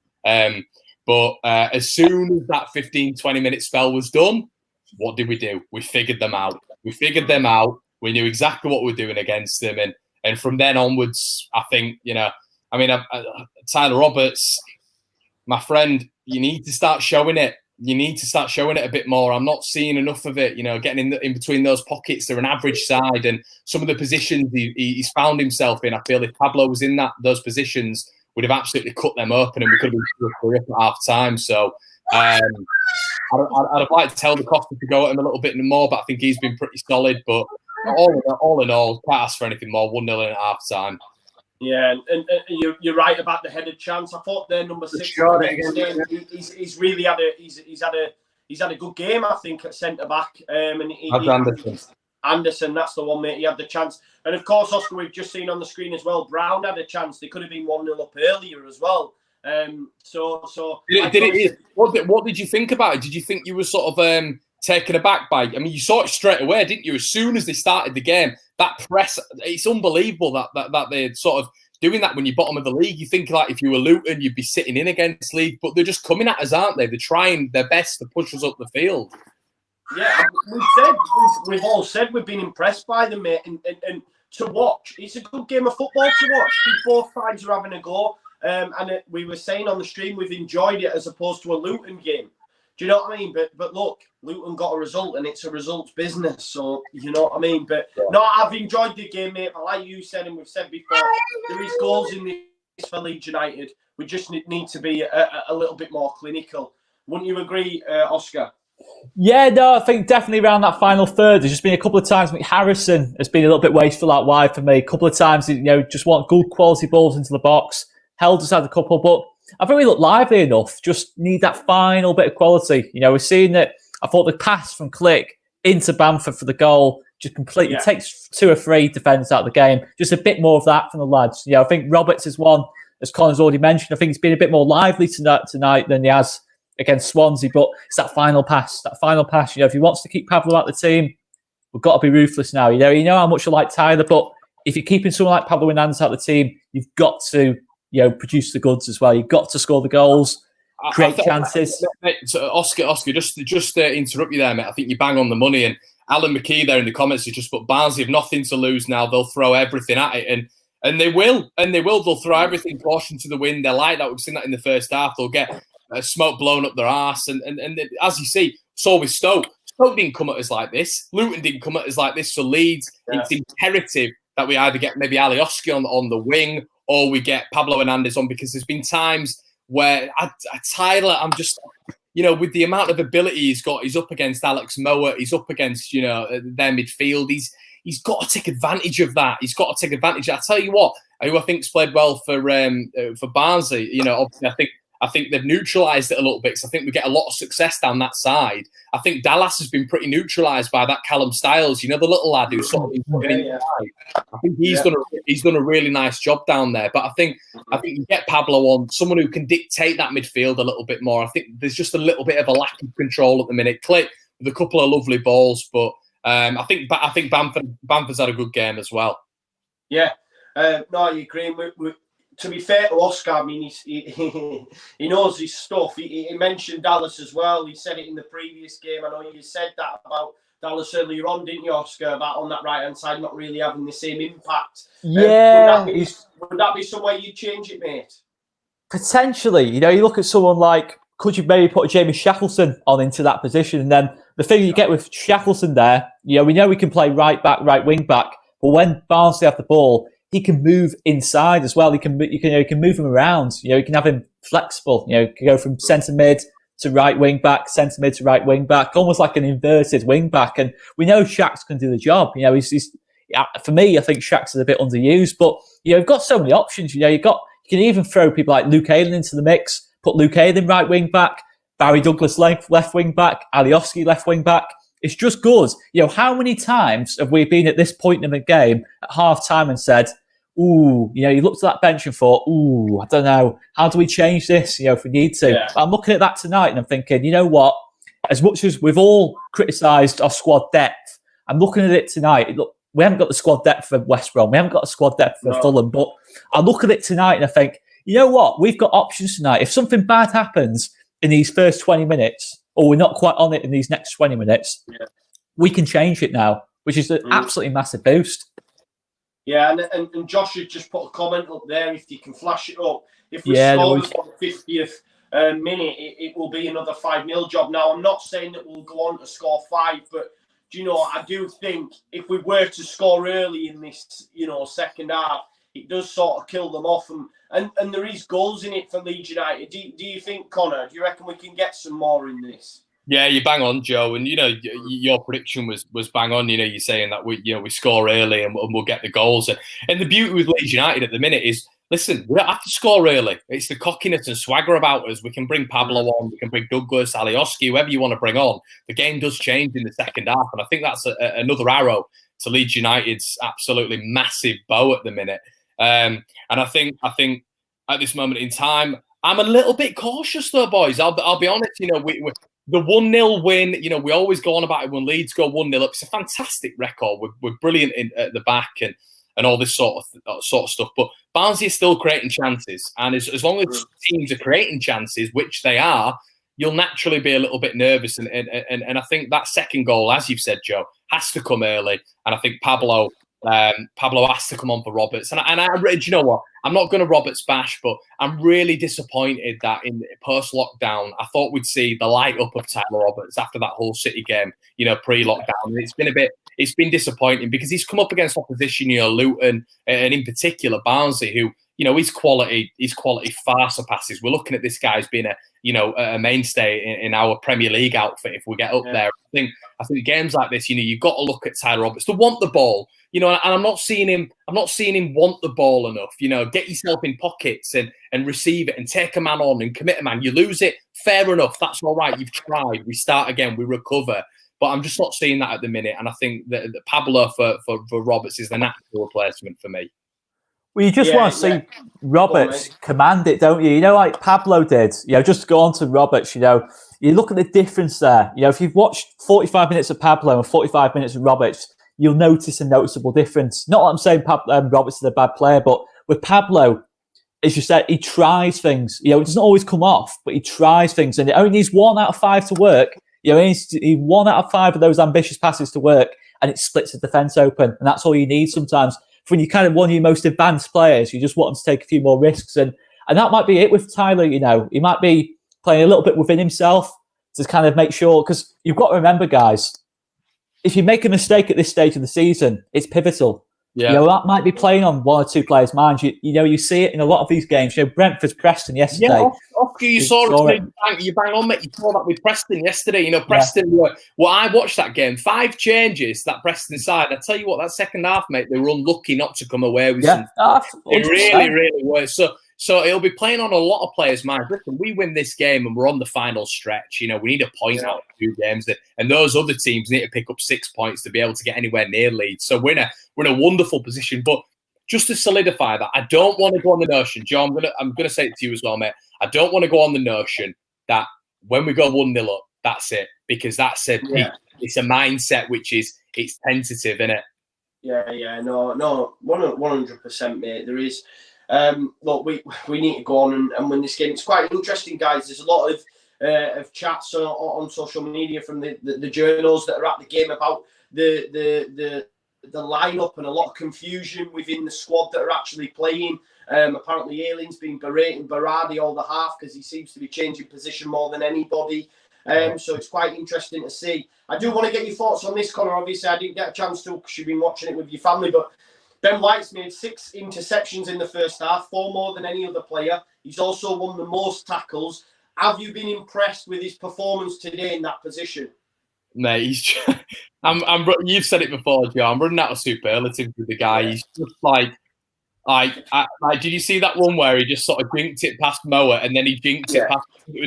F: But as soon as that 15, 20-minute spell was done, what did we do? We figured them out. We knew exactly what we were doing against them. And from then onwards, I think, you know, I mean, Tyler Roberts, my friend, you need to start showing it. You need to start showing it a bit more. I'm not seeing enough of it, you know, getting in between those pockets. They're an average side. And some of the positions he's found himself in, I feel if Pablo was in those positions, would have absolutely cut them open and we could have been at half time. So I'd have liked to tell the Costa to go at him a little bit more, but I think he's been pretty solid. But all in all, can't ask for anything more. 1-0 at half time.
A: Yeah, and you're right about the headed chance. I thought their number 6. He's really had a good game, I think, at centre back. Anderson, that's the one, mate. He had the chance. And of course, Oscar, we've just seen on the screen as well, Brown had a chance. They could have been 1-0 up earlier as well.
F: What did you think about it? Did you think you were sort of taken aback by? I mean, you saw it straight away, didn't you? As soon as they started the game, that press, it's unbelievable that they're sort of doing that when you're bottom of the league. You think like if you were Luton, you'd be sitting in against Leeds, but they're just coming at us, aren't they? They're trying their best to push us up the field.
A: Yeah, we've all said we've been impressed by them, mate, and to watch, it's a good game of football to watch. Both sides are having a go, and we were saying on the stream we've enjoyed it as opposed to a Luton game. Do you know what I mean? But look, Luton got a result, and it's a results business. So you know what I mean. But no, I've enjoyed the game, mate. But like you said, and we've said before, there is goals in this for Leeds United. We just need to be a little bit more clinical. Wouldn't you agree, Oscar?
B: Yeah, no, I think definitely around that final third, there's just been a couple of times. I mean, Harrison has been a little bit wasteful out wide for me. A couple of times, you know, just want good quality balls into the box. Held us had a couple, but I think we look lively enough. Just need that final bit of quality. You know, we're seeing that. I thought the pass from Click into Bamford for the goal just completely takes 2 or 3 defenders out of the game. Just a bit more of that from the lads. You know, I think Roberts is one, as Colin's already mentioned. I think he's been a bit more lively tonight than he has against Swansea, but it's that final pass. You know, if he wants to keep Pablo out of the team, we've got to be ruthless now. You know how much I like Tyler, but if you're keeping someone like Pablo Hernandez out of the team, you've got to, you know, produce the goods as well. You've got to score the goals, create chances.
F: So Oscar, just to interrupt you there, mate. I think you bang on the money, and Alan McKee there in the comments has just put Barnsley have nothing to lose now. They'll throw everything at it, and they will. They'll throw everything, caution to the wind. They're like that. We've seen that in the first half. They'll get smoke blown up their arse, and as you see, so with Stoke. Stoke didn't come at us like this. Luton didn't come at us like this. So Leeds, it's imperative that we either get maybe Alioski on the wing, or we get Pablo Hernandez on, because there's been times where Tyler, I'm just, with the amount of ability he's got, he's up against Alex Mower, he's up against, their midfield. He's got to take advantage of that. He's got to take advantage. I tell you what, who I think's played well for Barnsley. Obviously, I think they've neutralised it a little bit, because I think we get a lot of success down that side. I think Dallas has been pretty neutralised by that Callum Styles, the little lad who's sort of inside. I think he's done a really nice job down there. But I think you get Pablo on, someone who can dictate that midfield a little bit more. I think there's just a little bit of a lack of control at the minute. Click with a couple of lovely balls, but I think Bamford's had a good game as well.
A: Yeah, no, I agree. To be fair to Oscar, I mean, he knows his stuff. He mentioned Dallas as well. He said it in the previous game. I know you said that about Dallas earlier on, didn't you, Oscar, about on that right-hand side not really having the same impact.
B: Yeah.
A: Would that be some way you'd change it, mate?
B: Potentially. You look at someone like, could you maybe put Jamie Shackleton on into that position? And then the thing you get with Shackleton there, we know we can play right back, right wing back, but when Barnsley have the ball, he can move inside as well. You can move him around. You can have him flexible. You can go from centre mid to right wing back, centre mid to right wing back, almost like an inverted wing back. And we know Shax can do the job. He's for me, I think Shax is a bit underused. But you've got so many options. You can even throw people like Luke Ayling into the mix. Put Luke Ayling right wing back, Barry Douglas left wing back, Alioski left wing back. It's just good. How many times have we been at this point in the game at half time and said, you looked at that bench and thought, I don't know, how do we change this, if we need to? Yeah. I'm looking at that tonight and I'm thinking, you know what? As much as we've all criticised our squad depth, I'm looking at it tonight. Look, we haven't got the squad depth for West Brom. We haven't got the squad depth for Fulham. But I look at it tonight and I think, you know what? We've got options tonight. If something bad happens in these first 20 minutes, or we're not quite on it in these next 20 minutes, we can change it now, which is an absolutely massive boost.
A: Yeah, and Josh had just put a comment up there, if you can flash it up. If we score for the 50th minute, it will be another 5-0 job. Now, I'm not saying that we'll go on to score 5, but I do think if we were to score early in this, second half, it does sort of kill them off. And there is goals in it for Leeds United. Do you think, Connor, do you reckon we can get some more in this?
F: Yeah, you bang on, Joe, and your prediction was bang on. You're saying that we score early and we'll get the goals. And the beauty with Leeds United at the minute is, listen, we don't have to score early. It's the cockiness and swagger about us. We can bring Pablo on, we can bring Douglas, Alioski, whoever you want to bring on. The game does change in the second half, and I think that's another arrow to Leeds United's absolutely massive bow at the minute. And I think at this moment in time, I'm a little bit cautious though, boys. I'll be honest. The 1-0 win, we always go on about it when Leeds go 1-0 up. It's a fantastic record. We're brilliant at the back and all this sort of stuff. But Barnsley is still creating chances. And as long as teams are creating chances, which they are, you'll naturally be a little bit nervous. And I think that second goal, as you've said, Joe, has to come early. And I think Pablo has to come on for Roberts. And do you know what? I'm not going to Roberts bash, but I'm really disappointed that in post-lockdown, I thought we'd see the light up of Tyler Roberts after that whole City game, pre-lockdown. And it's been disappointing because he's come up against opposition, Luton, and in particular Barnsley, who, his quality far surpasses. We're looking at this guy as being a mainstay in our Premier League outfit if we get up there. I think games like this, you've got to look at Tyler Roberts to want the ball. And I'm not seeing him want the ball enough. Get yourself in pockets and receive it and take a man on and commit a man. You lose it, fair enough. That's all right. You've tried. We start again. We recover. But I'm just not seeing that at the minute. And I think that Pablo for Roberts is the natural replacement for me.
B: Well, you just want to see Roberts command it, don't you? Like Pablo did. Just to go on to Roberts, you look at the difference there. If you've watched 45 minutes of Pablo and 45 minutes of Roberts, you'll notice a noticeable difference. Not that I'm saying Roberts is a bad player, but with Pablo, as you said, he tries things. It doesn't always come off, but he tries things. And it only needs 1 out of 5 to work. You know, he 1 out of 5 of those ambitious passes to work, and it splits the defence open, and that's all you need sometimes. When you kind of one of your most advanced players, you just want them to take a few more risks, and that might be it with Tyler. You know, he might be playing a little bit within himself to kind of make sure, because you've got to remember, guys, if you make a mistake at this stage of the season, it's pivotal.
F: Yeah.
B: You know, that might be playing on 1 or 2 players' minds. You know, you see it in a lot of these games. You know, Brentford's Preston yesterday.
F: Yeah, Oscar, you saw it. You bang on, mate. You saw that with Preston yesterday. You know, Preston well, I watched that game. 5 changes, that Preston side. I tell you what, that second half, mate, they were unlucky not to come away with some. It really, really was. So it'll be playing on a lot of players' minds. Listen, we win this game and we're on the final stretch. You know, we need a point out of 2 games, and those other teams need to pick up 6 points to be able to get anywhere near Leeds. So we're in a wonderful position. But just to solidify that, I don't want to go on the notion, Joe. I'm gonna say it to you as well, mate. I don't want to go on the notion that when we go 1-0 up, that's it, because that's it's a mindset which it's tentative, isn't it?
A: Yeah, no, 100%, mate. There is. Look, we need to go on and win this game. It's quite interesting, guys. There's a lot of chats on social media from the journals that are at the game about the lineup, and a lot of confusion within the squad that are actually playing. Apparently, Ayling's been berating Berardi all the half because he seems to be changing position more than anybody. So it's quite interesting to see. I do want to get your thoughts on this, Connor. Obviously, I didn't get a chance to because you've been watching it with your family, but Ben White's made 6 interceptions in the first half, 4 more than any other player. He's also won the most tackles. Have you been impressed with his performance today in that position?
F: Mate, you've said it before, Joe. I'm running out of superlatives with the guy. He's just like, did you see that one where he just sort of jinked it past Moa, and then he jinked it past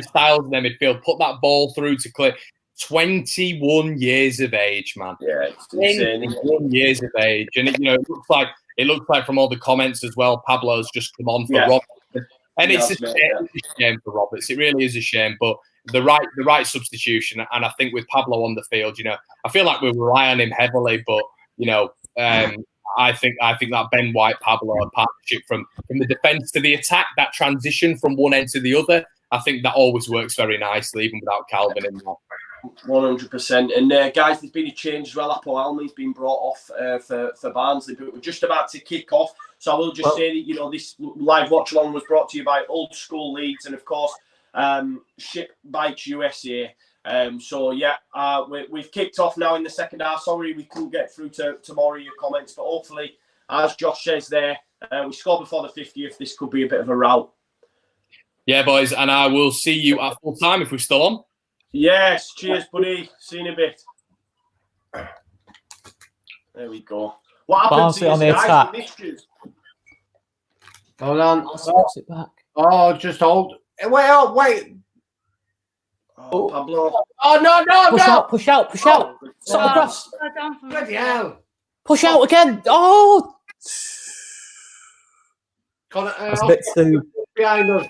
F: Styles in their midfield, put that ball through to clear? 21 years of age, man. Yeah, it's insane. 21 years of age, and it looks like from all the comments as well, Pablo's just come on for Roberts, and it's a shame for Roberts. It really is a shame, but the right substitution, and I think with Pablo on the field, you know, I feel like we rely on him heavily, but you know, I think that Ben White Pablo partnership from the defence to the attack, that transition from one end to the other, I think that always works very nicely, even without Calvin in there.
A: 100%. And guys, there's been a change as well. Apo Almi's been brought off for Barnsley, but we're just about to kick off. So I will just say that, you know, this live watch along was brought to you by Old School Leeds and, of course, Ship Bikes USA. So yeah, we've kicked off now in the second half. Sorry we couldn't get through to more of your comments, but hopefully, as Josh says there, we score before the 50th. This could be a bit of a rout.
F: Yeah, boys, and I will see you at full time if we're still on.
A: Yes, cheers, buddy. See you in a bit. There we go. What happened to
B: on the
A: attack?
E: Hold on.
B: Pass it back.
E: Oh, just hold. Wait.
A: Oh, Pablo.
E: Oh, no.
B: Push out. Stop across.
E: Bloody hell.
B: Push out again. Oh.
E: That's
B: a bit too...
E: Behind us.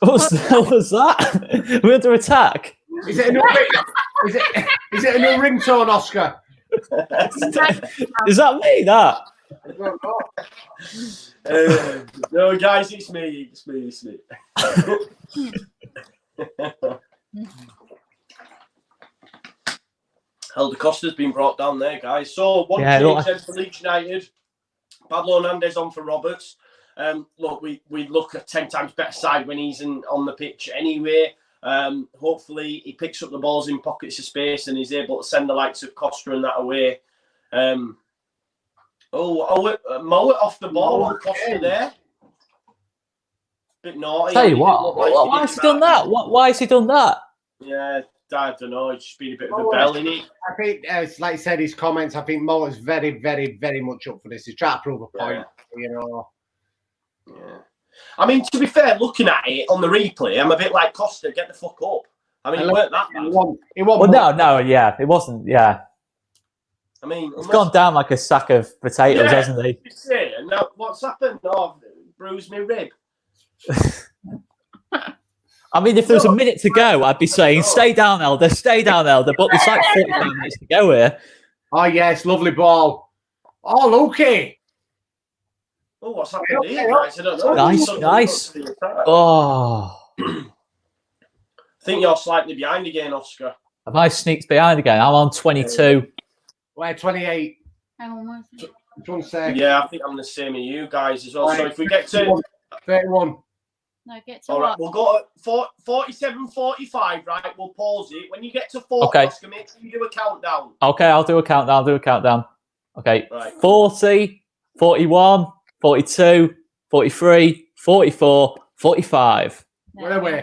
B: What the hell was that? We're under attack.
E: Is it a new ringtone, Oscar?
B: Is that me? That?
A: No, guys, it's me. Helder Costa's been brought down there, guys. So one change then for Leeds United. Pablo Hernandez on for Roberts. Look, we look a 10 times better side when he's on the pitch anyway. Hopefully he picks up the balls in pockets of space and is able to send the likes of Costa and that away. Mullet off the ball on Costa there. Bit naughty.
B: Tell you what, why has he done that? Why has he done that?
A: Yeah, I don't know. It's just been a bit of a bell, isn't it?
E: I think, like I said, his comments, I think Mullet's very, very, very much up for this. He's trying to prove a point, you know.
A: Yeah. I mean, to be fair, looking at it on the replay, I'm a bit like Costa, get the fuck up. I mean, it weren't that bad.
B: It wasn't, yeah.
A: I mean,
B: it's gone down like a sack of potatoes, hasn't he?
A: And now, what's happened? Oh, bruised me rib.
B: I mean, if there was a minute to go, I'd be saying, stay down, Elder, but there's like 45 minutes to go here.
E: Oh, yes, lovely ball. Oh, Lukey.
A: Oh, what's happened here, guys? I don't know.
B: Nice. Oh.
A: I think you're slightly behind again, Oscar.
B: Have I sneaked behind again? I'm on 22.
E: We're 28.
C: Hang on, where's it?
E: Which one say?
A: Yeah, I think I'm the same as you guys as well. So if we get to
E: 31.
C: No, get to
A: all right,
C: what?
A: we'll go to 47, 45, right? We'll pause it. When you get to 40,
B: Okay.
A: Oscar, make sure you do a countdown.
B: Okay, I'll do a countdown. Okay,
A: Right.
B: 40, 41, 42, 43, 44, 45.
E: Where are we?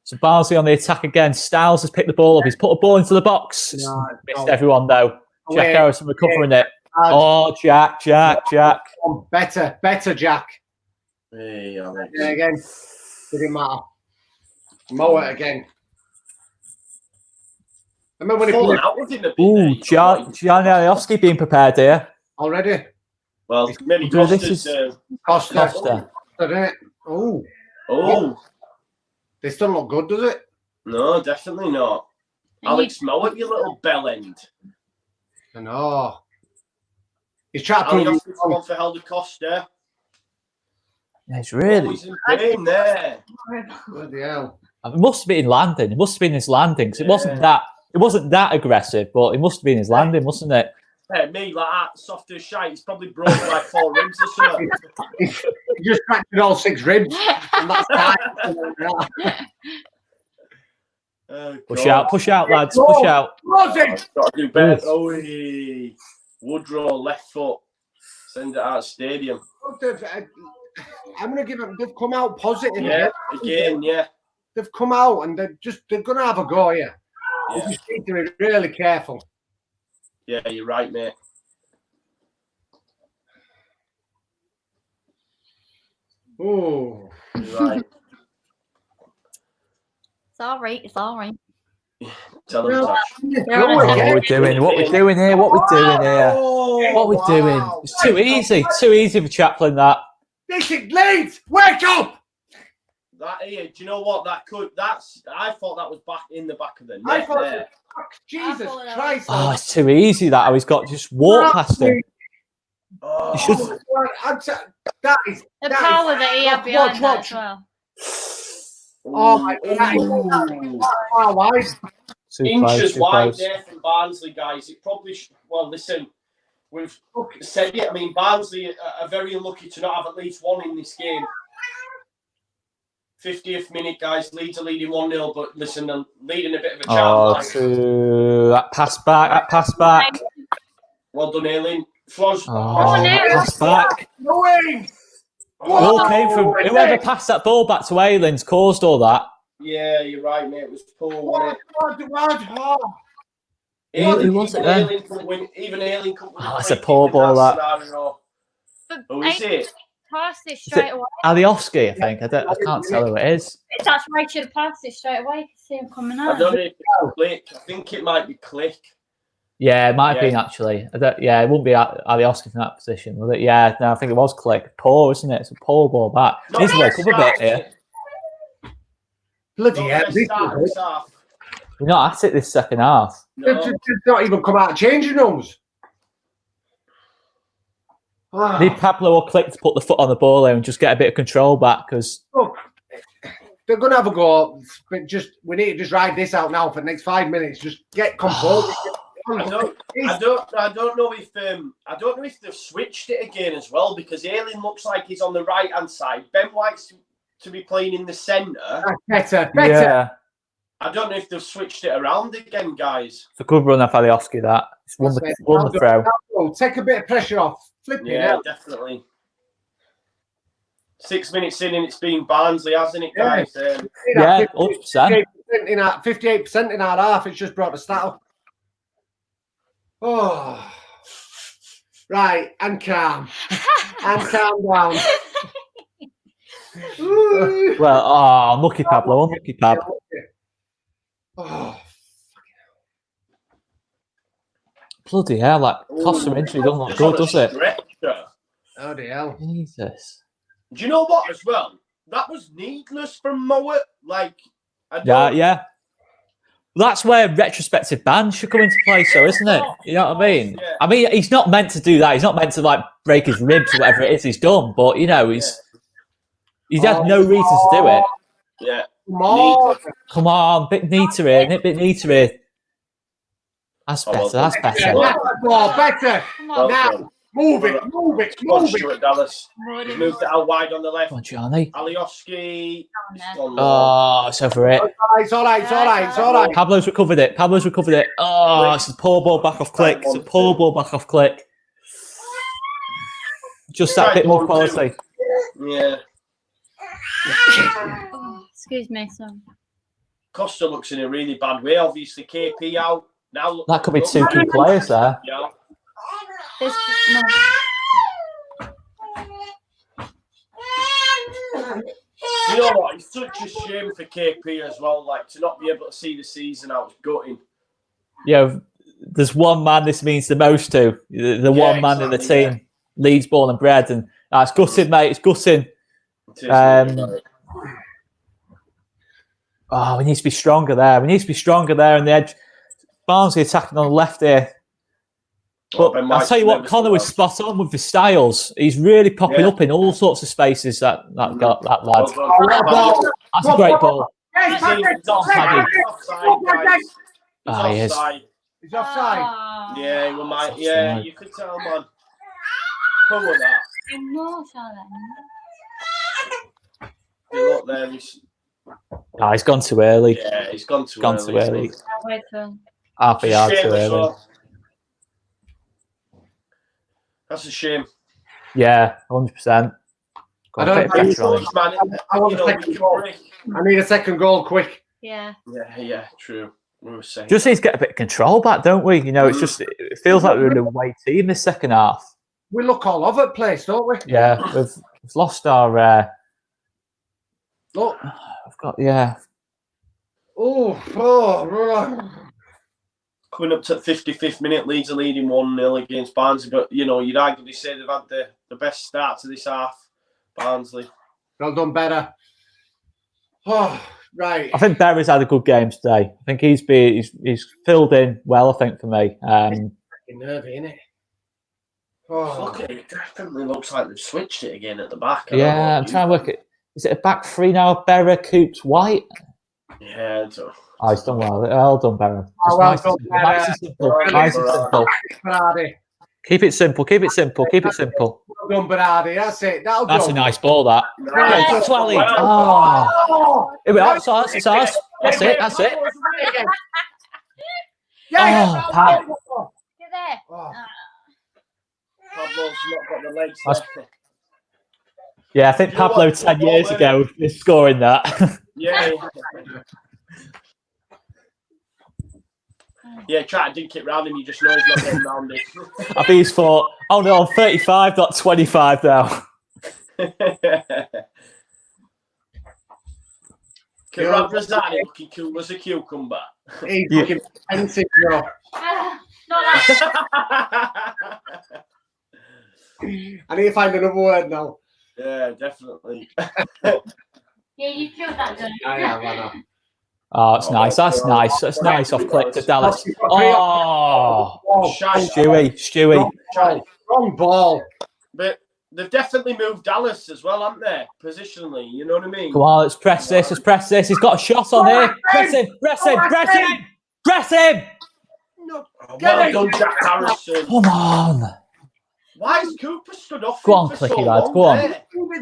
B: So Barnsley on the attack again. Styles has picked the ball up. He's put a ball into the box.
E: No,
B: Missed everyone though. Jack
E: Wait,
B: Harrison recovering it. Oh, Jack.
E: Better, Jack.
A: Hey, Alex.
E: Yeah, again. Didn't matter. Mow it again. Remember when he
A: Falling
E: played
A: out within the bit
B: Ooh, Gianni Alioski being prepared here.
E: already?
A: Well, maybe
B: Dude, this
A: Costa's...
B: is-
E: Costa.
B: Costa.
E: Didn't it? Oh,
A: Oh,
E: this doesn't look good, does it?
A: no, definitely not. Alex Mowat, you little bell end.
E: I know. He's trying to prove
A: Alioski's gone for Helder Costa.
B: Yeah, it's
A: Oh,
B: really.
A: he's in pain there.
E: Bloody hell.
B: It must have been landing. It must have been his landing because it wasn't that. It wasn't that aggressive, but it must have been his landing, mustn't it?
A: Hey, me, like that, soft as shite. He's probably broke like 4 ribs or something.
E: He just fractured all 6 ribs. And that's time.
A: Oh,
B: Push
A: God.
B: out, lads. Push out.
E: Close it.
A: Got to do better.
B: Yes.
A: Oh, hey. Woodrow, left foot. Send it out of stadium.
E: I'm going to give them, they've come out positive.
A: Yeah, again, yeah.
E: They've come out and they're going to have a go here.
A: Yeah.
E: You just need to be really careful.
A: Yeah, you're right, mate.
E: Oh,
A: You're right.
C: It's all right.
A: Tell him, Josh.
B: Oh, what we're doing? What we're doing here? What we're doing here? What we're doing? It's too easy. Too easy for Chaplin. That.
E: This is Leeds. Wake up!
A: That here, do you know what that could? I thought that was back in the back of the net.
E: I thought,
A: there.
E: Jesus
C: thought that
E: Christ!
B: Oh, it's too easy. That how he's got just walk past him.
A: Oh,
B: You should.
E: That is
C: The power that he had behind that as well.
E: Oh my God!
A: Ooh.
E: Wow, wide.
B: Too
A: Inches
B: close. Too
A: wide
B: close.
A: there from Barnsley, guys. It probably well, listen, we've said it. I mean, Barnsley are very unlucky to not have at least one in this game. 50th minute, guys. Leeds are leading 1-0, but listen, they're leading a bit of a
B: Oh,
A: challenge.
B: that pass back.
A: Well done, Aileen. Floz.
B: Oh,
C: no.
B: pass back.
E: No way!
B: All came from whoever passed that ball back to Aylin's caused all that.
A: Yeah, you're right, mate. It was poor, wasn't it?
B: Who was it then?
A: Aileen couldn't win. Even Aileen couldn't win.
B: Oh, it's a poor ball, that.
A: Scenario.
C: But
A: Who is it?
C: passed it
B: Is
C: straight
B: it
C: away.
B: Alioski, I think. I can't tell who it is.
C: That's why he should have passed it straight away. You can see him coming
A: I
C: out.
A: don't know if it's Click. I think it might be Click.
B: Yeah, it might have
A: Yeah.
B: been actually. Yeah, it wouldn't be Alioski from that position, would it? Yeah, no, I think it was Click. Poor, isn't it? It's a poor ball back.
A: Not
B: Needs to wake
A: best
B: up a bit
A: start,
B: here.
E: Bloody
A: Not
E: hell!
A: best start this half.
B: We're not at it this second half.
E: They've
A: No.
E: not even come out of changing rooms. Ah,
B: Need Pablo or Click to put the foot on the ball here and just get a bit of control back because
E: look, they're going to have a go, but we need to just ride this out now for the next 5 minutes. Just get composed.
A: I don't know if they've switched it again as well because Aileen looks like he's on the right hand side. Ben White's to be playing in the centre.
E: Better.
B: yeah,
A: I don't know if they've switched it around again, guys.
B: it's a good run off Alioski. That it's won the throw.
E: Oh, take a bit of pressure off. Flipping
A: Yeah,
E: hell.
A: definitely. 6 minutes in and it's been Barnsley, hasn't it, guys?
B: Yeah, 100%.
E: 58% in our half. It's just brought the stat up. Oh, right, and calm, and calm down. Ooh.
B: Well, unlucky Pablo, unlucky Pab.
E: Oh,
B: Bloody hell, that Costa injury doesn't look good, does it?
A: Stretcher.
E: oh the hell.
B: Jesus.
A: Do you know what, as well? That was needless from Mowat. Like, I don't...
B: Yeah. That's where retrospective bans should come into play, so isn't it? You know what I mean?
A: Yeah.
B: I mean, he's not meant to do that. He's not meant to like break his ribs or whatever it is he's done. But you know, He's had no reason to do it.
A: Yeah.
B: Come on, bit neater here, bit neater here. That's better, that's better.
E: Better.
C: Come on.
E: Now, move it.
A: Stuart Dallas. He's moved it out wide on the left.
B: Come on, Johnny.
A: Alioski.
B: Oh, it's over it.
E: It's all right.
B: Pablo's recovered it. Oh, it's a poor ball back off Click. Just that bit more quality.
A: Yeah.
C: Oh, excuse me, son.
A: Costa looks in a really bad way. Obviously, KP out. Now
B: That could be two key players there.
A: Yeah.
C: This, no.
A: You know what? It's such a shame for KP as well. Like to not be able to see the season out. It's gutting.
B: Yeah, there's one man this means the most to. The one man in the team. Leeds born and bred. And it's gutting, mate. It's gutting. We need to be stronger there. We need to be stronger there on the edge. Barnsley attacking on the left here. But I'll tell you what, Connor was spot on with the styles. He's really popping up in all sorts of spaces, that lad. That's a great ball. He is.
E: He's offside.
A: Yeah, you could tell, man. Come on, that. Look there, he's
B: Gone too early.
A: Yeah, he's gone too
B: early.
C: Wait,
B: Half a yard too early.
A: That's a shame.
B: Yeah, 100%.
E: I need a second goal quick.
C: Yeah.
A: Yeah, true. We were saying
B: just need to get a bit of control back, don't we? You know, it's just it feels like we're in a away team this second half.
E: We look all over the place, don't we?
B: Yeah, we've lost our.
E: Look,
B: I've got
A: coming up to the 55th minute, Leeds are leading 1-0 against Barnsley. But, you know, you'd arguably say they've had the best start to this half, Barnsley.
E: Well done, better. Oh, right.
B: I think Berry's had a good game today. I think he's filled in well, I think, for me.
E: Nervy, innit?
A: Look at it. It definitely looks like they've switched it again at the back.
B: Yeah, I'm trying to work it. Is it a back three now? Berry, Coops, White?
A: Yeah.
B: He's done well. Well done, Berry.
E: Nice
B: and simple. Keep it simple.
E: Well done, Berardi. That's it.
B: That's a nice ball, that. That's Ali. Here we are. It's ours. That's it.
E: Yes.
C: Get there.
A: Pablo's not got the legs.
B: Yeah, I think Pablo 10 years ago is scoring that.
A: Yeah. Yeah, try to dink it round him. You just know he's not getting round it.
B: I think he's thought, oh no, I'm 35, not 25 now.
A: Razani looking cool as a cucumber.
E: He's looking expensive, bro.
C: Not that.
E: I need to find another word now.
A: Yeah, definitely.
C: Yeah, you killed that, don't you?
E: I know.
B: Oh, it's nice. That's nice. That's nice off Click to Dallas. Oh, Stewie.
E: Wrong ball.
A: But they've definitely moved Dallas as well, haven't they? Positionally, you know what I mean?
B: Come on, let's press this. He's got a shot on here. Press him.
E: No,
A: well done, Jack Harrison.
B: Come on.
A: Why is Cooper stood off?
B: Go on, Clicky, lads. Go on.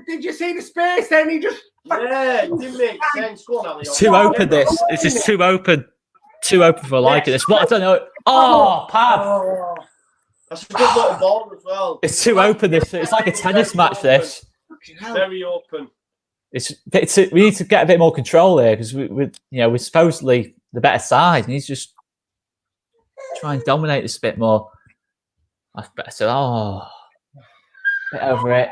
E: Did you see the space then? He just...
A: Yeah, it didn't make sense. Go on, Ali.
B: It's too open, this. It's just too open. Too open for liking this. What? I don't know. Oh, Pab.
A: Oh, that's a good little ball as well.
B: It's too open, this. It's like a tennis match, this.
A: Very open.
B: We need to get a bit more control here because we're supposedly the better side. And he's just trying to dominate this a bit more. That's better. Oh, bit over it.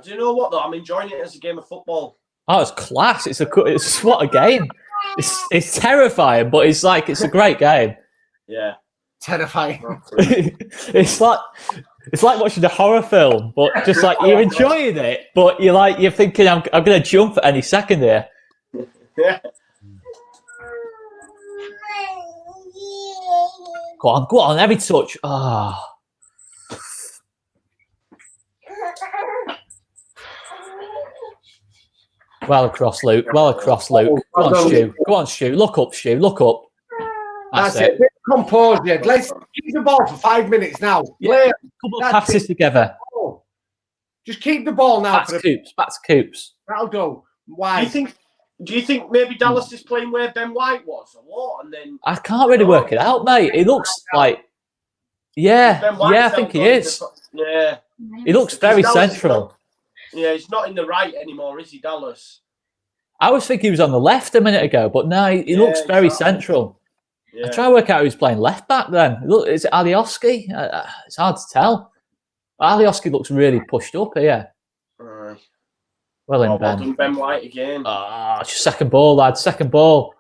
A: Do you know what though? I'm enjoying it as a game of football.
B: Oh, it's class. It's what a game. It's terrifying, but it's a great game.
A: Yeah,
E: terrifying.
B: it's like watching a horror film, but just like you're enjoying it, but you're thinking I'm going to jump at any second here.
A: Yeah.
B: Go on, every touch. Oh. Well across, Luke. Well across, Luke. Go on, Stu. Go on, Stu. Look up, Stu. Look up.
E: That's it. Composure. Let's keep the ball for 5 minutes now.
B: Yeah. Couple of passes together.
E: Just keep the ball now.
B: Back to Coops. Back to Coops.
E: That'll go. Why?
A: Do you think maybe Dallas is playing where Ben White was or what? And then
B: I can't really work it out, mate. It looks like, I think he is.
A: Yeah,
B: he looks very central.
A: He's not in the right anymore, is he, Dallas?
B: I was thinking he was on the left a minute ago, but no, he looks very central. I try to work out who's playing left back then. Look, is it Alioski? It's hard to tell. Alioski looks really pushed up here. Well in, Ben.
A: Ben White again.
B: Just second ball, lad. Second ball.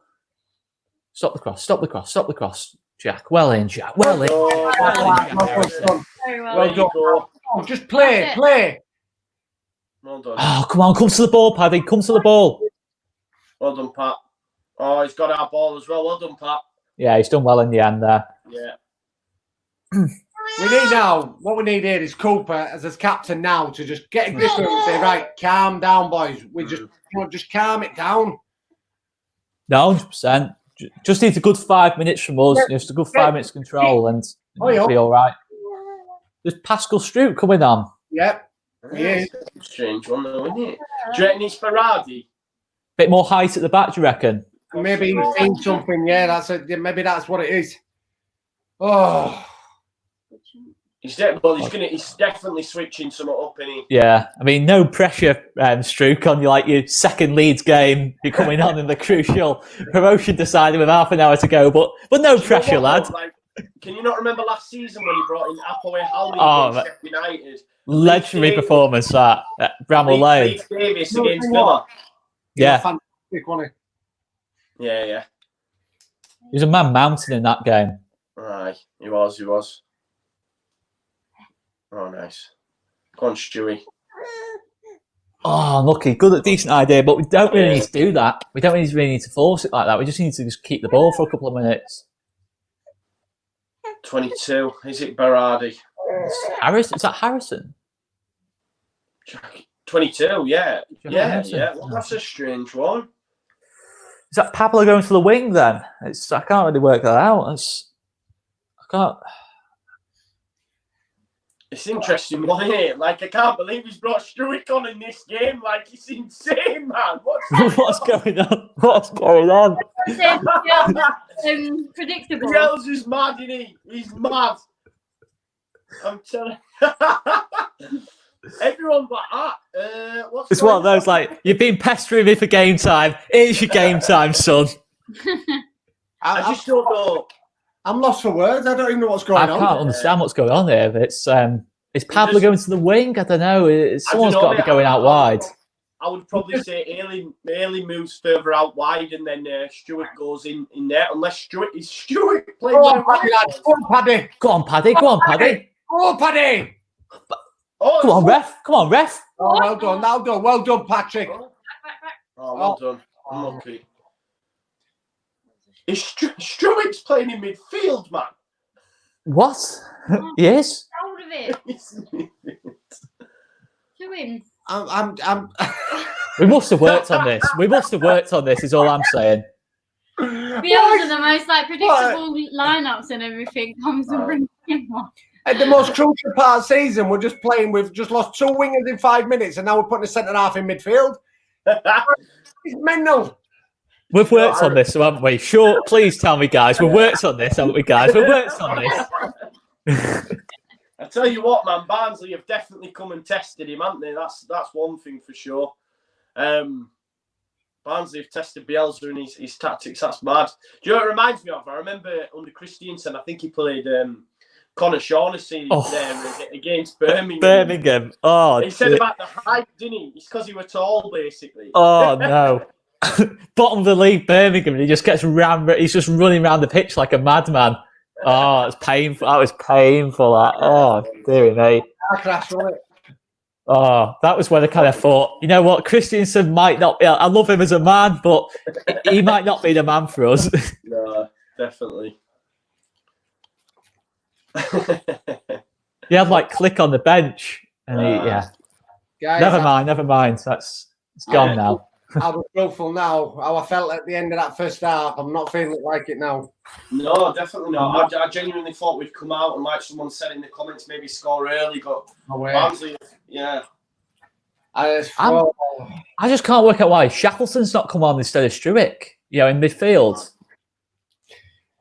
B: Stop the cross. Stop the cross. Stop the cross. Jack. Well in, Jack. Well in.
C: Well
E: done. Just play.
A: Well done.
B: Oh, come on. Come to the ball, Paddy. Come to the ball.
A: Well done, Pat. Oh, he's got our ball as well. Well done, Pat.
B: Yeah, he's done well in the end there.
A: Yeah.
E: We need now, what we need here is Cooper as his captain now to just get a grip of it and say, right, calm down, boys. We just calm it down.
B: No, 100%. Just needs a good 5 minutes from us. Just a good 5 minutes control and it'll be all right. There's Pascal Stroop coming on.
E: Yep. Yeah.
A: Strange one though, isn't it? Do you reckon he's Ferrari?
B: Bit more height at the back, do you reckon?
E: Maybe he's seen something, maybe that's what it is. Oh.
A: He's definitely switching something up, isn't he?
B: Yeah, I mean, no pressure, Strook, on you, like your second Leeds game. You're coming on in the crucial promotion decided with half an hour to go, but no pressure, lad.
A: Like, can you not remember last season when he brought in Apoe Howley against United?
B: Legendary performance that at Bramall Lane.
A: Leeds Davis against Villa.
B: Yeah.
E: Fantastic, wasn't
A: he? Yeah.
B: He was a man mountain in that game.
A: Aye, he was. Oh, nice. Go on, Stewie.
B: Oh, unlucky. Good, decent idea, but we don't really need to do that. We don't really need to force it like that. We just need to just keep the ball for a couple of minutes.
A: 22. Is it Berardi?
B: Harrison? Is that Harrison?
A: 22, yeah. Well, that's a strange one.
B: Is that Pablo going to the wing then? I can't really work that out. I can't...
A: It's interesting, one, isn't it? Like, I can't believe he's brought Struick on in this game. Like, it's insane, man.
B: What's going on? What's going on?
C: Predictable.
A: Yells is mad, isn't he? He's mad. I'm telling everyone's like that.
B: It's one of those, like, you've been pestering me for game time. Here's your game time, son.
A: I just don't know.
E: I'm lost for words. I don't even know what's going on.
B: I can't understand what's going on here. It's Pablo going to the wing? I don't know. Someone's got to be going out wide.
A: I would probably say Ailey moves further out wide and then Stewart goes in there. Unless Stewart playing.
E: Go on, Paddy, lads. Go on, Paddy.
B: Go on, Paddy. Go on, Paddy.
E: Go on, Paddy.
B: Come on, ref. Come on, ref.
E: Oh, well done, Patrick.
A: Well done. Unlucky. Is Struick's playing in midfield, man?
B: What? He is?
C: Out of it. To him.
B: We must have worked on this. Is all I'm saying.
C: Bielsa, the most predictable lineups and everything, comes and brings him on.
E: At the most crucial part of the season, we're just playing. We've just lost 2 wingers in 5 minutes, and now we're putting a centre half in midfield. It's mental.
B: We've worked on this, haven't we? Sure, please tell me, guys. We've worked on this, haven't we, guys? We've worked on this.
A: I tell you what, man, Barnsley have definitely come and tested him, haven't they? That's one thing for sure. Barnsley have tested Bielsa and his tactics. That's mad. Do you know what it reminds me of? I remember under Christiansen, I think he played Connor Shaughnessy there against Birmingham.
B: Oh,
A: he said about the height, didn't he? It's because he was tall, basically.
B: Oh, no. Bottom of the league, Birmingham, and he just gets rammed. He's just running around the pitch like a madman. Oh, it's painful. That was painful. That. Oh, dear me. Oh, that was when I kind of thought, you know what, Christiansen might not be. I love him as a man, but he might not be the man for us.
A: No, definitely.
B: He had Click on the bench, and Never mind. It's gone now.
E: I was grateful now. How I felt at the end of that first half. I'm not feeling like it now.
A: No, definitely not. I genuinely thought we'd come out and, like someone said in the comments, maybe score early. But Barnsley, yeah.
B: I just can't work out why Shackleton's not come on instead of Struick. You know, in midfield.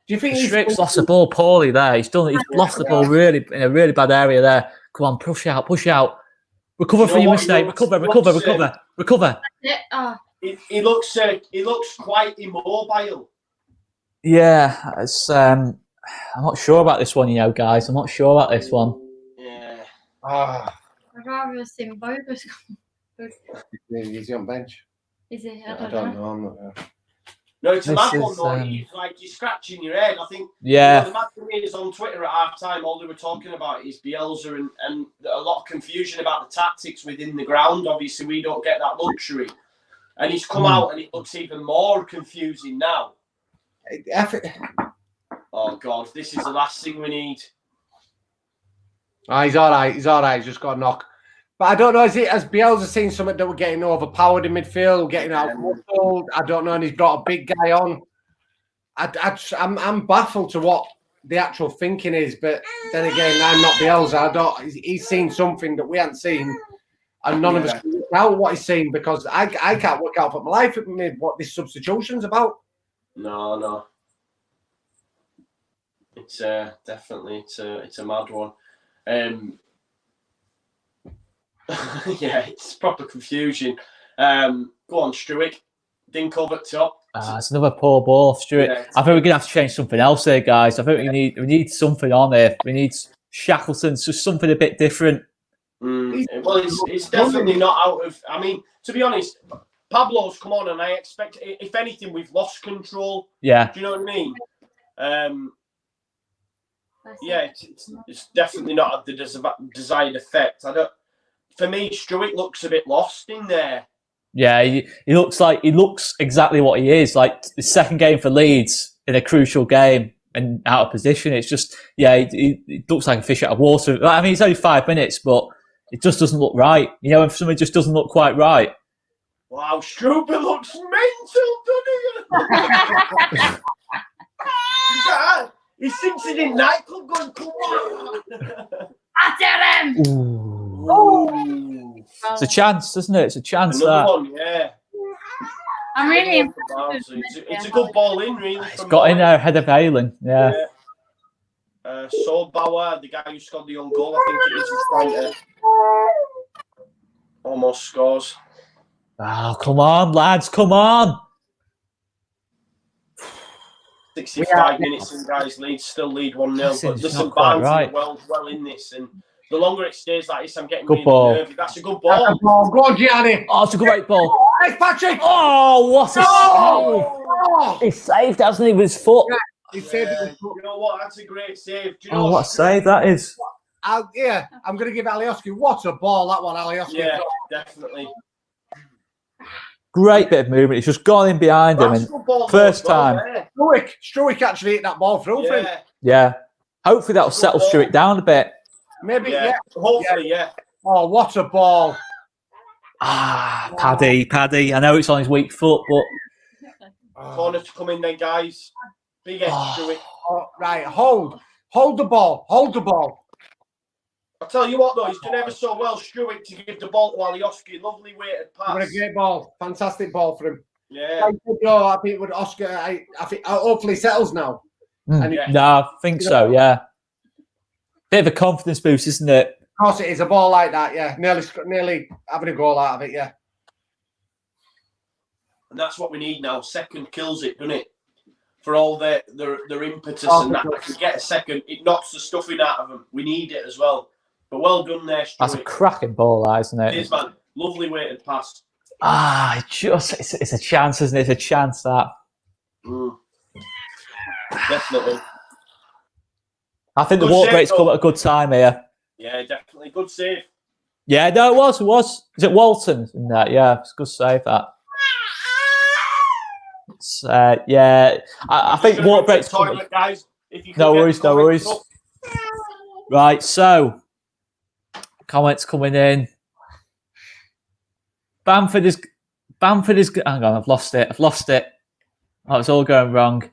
E: Do you think
B: Struick's lost the ball poorly there? He's lost the ball really in a really bad area there. Come on, push out. Recover from your mistake. Recover.
A: He looks quite immobile.
B: Yeah, it's, I'm not sure about this one, you know, guys. I'm not sure about this one.
A: Yeah.
C: I'd rather have seen Bogus.
E: Is he on bench?
C: Is he? I
E: don't know. I'm not there.
A: No, it's a mad one though. It's like you're scratching your head. I think.
B: Yeah.
A: The mad thing is on Twitter at half time, all they were talking about is Bielsa and a lot of confusion about the tactics within the ground. Obviously, we don't get that luxury, and he's come out and it looks even more confusing now. Oh God, this is the last thing we need.
E: He's all right. He's just got a knock. But I don't know, has Bielsa seen something that we're getting overpowered in midfield, getting out muscled? I don't know, and he's got a big guy on. I'm baffled to what the actual thinking is, but then again, I'm not Bielsa. He's seen something that we haven't seen, and none of us can work out what he's seen because I can't work out for my life what this substitution's about.
A: No. It's definitely it's a mad one. Yeah, it's proper confusion. Go on, Struick. Dink over top.
B: It's another poor ball, Stuart. Yeah, I think we're gonna have to change something else here, guys. I think we need something on here. We need Shackleton, so something a bit different.
A: Well, it's definitely not out of. I mean, to be honest, Pablo's come on, and I expect, if anything, we've lost control.
B: Yeah.
A: Do you know what I mean? Yeah, it's definitely not had the desired effect. For me, Struick looks a bit lost in there.
B: Yeah, he looks exactly what he is. Like the second game for Leeds in a crucial game and out of position. It's just, he looks like a fish out of water. I mean, it's only 5 minutes, but it just doesn't look right. You know, if something just doesn't look quite right.
A: Wow, Struber looks mental, doesn't he? He thinks he's in nightclub going, come on.
C: After him.
A: Ooh.
B: It's a chance, isn't it? It's a chance.
A: Another one, yeah.
C: I'm really impressed.
A: It's a good ball in, really.
B: It's got in there ahead of Haaland, yeah.
A: Bauer, the guy who scored the own goal, I think it is, is trying to almost scores.
B: Oh, come on, lads, come on.
A: 65 minutes in, guys. Leeds still lead 1-0. But listen, Barnsley are well in this, and the longer it stays like this, I'm getting really nervy. That's a good ball.
E: Go on, Gianni.
B: Oh, it's a great ball.
E: It's Patrick.
B: Oh, what a save. Oh. He saved, hasn't he, with his foot?
E: Yeah, he saved it.
A: You know what? That's a great save. Do you know
B: what a save that is.
E: I'm going to give Alioski. What a ball that one, Alioski.
A: Yeah, definitely.
B: Great bit of movement. He's just gone in behind him. And first time.
E: Struick actually hit that ball through for him.
B: Yeah. Hopefully that'll settle Struick down a bit.
E: Maybe,
A: Hopefully, yeah.
E: Oh, what a ball.
B: Paddy. I know it's on his weak foot, but...
A: Corner to come in then, guys. Big edge, Struick.
E: Right, hold the ball.
A: I'll tell you what, though, he's done ever so well, Struick, to give the ball to Alioski. Lovely weighted pass.
E: What a great ball. Fantastic ball for him.
A: Yeah.
E: I think with Oscar, I think hopefully settles now.
B: No, I think so, yeah. Bit of a confidence boost, isn't it?
E: Of course it is. A ball like that, yeah. Nearly having a goal out of it, yeah.
A: And that's what we need now. Second kills it, doesn't it? For all their impetus and that. If we get a second, it knocks the stuffing out of them. We need it as well. But well done there, Struick.
B: That's a cracking ball, isn't it?
A: It is, man. Lovely weighted pass.
B: It's a chance, isn't it? It's a chance, that.
A: Definitely.
B: I think the walk rate's come at a good time here.
A: Yeah, definitely. Good save.
B: Yeah, no, it was. Is it Walton in that? Yeah, it's a good save, that. It's, I think walk rate's coming.
A: Guys,
B: no worries. Right, so comments coming in. Bamford Bamford is. Hang on, I've lost it. Oh, it's all going wrong.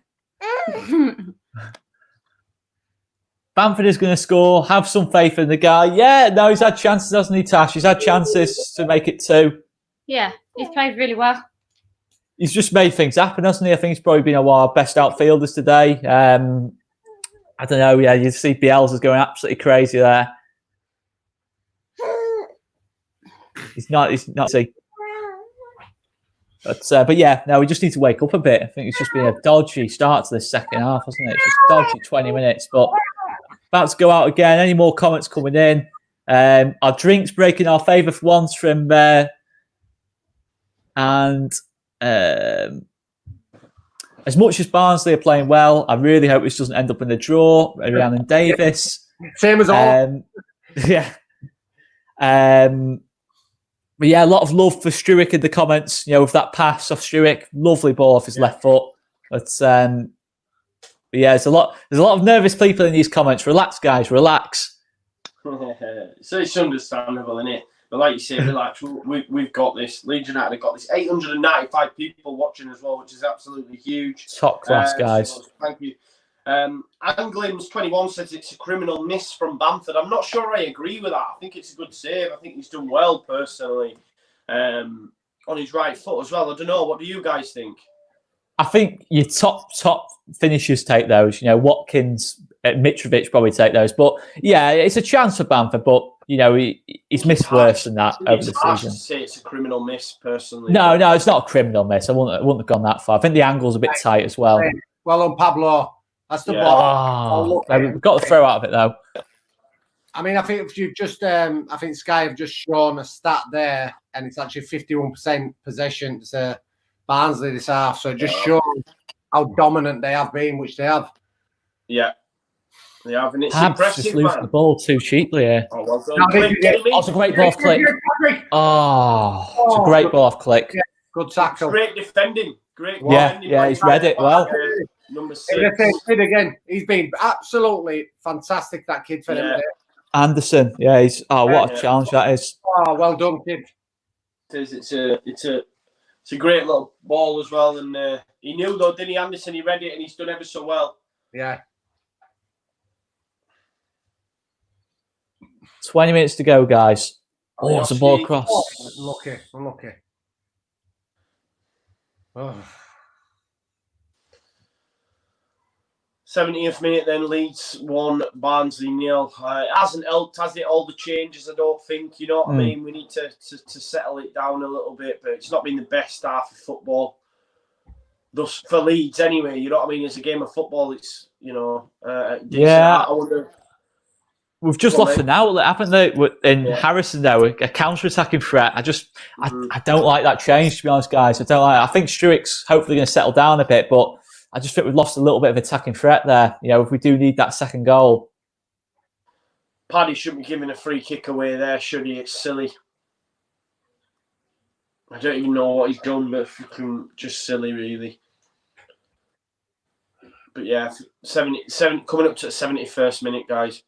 B: Bamford is going to score. Have some faith in the guy. Yeah, no, he's had chances, hasn't he, Tash? He's had chances to make it 2.
C: Yeah, he's played really well.
B: He's just made things happen, hasn't he? I think he's probably been one of our best outfielders today. I don't know. Yeah, you see Bielsa's going absolutely crazy there. He's not. See. But yeah, no, we just need to wake up a bit. I think it's just been a dodgy start to this second half, hasn't it? It's just dodgy 20 minutes, but about to go out again. Any more comments coming in? Our drinks breaking our favour for once from and as much as Barnsley are playing well, I really hope this doesn't end up in a draw. Rhiannon Davis,
E: same as all.
B: Yeah. But yeah, a lot of love for Struick in the comments. You know, with that pass off Struick, lovely ball off his left foot. But yeah, there's a lot of nervous people in these comments. Relax, guys, relax.
A: So it's understandable, isn't it? But like you say, relax. We've got this. Leeds United have got this. 895 people watching as well, which is absolutely huge.
B: Top class, guys.
A: So thank you. Anglims21 says it's a criminal miss from Bamford. I'm not sure I agree with that. I think it's a good save. I think he's done well personally on his right foot as well. I don't know. What do you guys think?
B: I think your top finishers take those. You know, Watkins, Mitrovic probably take those. But yeah, it's a chance for Bamford. But you know, he's missed worse than that over the season.
A: To say it's a criminal miss personally.
B: No, it's not a criminal miss. I wouldn't have gone that far. I think the angle's a bit tight as well.
E: Well on Pablo. That's the ball.
B: We've got the throw out of it though.
E: I mean, I think if you just, I think Sky have just shown a stat there, and it's actually 51% possession to Barnsley this half. So it just shows how dominant they have been, which they have.
A: Yeah, they have, and it's
B: Habs
A: impressive.
B: Just losing the ball too cheaply here.
A: Oh, well done.
B: It's a great ball off Click. It's a great ball off Click.
E: Yeah, good tackle.
A: Great defending.
B: Yeah, he's read it well.
A: Number 6.
E: Again, he's been absolutely fantastic. That kid for him.
B: Anderson, he's what a challenge that is.
E: Oh, well done, kid.
A: It's a great little ball as well, and he knew though, didn't he, Anderson? He read it, and he's done ever so well.
E: Yeah.
B: 20 minutes to go, guys. Oh, it's a ball across.
E: Unlucky. Oh.
A: 70th minute, then Leeds 1, Barnsley 0. It hasn't helped, has it? All the changes, I don't think. You know what I mean? We need to settle it down a little bit, but it's not been the best half of football. Thus, for Leeds, anyway. You know what I mean? It's a game of football. It's
B: yeah. We've just lost an outlet, haven't they? In Harrison, though, a counter-attacking threat. I don't like that change, to be honest, guys. I think Struick's hopefully going to settle down a bit, but I just think we've lost a little bit of attacking threat there. You know, if we do need that second goal.
A: Paddy shouldn't be giving a free kick away there, should he? It's silly. I don't even know what he's done, but just silly, really. But yeah, 70 coming up to the 71st minute, guys.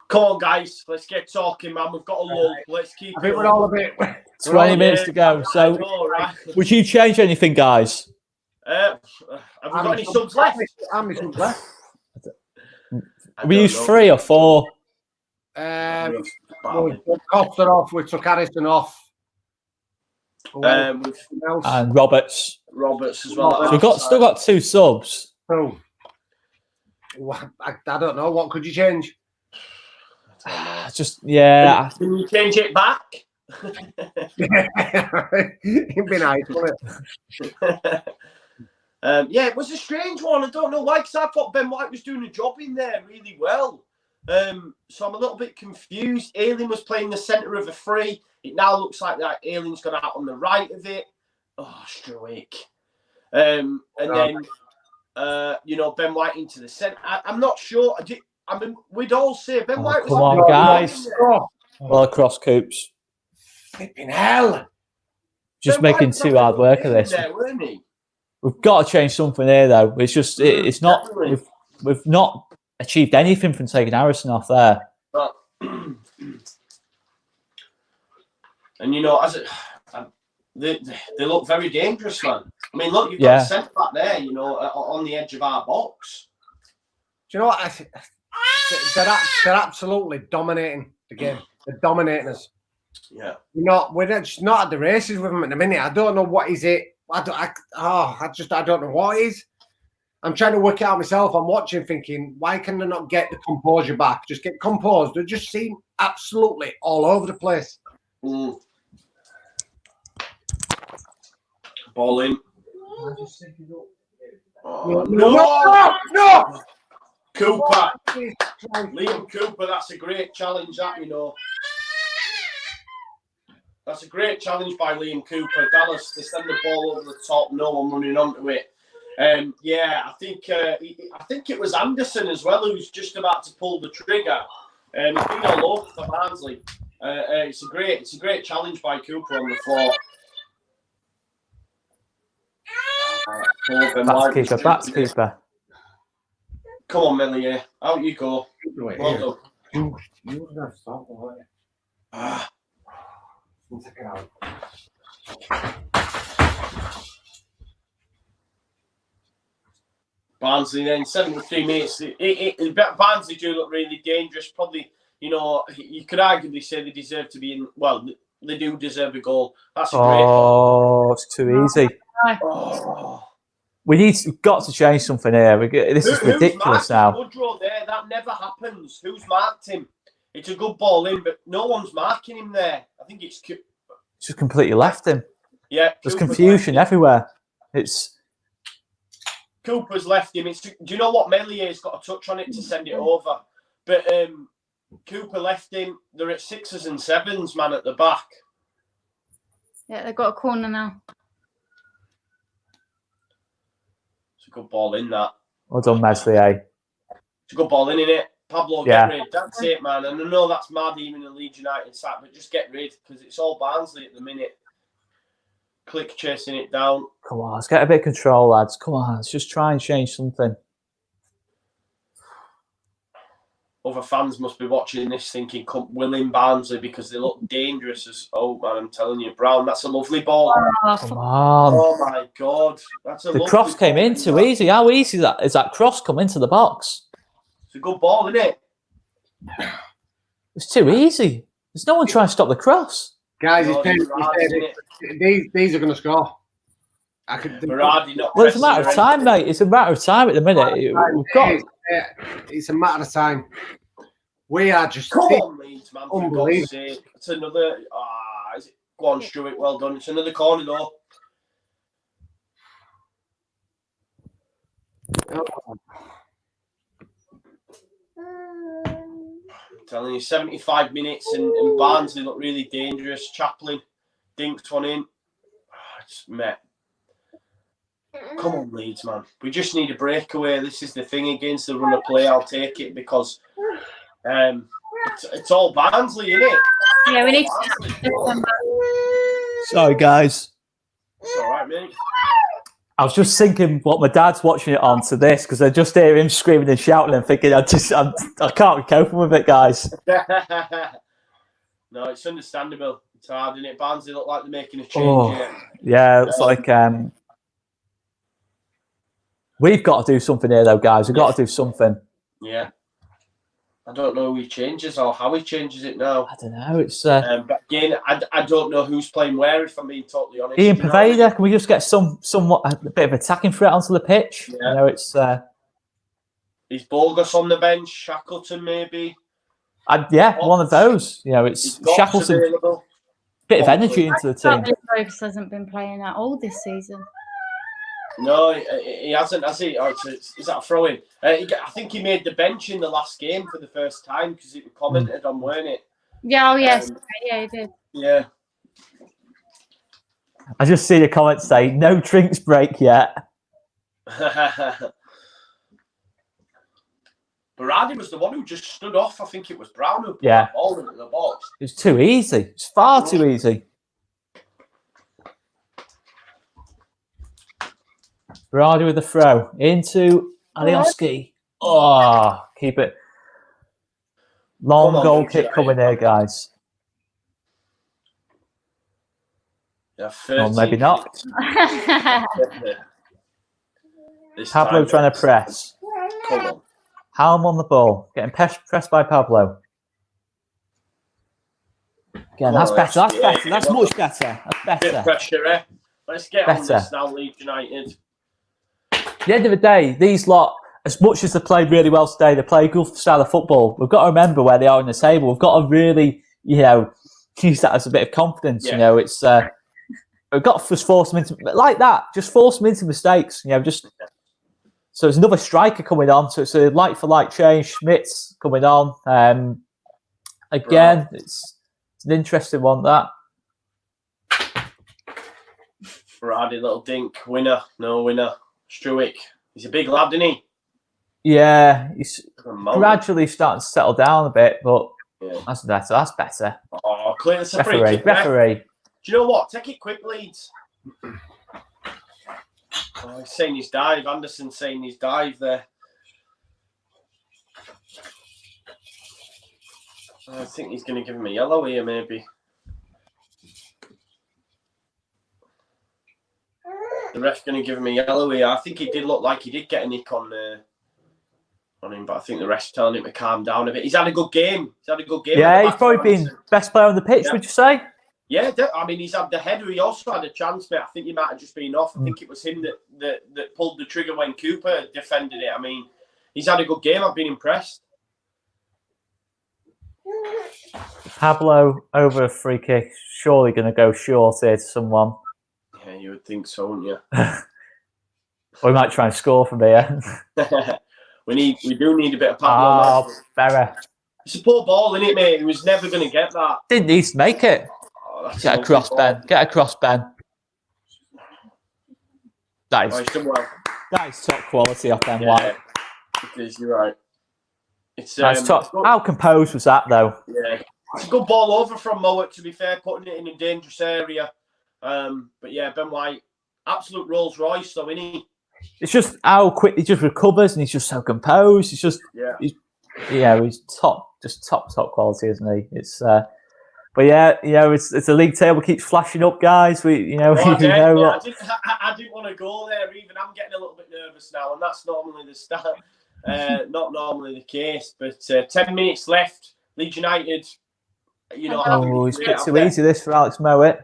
A: Come on, guys. Let's get talking, man. We've got a lull. Let's keep.
E: I think we're all a bit.
B: 20 minutes to go. So, would you change anything, guys?
A: Have we got any subs left?
B: We used 3 or 4.
E: We took Costa off. We took Harrison off.
B: And Roberts
A: as well.
B: So we've still got 2 subs.
E: Oh. I don't know. What could you change?
B: Just Can
A: you change it back?
E: It'd be nice, wouldn't
A: it? It was a strange one. I don't know why, because I thought Ben White was doing a job in there really well. So I'm a little bit confused. Ayling was playing the centre of a free. It now looks like that Ayling's got out on the right of it. Oh, Struick. And then Ben White into the centre. I'm not sure. We'd all say Ben White was.
B: Come on, guys. Well across, Coops.
E: Flipping hell.
B: Just Ben making too hard work of this.
A: There, weren't he?
B: We've got to change something here, though. It's just, it's not, we've not achieved anything from taking Harrison off there.
A: But And you know, they look very dangerous, man. I mean, look, you've got the centre back there, you know, on the edge of our box.
E: Do you know what? They're absolutely dominating the game. They're dominating us.
A: Yeah.
E: We're just not at the races with them at the minute. I don't know what is it. I don't know what it is. I'm trying to work it out myself. I'm watching, thinking, why can they not get the composure back? Just get composed. They just seem absolutely all over the place.
A: Mm. Ball in. Oh, no! Cooper. Liam Cooper, that's a great challenge, that, you know. That's a great challenge by Liam Cooper. Dallas to send the ball over the top, no one running onto it. Yeah, I think it was Anderson as well who's just about to pull the trigger. He's been all over for Barnsley. It's a great challenge by Cooper on the floor.
B: Back keeper.
A: Come on, Millie. Out you go. Well done. Barnsley then 73 minutes. Barnsley do look really dangerous. Probably, you know, you could arguably say they deserve to be in. Well, they do deserve a goal. That's a great goal.
B: Oh, it's too easy.
A: Oh.
B: We've got to change something here. This is ridiculous now.
A: Woodrow there, that never happens. Who's marked him? It's a good ball in, but no one's marking him there. I think it's
B: just completely left him.
A: Yeah,
B: there's confusion everywhere.
A: Cooper's left him. Do you know what? Mellier's got a touch on it to send it over, but Cooper left him. They're at 6s and 7s, man, at the back.
C: Yeah, they've got a corner now.
A: It's a good ball in that.
B: Well done, Meslier.
A: It's a good ball in it. Pablo, get rid. That's it, man. And I know that's mad even in the Leeds United side, but just get rid because it's all Barnsley at the minute. Click chasing it down.
B: Come on, let's get a bit of control, lads. Come on, let's just try and change something.
A: Other fans must be watching this thinking, willing Barnsley because they look dangerous as. Oh, man, I'm telling you, Brown, that's a lovely ball.
B: Come on.
A: Oh, my God. That's a
B: the cross came in too easy. How easy is that cross come into the box?
A: It's a good ball, isn't it?
B: It's too easy. There's no one trying to stop the cross.
E: Guys, these are going to score.
B: Well, it's a matter of time, mate. It's a matter of time at the minute.
E: It's a matter of time. We are just...
A: Come on, Leeds, man. For God's sake. It's another... is it? Go on, Stuart. Well done. It's another corner, though. I'm telling you, 75 minutes and Barnsley look really dangerous. Chaplin dinks one in. It's met. Come on, Leeds, man. We just need a breakaway. This is the thing against the run of play. I'll take it because it's all Barnsley, isn't it?
C: Yeah, we need to.
B: Sorry, guys.
A: It's all right, mate.
B: I was just thinking what my dad's watching it on to this because I just hear him screaming and shouting and thinking I can't be coping with it, guys.
A: No, it's understandable. It's hard, isn't it? Barnsley look like they're making a change here.
B: Yeah, it's like we've got to do something here, though, guys. We've got to do something.
A: Yeah. I don't know who he changes or how he changes it now.
B: I don't know. It's
A: but again, I don't know who's playing where, if I'm being totally honest.
B: Ian Paveda, can we just get somewhat a bit of attacking threat onto the pitch? Yeah. You know, it's
A: is Bogus on the bench? Shackleton maybe?
B: One of those. You know, it's Shackleton. Bit of energy into the team.
C: Bogus hasn't been playing at all this season.
A: No, he hasn't, has he? Oh, is that a throw-in? I think he made the bench in the last game for the first time because it was commented on, weren't it?
C: Yeah, oh yes. Yeah, he did.
A: Yeah.
B: I just see the comments say, no drinks break yet.
A: Berardi was the one who just stood off. I think it was Brown who put the ball into the box.
B: It's too easy. It's far too easy. Berardi with the throw into Alioski. Oh, keep it. Long goal kick coming here, guys.
A: Yeah,
B: Or maybe not.
A: This
B: Pablo
A: time-
B: trying to press.
A: Come on.
B: Halm on the ball. Getting pressed by Pablo. Again, that's
A: Oh,
B: better. That's
A: yeah,
B: better. That's
A: yeah.
B: much better. That's
A: Bit of
B: better.
A: pressure, eh? Let's get on
B: Better.
A: this now, Leeds United.
B: At the end of the day, these lot, as much as they played really well today, they play a good style of football. We've got to remember where they are in the table. We've got to really, use that as a bit of confidence.
A: Yeah.
B: It's we've got to just force them into like that. Just force them into mistakes. So there's another striker coming on. So it's a like for like change. Schmidt's coming on. Again, it's an interesting one that.
A: Brady, little dink. Winner. No winner. Struick. He's a big lad, isn't he?
B: Yeah, he's
A: Mountain.
B: gradually starting to settle down a bit, but
A: Yeah.
B: that's better. That's better.
A: Oh, clear the free
B: Referee,
A: kick. Ref.
B: referee.
A: Do you know what? Take it quick, Leeds. Oh, he's saying his dive. Anderson's saying his dive there. I think he's going to give him a yellow here, maybe. The ref's going to give him a yellow here. I think he did look like he did get a nick on him, but I think the ref's telling him to calm down a bit. He's had a good game.
B: Yeah, he's probably been best player on the pitch, would you say?
A: Yeah, I mean, he's had the header. He also had a chance, but I think he might have just been off. I think it was him that pulled the trigger when Cooper defended it. I mean, he's had a good game. I've been impressed.
B: Pablo over a free kick, surely going to go short here to someone.
A: Yeah, you would think so, wouldn't you?
B: Or he might try and score from here.
A: we do need a bit of Pablo.
B: Berra.
A: It's a poor ball, isn't it, mate? He was never going to get that.
B: Didn't need to make it.
A: Oh,
B: Get across, Ben. Get across, Ben. That
A: Oh,
B: is,
A: he's done well.
B: that is top quality off Ben
A: Yeah,
B: White.
A: it is. You're right. It's
B: That's top.
A: good.
B: How composed was that, though?
A: Yeah, it's a good ball over from Mowat, to be fair, putting it in a dangerous area. But yeah, Ben White, absolute Rolls Royce, though, isn't he?
B: It's just how quick he just recovers, and he's just so composed. He's just, he's top quality, isn't he? It's, but yeah, it's the league table keeps flashing up, guys. I
A: didn't want to go there. Even I'm getting a little bit nervous now, and that's normally the start. Not normally the case, but 10 minutes left. Leeds United,
B: it's a bit too easy this for Alex Mowat.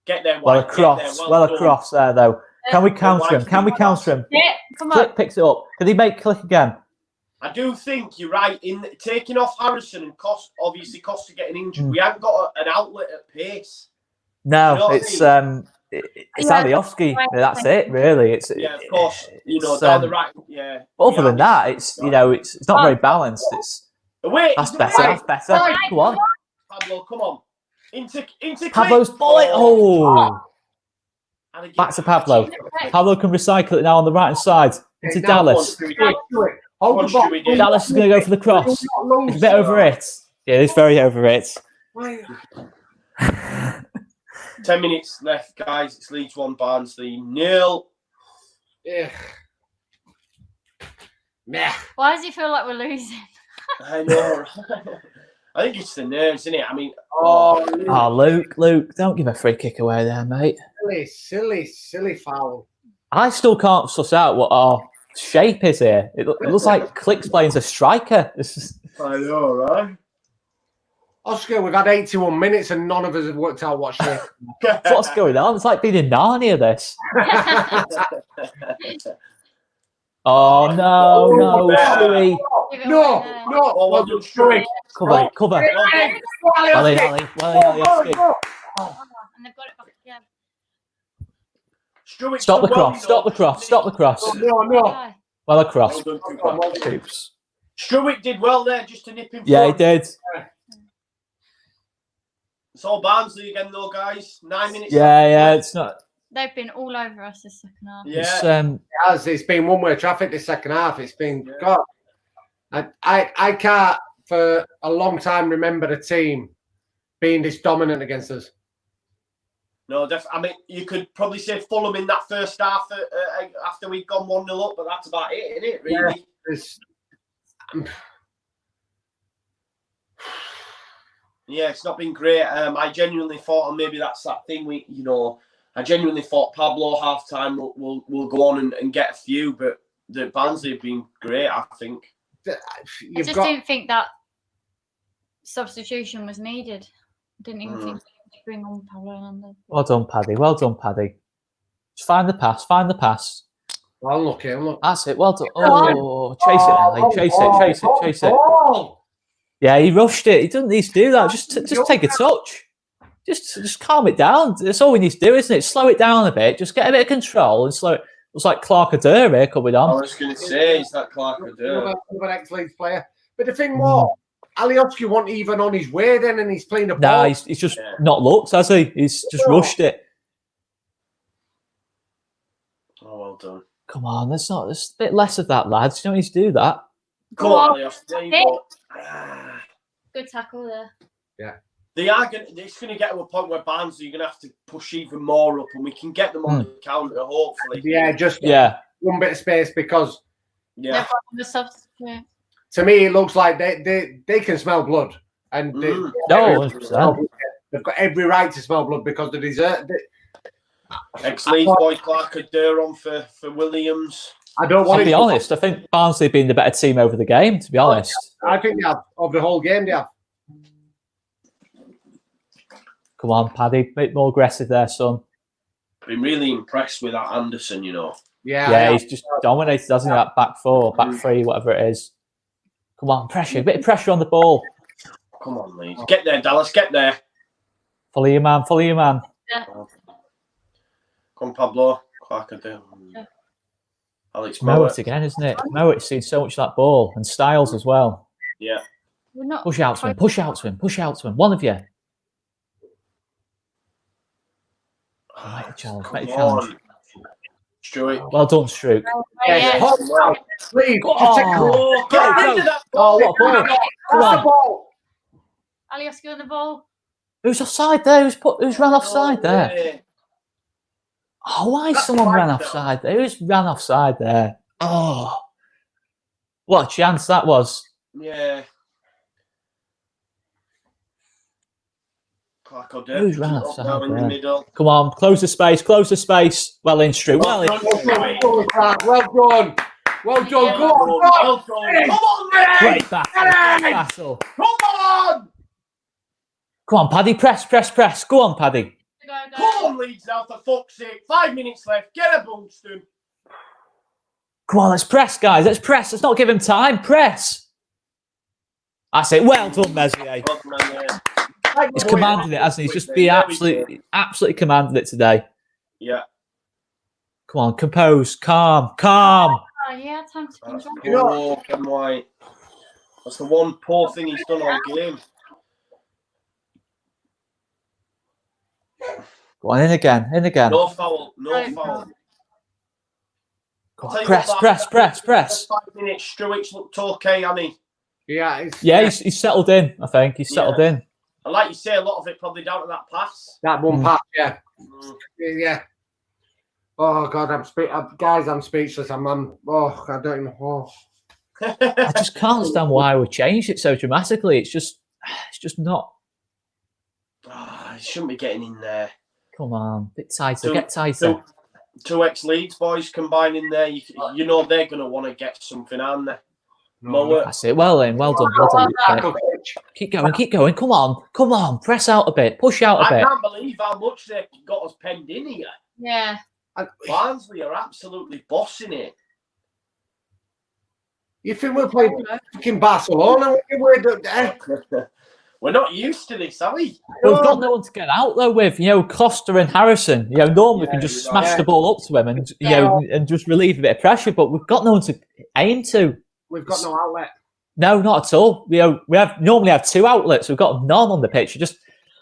A: Get there,
B: Well
A: White.
B: across,
A: Well done.
B: across there though. Can we counter him? Can we counter him?
C: Yeah, come on.
B: Click picks it up. Can he make Click again?
A: I do think you're right in taking off Harrison and Costa getting injured. We haven't got an outlet at pace.
B: No,
A: You know what
B: it's
C: Yeah,
B: Alioski. That's it, really. It's
A: Yeah, of course.
B: it's,
A: Down the right. Yeah.
B: other than that, it's it's not very balanced.
A: Wait,
B: That's
A: he's
B: better.
A: away.
B: That's better. Go on,
A: Pablo, come on. Into
B: Pablo's
A: Click.
B: bullet. Oh,
A: And again,
B: back to Pablo. Pablo can recycle it now on the right hand side into Dallas.
E: Hold the ball.
B: Dallas is going to go for the cross. It's a bit over it. Yeah, it's very over it.
A: 10 minutes left, guys. It's Leeds 1, Barnsley 0.
E: Yeah. Meh.
C: Why does it feel like we're losing?
A: I know. I think it's the nerves, isn't it? I mean,
E: Oh,
B: Luke, don't give a free kick away there, mate.
E: silly foul.
B: I still can't suss out what our shape is here. It looks like Click's playing as a striker.
A: I know, right?
E: Oscar, we've had 81 minutes and none of us have worked out what shape.
B: What's going on? It's like being in Narnia, this. Oh, no, Stewie.
E: No.
A: Oh, well done, Struick.
B: Cover. Ali, Alioski.
C: And they've got it back again.
A: Struick
B: Stop the
A: done well,
B: cross. Stop the cross.
E: No.
B: Well across.
A: Well done, Cooper.
B: Oops.
A: Struick did well there just to nip him
B: Yeah, he
A: forward.
B: did.
A: It's all Barnsley again, though, guys. 9 minutes
B: Yeah,
A: left.
B: it's not.
C: They've been all over us this second half.
A: Yeah.
B: It's
E: It's been one-way traffic this second half. It's been God. I can't for a long time remember the team being this dominant against us.
A: No, I mean, you could probably say Fulham in that first half after we'd gone 1-0 up, but that's about it, isn't it, really? Yeah, it's not been great. I genuinely thought, and maybe that's that thing I genuinely thought Pablo half time will go on and get a few, but the Barnsley have been great, I think.
C: I just didn't think that substitution was needed. I didn't even think to bring on Pablo Hernandez.
B: Well done, Paddy. Well done, Paddy. Just find the pass. Find the pass.
E: Well, look.
B: That's it. Well done. Oh, chase it, Ellie. Chase it. Yeah, he rushed it. He doesn't need to do that. Just take a touch. Just calm it down. That's all we need to do, isn't it? Slow it down a bit. Just get a bit of control and slow it. It was like Clark Adair here coming on.
A: I was going to say, is that Clark Adair?
E: Another ex-Leeds player. But the thing was, Alioski wasn't even on his way then, and he's playing the ball.
B: Nah, he's just not looked, has he? He's just rushed it.
A: Oh, well done.
B: Come on, there's a bit less of that, lads. You don't need to do that.
A: Come on, Alioski.
C: Good tackle there.
E: Yeah.
A: It's going to get to a point where Barnsley are going to have to push even more up, and we can get them on the counter, hopefully.
E: Yeah, just one bit of space because
C: The substitute.
E: to me it looks like they can smell blood, and
B: No,
E: 100%. They've got every right to smell blood because they deserve it.
A: Ex-Leeds boy Clark Adair on for Williams.
E: I don't want
B: to be honest. I think Barnsley have been the better team over the game. To be honest,
E: I think they have of the whole game. They have.
B: Come on, Paddy, a bit more aggressive there, son.
A: Been really impressed with that Anderson,
B: Yeah, he's just dominated, hasn't he? That back four, back three, whatever it is. Come on, pressure, a bit of pressure on the ball.
A: Come on, Leeds. Get there, Dallas, get there.
B: Follow your man.
C: Yeah.
A: Come, Pablo. Clark Adair. Alex
B: Mowat again, isn't it? Mowat's seen so much of that ball, and Styles as well.
A: Yeah.
B: Push out to him. One of you. Make a challenge.
A: Struik.
B: Well done, Struik.
E: Please,
B: what a ball. Come on.
C: Alioski on the ball.
B: Who's offside there? Who's ran offside there? Oh, why someone ran offside there? Who's ran offside there? Oh, what a chance that was.
A: Yeah.
B: Who's ran offside there? Come on, close the space. Well in, Struik. Well in.
E: Well done. Go on.
A: Come on,
B: Great battle.
A: Come on.
B: Come on, Paddy. Press. Go on, Paddy.
A: Come on, Leeds now, for fuck's sake. 5 minutes left. Get a boost him.
B: Come on, let's press, guys. Let's press. Let's not give him time. Press. That's it. Well done, Meslier. He's commanded it, hasn't he? He's just been absolutely commanded it today.
A: Yeah.
B: Come on, compose, calm.
C: Oh, yeah, time to control.
A: Ken White. That's the one poor thing he's done all game.
B: Go on, in again.
A: No foul.
B: Go on, press.
A: 5 minutes, Struik's looked okay, hasn't he?
E: Yeah,
B: he's settled in, I think. He's settled in.
A: And like you say, a lot of it probably down to that pass.
E: That one pass, yeah. Oh God, I'm speechless. I don't even know.
B: I just can't understand why we changed it so dramatically. It's just not.
A: He shouldn't be getting in there.
B: Come on, bit tighter. Get tighter.
A: Two ex-Leeds boys combining there. You know they're going to want to get something, aren't they?
B: That's it. Well done. Keep going. Come on. Press out a bit. Push out a bit.
A: I can't believe how much they got us penned in here.
C: Yeah.
A: Barnsley are absolutely bossing it.
E: You think we're playing fucking Barcelona?
A: We're not used to this, are we?
B: We've got no one to get out though with. Costa and Harrison. Normally we can just smash the ball up to him and and just relieve a bit of pressure. But we've got no one to aim to.
E: We've got no outlet.
B: No, not at all. We normally have two outlets. We've got none on the pitch.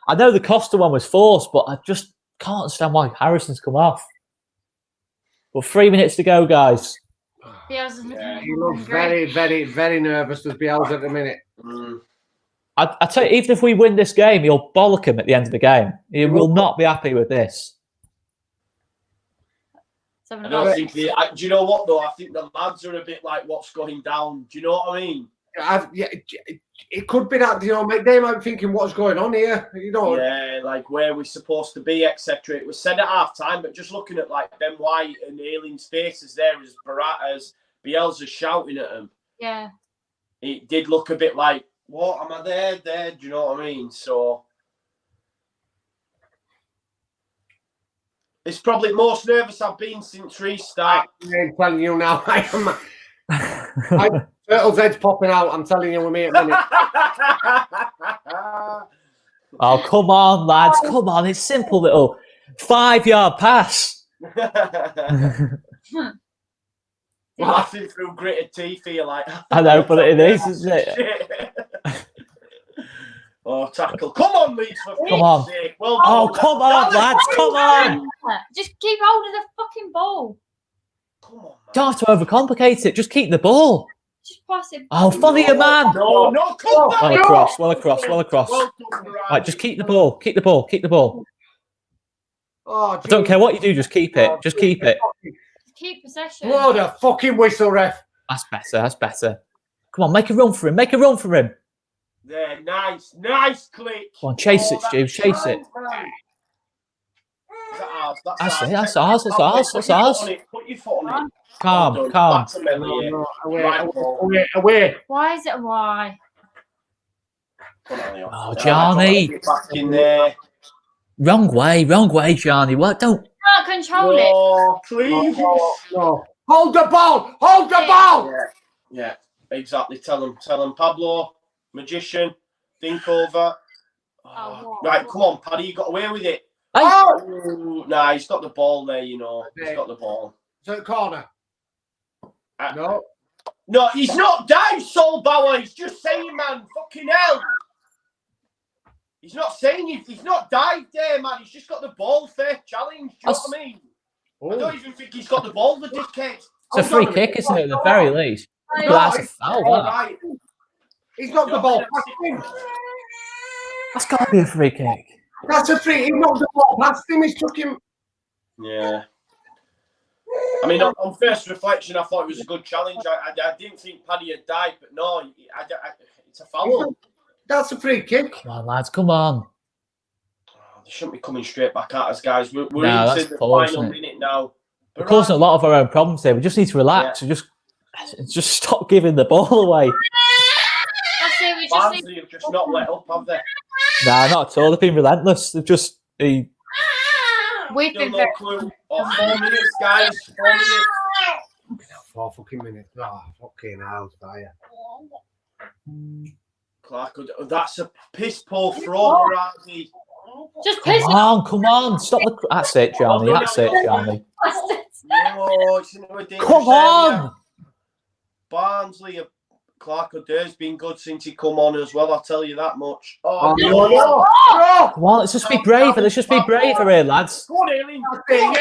B: I know the Costa one was forced, but I just can't understand why Harrison's come off. But 3 minutes to go, guys.
E: He looks very, very, very nervous. There's Bielsa at the minute.
B: I tell you, even if we win this game, he'll bollock him at the end of the game. He will not be happy with this.
A: I don't think do you know what though? I think the lads are a bit like what's going down. Do you know what I mean?
E: it could be that, you know, they might be thinking what's going on here, you know.
A: Yeah, like where we're supposed to be, etc. It was said at half time, but just looking at like Ben White and Ayling's faces there as Bielsa's shouting at him.
C: Yeah.
A: It did look a bit like, what, am I there? Do you know what I mean? So it's probably the most nervous I've been since restart.
E: I'm telling you now, I am. Turtle's head's popping out. I'm telling you, with me at a minute.
B: Oh, come on, lads. Come on. It's simple little 5-yard pass.
A: Laughing through gritted teeth here, like.
B: I know, but it is, isn't it?
A: Oh, tackle. Come on, Leeds, for
B: Come on.
A: sake. Well
B: Oh,
A: done.
B: come on, lads. Come on.
C: Just keep hold of the fucking ball.
A: Come on, man.
B: Don't have to overcomplicate it. Just keep the ball.
C: Just pass it.
B: Oh, follow your man.
A: No, come back.
B: Well across, well across, well across.
A: Well done, Ryan.
B: Right, just keep the ball. Keep the ball. Keep the ball.
E: Oh,
B: I don't care what you do. Just keep it. Just keep it.
C: Keep possession.
E: Blow the fucking whistle, ref.
B: That's better. That's better. Come on, make a run for him. Make a run for him.
A: There, nice click.
B: Come on, chase it, Stu. Chase it.
A: Is that ours?
B: That's it. That's ours. That's ours. That's ours.
A: Put your foot on it.
B: Calm, calm.
A: That's a melee,
E: No,
A: yeah.
E: away.
C: Why is it why?
B: Oh, Johnny.
A: Get back in there.
B: Wrong way, Johnny. What? Don't.
C: Can't control it.
A: Oh, please.
E: No. Hold the ball. Hold the ball.
A: Yeah, exactly. Tell him, Pablo, magician, think over.
C: Oh,
A: Right, come on, Paddy, you got away with it.
B: Hey.
A: Oh, nah, he's got the ball there, you know. He's got the ball.
E: To the corner. No.
A: No, he's not down, Solbauer. He's just saying, man, fucking hell. He's not saying he's not dived there, man. He's just got the ball. Fair challenge. Do you know what I mean? I don't even think he's got the ball, the dickhead.
B: It's a free kick, isn't it? At the very least.
C: No,
B: But that's a foul.
A: All
B: That.
A: right.
E: He's got the ball.
B: That's got to be a free kick.
E: That's a free. He knocked the ball past him. He's took him.
A: Yeah. I mean, on first reflection, I thought it was a good challenge. I didn't think Paddy had died, but no, it's a foul.
E: That's a free kick.
B: Come on, lads. Come on.
A: They shouldn't be coming straight back at us, guys. We're
B: No,
A: into
B: that's
A: the
B: poor,
A: final
B: isn't it?
A: minute now.
B: We're causing a lot of our own problems here. We just need to relax and just stop giving the ball away.
C: That's it. We just
A: Barnsley have just not let up, have they?
B: Nah, not at all. They've been relentless. They've just been.
C: We've
A: Still
C: been
A: no
C: very.
A: clue. Oh, 4 minutes, guys. 4 minutes.
E: 4 fucking minutes. Oh, fucking hell, fire.
A: Clark, that's a piss poor throw, Randy.
C: Just piss
B: Come on. Stop the. That's it, Johnny. That's it, Johnny.
A: No, it's in a dangerous
B: Come on.
A: area. Barnsley, Clark O'Dear's been good since he come on as well, I'll tell you that much. Oh,
E: no.
B: Come on. Let's just be braver. Let's just be braver here, lads.
A: Go on, Aileen. Go on,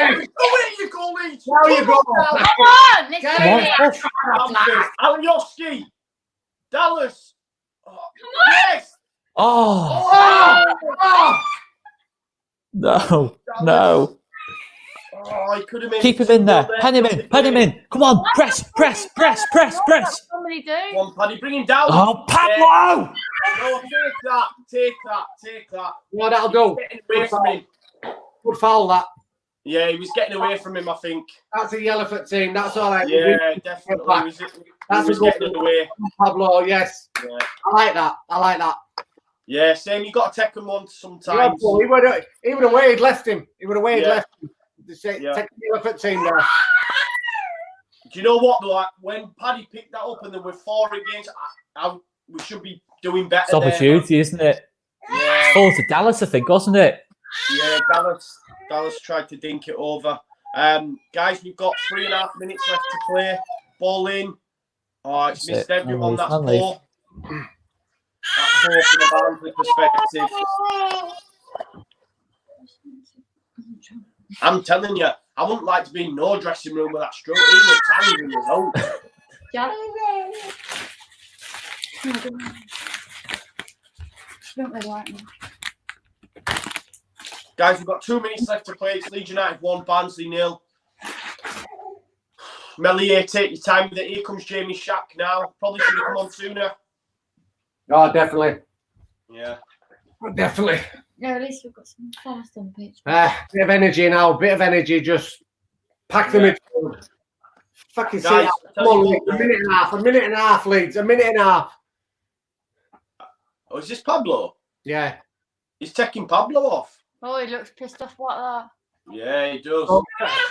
A: you go, Leeds.
E: There you go.
C: Come on. Let's
B: Come
C: do
B: on,
C: it.
B: push.
A: Alioski. Dallas. Oh, yes.
B: Oh, no.
A: Oh, he could have made
B: Keep him in there. Pen him in. Pen him in. Come on. Press.
C: Somebody do.
A: Come on, Paddy, bring him down.
B: Oh, Pablo.
A: No, take that.
E: No, that'll do.
A: Getting away from him.
E: Good foul, that.
A: Yeah, he was getting away from him, I think.
E: That's a yellow foot team. That's all right.
A: Yeah, definitely. He was getting away.
E: Pablo, yes.
A: Yeah.
E: I like that.
A: Yeah, same. You got to take him on
E: Yeah,
A: sometimes.
E: he would have waved left him. Left him. Take
A: Yeah.
E: the yellow foot team there.
A: Do you know what though? When Paddy picked that up and there were 4 against, we should be doing better.
B: It's opportunity, isn't it?
A: Yeah,
B: Fall to Dallas, I think, wasn't it?
A: yeah. Dallas tried to dink it over. Guys, we've got 3.5 minutes left to play. Ball in. Oh, it's missed everyone. That's poor. That's poor from a Barnsley perspective. I'm telling you, I wouldn't like to be in no dressing room with that stroke. He looks angry as hell.
C: Yeah. Don't really like me.
A: Guys, we've got 2 minutes left to play. It's Leeds United 1, Barnsley 0. Melier, take your time with it. Here comes Jamie Shack now. Probably should have come on sooner.
E: Oh, definitely.
A: Yeah.
E: Definitely.
C: No, at least we've got some fast on pitch.
E: Bit of energy now. Bit of energy. Just pack the midfield. Fucking
A: Guys,
E: see. Come on, Leeds. A minute and a half. A minute and a half, Leeds. A minute and a half.
A: Oh, is this Pablo?
E: Yeah.
A: He's taking Pablo off.
C: Oh, he looks pissed off like that.
A: Yeah, he does.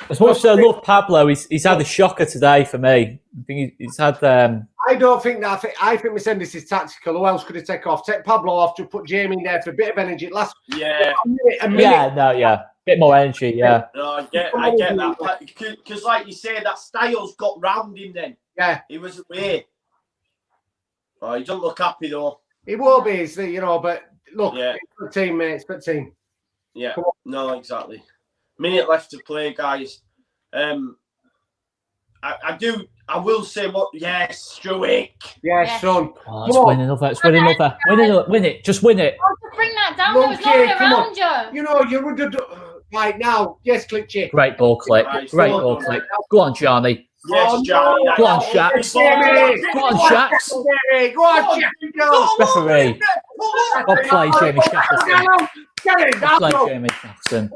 B: As much as I love Pablo, he's had a shocker today for me. I think he's had.
E: I don't think that. I think we send this is tactical. Who else could he take off? Take Pablo off to put Jamie in there for a bit of energy. Last
A: Yeah.
E: a minute.
B: Yeah, no, yeah. Bit more energy, yeah.
A: No, I get that. Because, like you say, that style's got round him then.
E: Yeah.
A: He was away. Oh, he doesn't look happy, though.
E: He will be, you know, but look,
A: Yeah.
E: it's for team, mate. It's for team.
A: Yeah. No, exactly. Minute left to play, guys. I will say what. Yes, Struick.
E: Yes, son.
B: Oh, let's win another. Let's win another. Win it. Just win it.
C: Oh, just bring that down. There was no one around you.
E: You know, you would have right now. Yes, Klitschko.
B: Great ball clip. Great ball clip. Go on, Johnny.
A: Yes, Johnny.
B: Go on, Shax. Go on, Shax.
E: Go on, Shax.
B: Referee. I'll play Jamie Shackleton.
E: Get it,
B: Play Jamie Shackleton.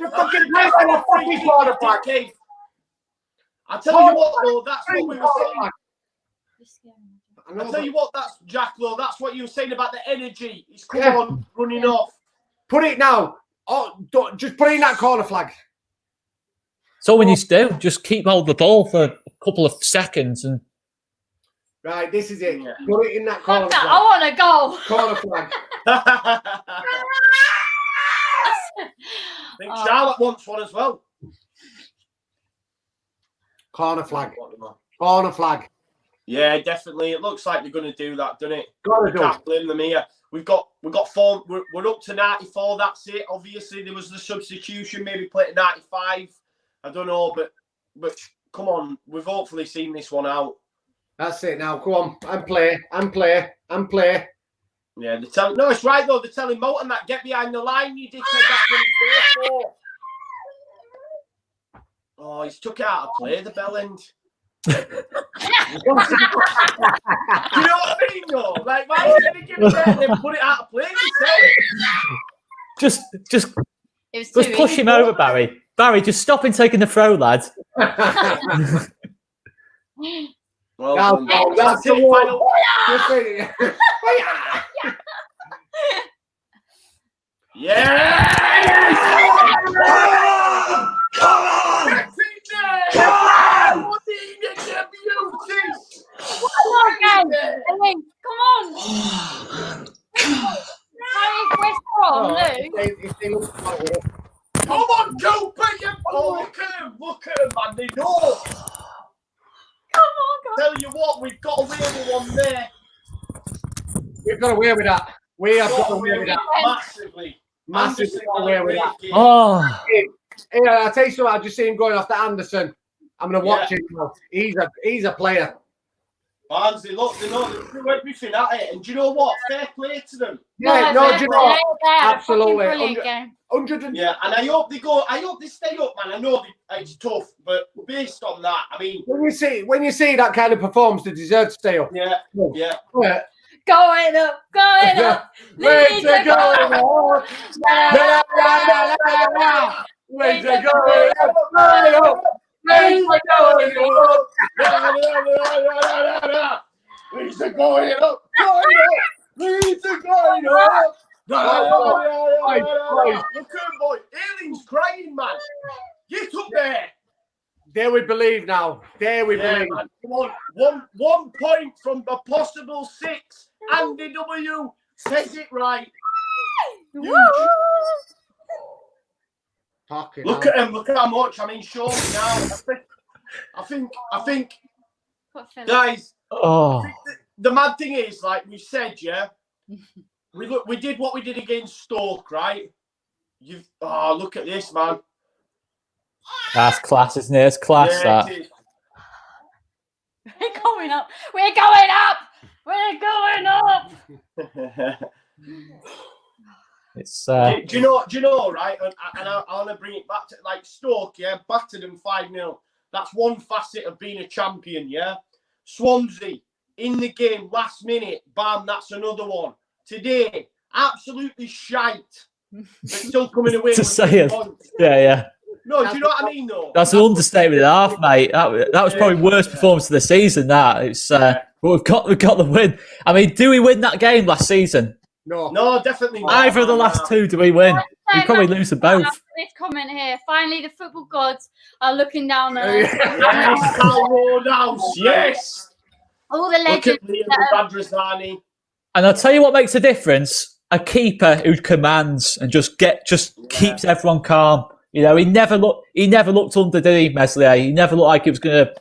E: Just fucking play for the fucking quarterback.
A: I tell you what, though, that's what we were saying. I tell you what, that's Jack, though. That's what you were saying about the energy. He's come on, running off.
E: Put it now. Oh, just put it in that corner flag.
B: So we need to do just keep hold of the ball for a couple of seconds and.
E: Right, this is it. Put it in that corner
C: Fuck that,
E: flag.
C: I want a goal.
E: Corner flag.
A: I think Charlotte wants one as well.
E: Corner flag. Corner flag.
A: Yeah, definitely. It looks like they're going to do that, doesn't it?
E: Gotta do.
A: Can't blame them here. We've got 4. We're up to 94. That's it. Obviously, there was the substitution. Maybe play at 95. I don't know, but come on. We've hopefully seen this one out.
E: That's it now. Go on and play.
A: Yeah, they're telling. No, it's right though. They're telling Moulton that get behind the line. You did take that from for. Oh, he's took it out of play. The bell end. Do you know what I mean, though? Like, why are you going to give it and then put it out of play?
B: Just push
C: easy.
B: him over, Barry. Barry, just stop and taking the throw, lad.
A: Well,
E: that's the one.
A: Yeah! Come on!
C: Come on! West Brom,
A: Come on, Cooper! Oh, look at him, man. They know.
C: Come on, guys.
A: Tell you what, we've got away with one there.
E: We've got away with that. We have got away with that.
A: Massively.
E: Massively got away with that.
B: Oh,
E: Hey, I'll tell you something. I just see him going after Anderson. I'm going to watch him now. He's a player.
A: Barnsley, look, they know they threw everything at it. And do you know what? Fair play to them.
E: Yeah, no, do you know what? Absolutely.
A: Yeah, and I hope they stay up, man. I know it's tough, but based on that, I mean,
E: when you see that kind of performance, they deserve to stay up.
A: Yeah.
C: Going up.
E: Leeds are going up. Leeds are going up. Leeds are going up.
A: Leeds are going up. Leeds are going up. Look at him, boy. Eiling's crying, man. Get up there.
E: There we believe now. There we believe.
A: Man. Come on. One point from the possible 6. Andy W says it right. Look at him. Look at how much. I mean, surely now. I think. Guys.
B: Oh.
A: The mad thing is, like we said, yeah. We did what we did against Stoke, right? Look at this, man.
B: That's class, isn't it? It's class,
A: Yeah,
B: that.
A: it is.
C: We're going up. We're going up. We're going up.
B: It's
A: Do you know, right? And I want to bring it back to like Stoke, yeah, battered them 5-0. That's one facet of being a champion, yeah? Swansea, in the game, last minute, bam, that's another one. Today, absolutely shite. But still coming away
B: To
A: with
B: say
A: 3
B: it.
A: points.
B: Yeah.
A: No, do you know what I mean, though?
B: That's an understatement and a half, mate. That was probably worst performance of the season. That it's, but we've got the win. I mean, do we win that game last season?
A: No, definitely not.
B: Either of the last two, do we win? We probably lose them both.
C: This comment here. Finally, the football gods are looking down on us.
A: Yes, Roadhouse, yes.
C: All the legends.
B: And I'll tell you what makes a difference: a keeper who commands and just keeps everyone calm. You know, he never looked under, did he, Meslier? He never looked like he was going to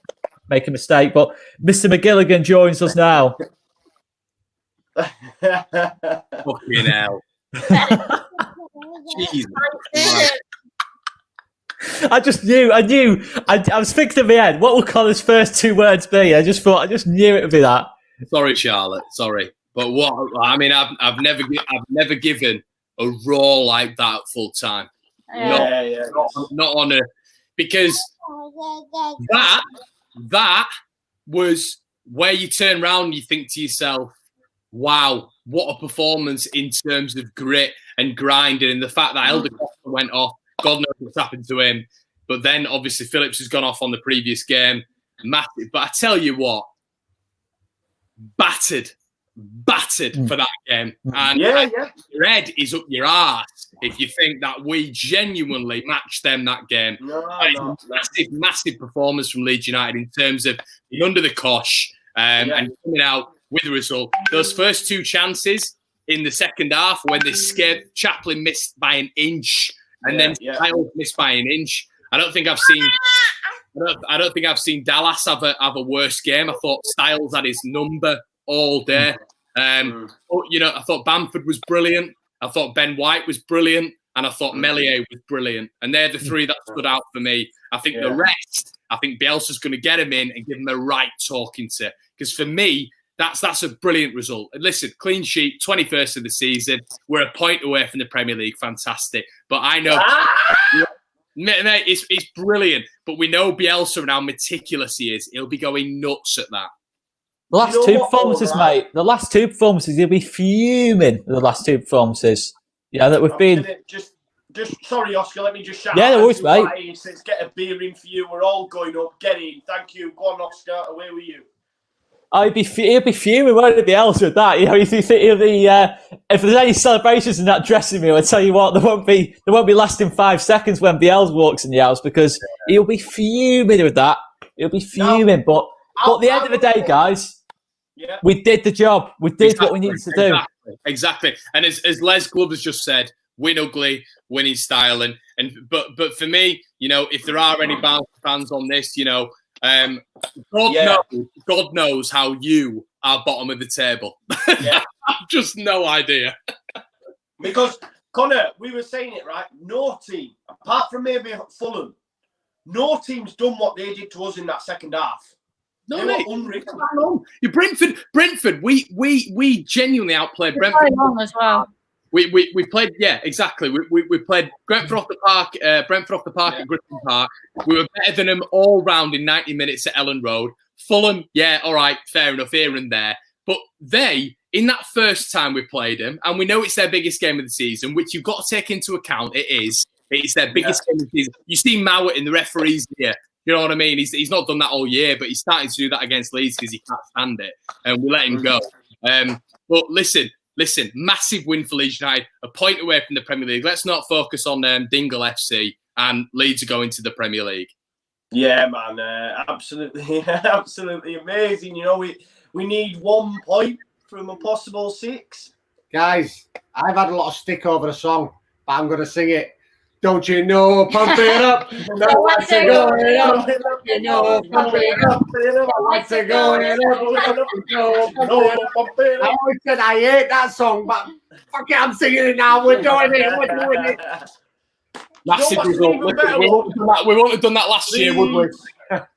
B: make a mistake. But Mr. McGilligan joins us now.
F: Fucking hell. Jesus.
B: I was thinking in my head, what will Connor's first 2 words be? I just knew it would be that.
F: Sorry, Charlotte. Sorry. But what, I mean, I've never given a roar like that full time. Not on a, because that was where you turn around and you think to yourself, wow, what a performance in terms of grit and grinding, and the fact that Elder Costa went off, God knows what's happened to him. But then obviously Phillips has gone off on the previous game. Massive. But I tell you what, battered for that game. And your head is up your arse if you think that we genuinely matched them that game. No. Massive performance from Leeds United in terms of being under the cosh and coming out with the result. Those first 2 chances in the second half when they scared Chaplin missed by an inch and then Styles missed by an inch. I don't think I've seen Dallas have a worse game. I thought Styles had his number all day. But, you know, I thought Bamford was brilliant. I thought Ben White was brilliant. And I thought Meslier was brilliant. And they're the 3 that stood out for me. I think the rest, I think Bielsa's going to get him in and give him the right talking to. Because for me, that's a brilliant result. And listen, clean sheet, 21st of the season. We're a point away from the Premier League. Fantastic. But I know, mate, it's brilliant. But we know Bielsa and how meticulous he is. He'll be going nuts at that.
B: The last 2 performances, mate. The last 2 performances, he'll be fuming with the last 2 performances. Yeah, that we've been.
A: Just sorry, Oscar. Let me just shout.
B: Yeah, no worries, mate.
A: Let's get a beer in for you. We're all going up. Get in. Thank you. Go on, Oscar. Away with you.
B: He'll be fuming, won't it be else with that? You know, if there's any celebrations in that dressing room, I tell you what, they won't be lasting 5 seconds when Bielsa walks in the house, because he'll be fuming with that. He'll be fuming. But at the end of the day, guys, we did the job. We did what we needed to do.
F: Exactly. And as Les Glover has just said, win ugly, winning style. But for me, you know, if there are any Barnsley fans on this, you know, God knows how you are bottom of the table. Just no idea.
A: Because, Connor, we were saying it, right? No team, apart from maybe Fulham, no team's done what they did to us in that second half.
F: No, mate. You Brentford. We genuinely outplayed Brentford
C: as well.
F: We played, exactly. We played Brentford off the park, at Griffin Park. We were better than them all round in 90 minutes at Ellen Road. Fulham, all right, fair enough, here and there. But they, in that first time we played them, and we know it's their biggest game of the season, which you've got to take into account, it's their biggest game of the season. You see Mowat in the referees here. You know what I mean? He's not done that all year, but he's starting to do that against Leeds because he can't stand it. And we let him go. But listen, massive win for Leeds United, a point away from the Premier League. Let's not focus on Dingle FC, and Leeds are going to the Premier League.
A: Yeah, man, absolutely amazing. You know, we need 1 point from a possible 6.
E: Guys, I've had a lot of stick over the song, but I'm going to sing it. Don't you know, pump it up. No, what's going up. Don't you know, pump it up. What's going up. I always said I hate that song, but fuck it, I'm singing it now. We're doing it.
F: Massive result. We wouldn't have done that last year, would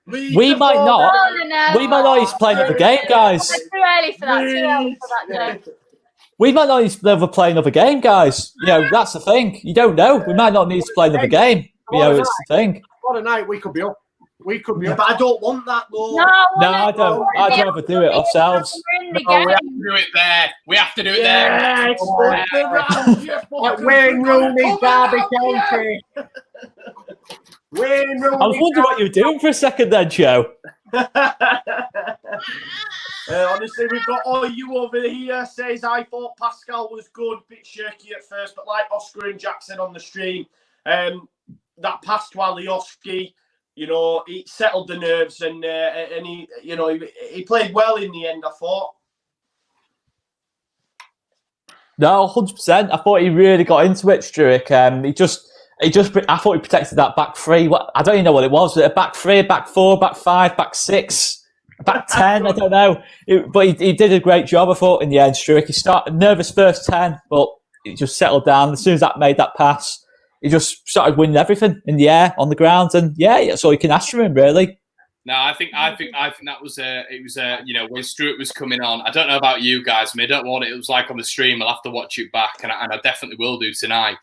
F: we?
B: We might not. We might not even play another game, guys.
C: Too early for that.
B: We might not need to ever play another game, guys. You know, that's the thing. You don't know. We might not need to play another game. You know, it's the thing.
E: What a night we could be up. We could be.
A: Yeah, but I don't want that though.
C: No,
B: I don't. I'd rather do it ourselves.
C: We're in the
F: No, we have
C: game.
F: to do it there. We have to do it
A: Yeah, it's
F: there.
A: the round, you fuckers.
E: Wayne
A: We're gonna
E: Rooney,
A: come
E: Derby
A: out,
E: County. Wayne Rooney.
B: I was wondering what you were doing for a second then, Joe.
A: Honestly, we've got all you over here. Says I thought Pascal was good, bit shaky at first, but like Oscar and Jack said on the stream, that pass to Alioski, you know, he settled the nerves and he, you know, he played well in the end. I thought.
B: No, 100%. I thought he really got into it, Struick. I thought he protected that back three. I don't even know what it was. A back three, a back four, back five, back six, back 10. I don't know. But he did a great job, I thought, in the end, Struick. He started nervous first 10, but he just settled down. As soon as that made that pass, he just started winning everything in the air, on the ground, and yeah, that's all you can ask from him, really.
F: No, I think that was you know, when Stuart was coming on. I don't know about you guys. I mean, I don't know what it was like on the stream. I'll have to watch it back, and I definitely will do tonight.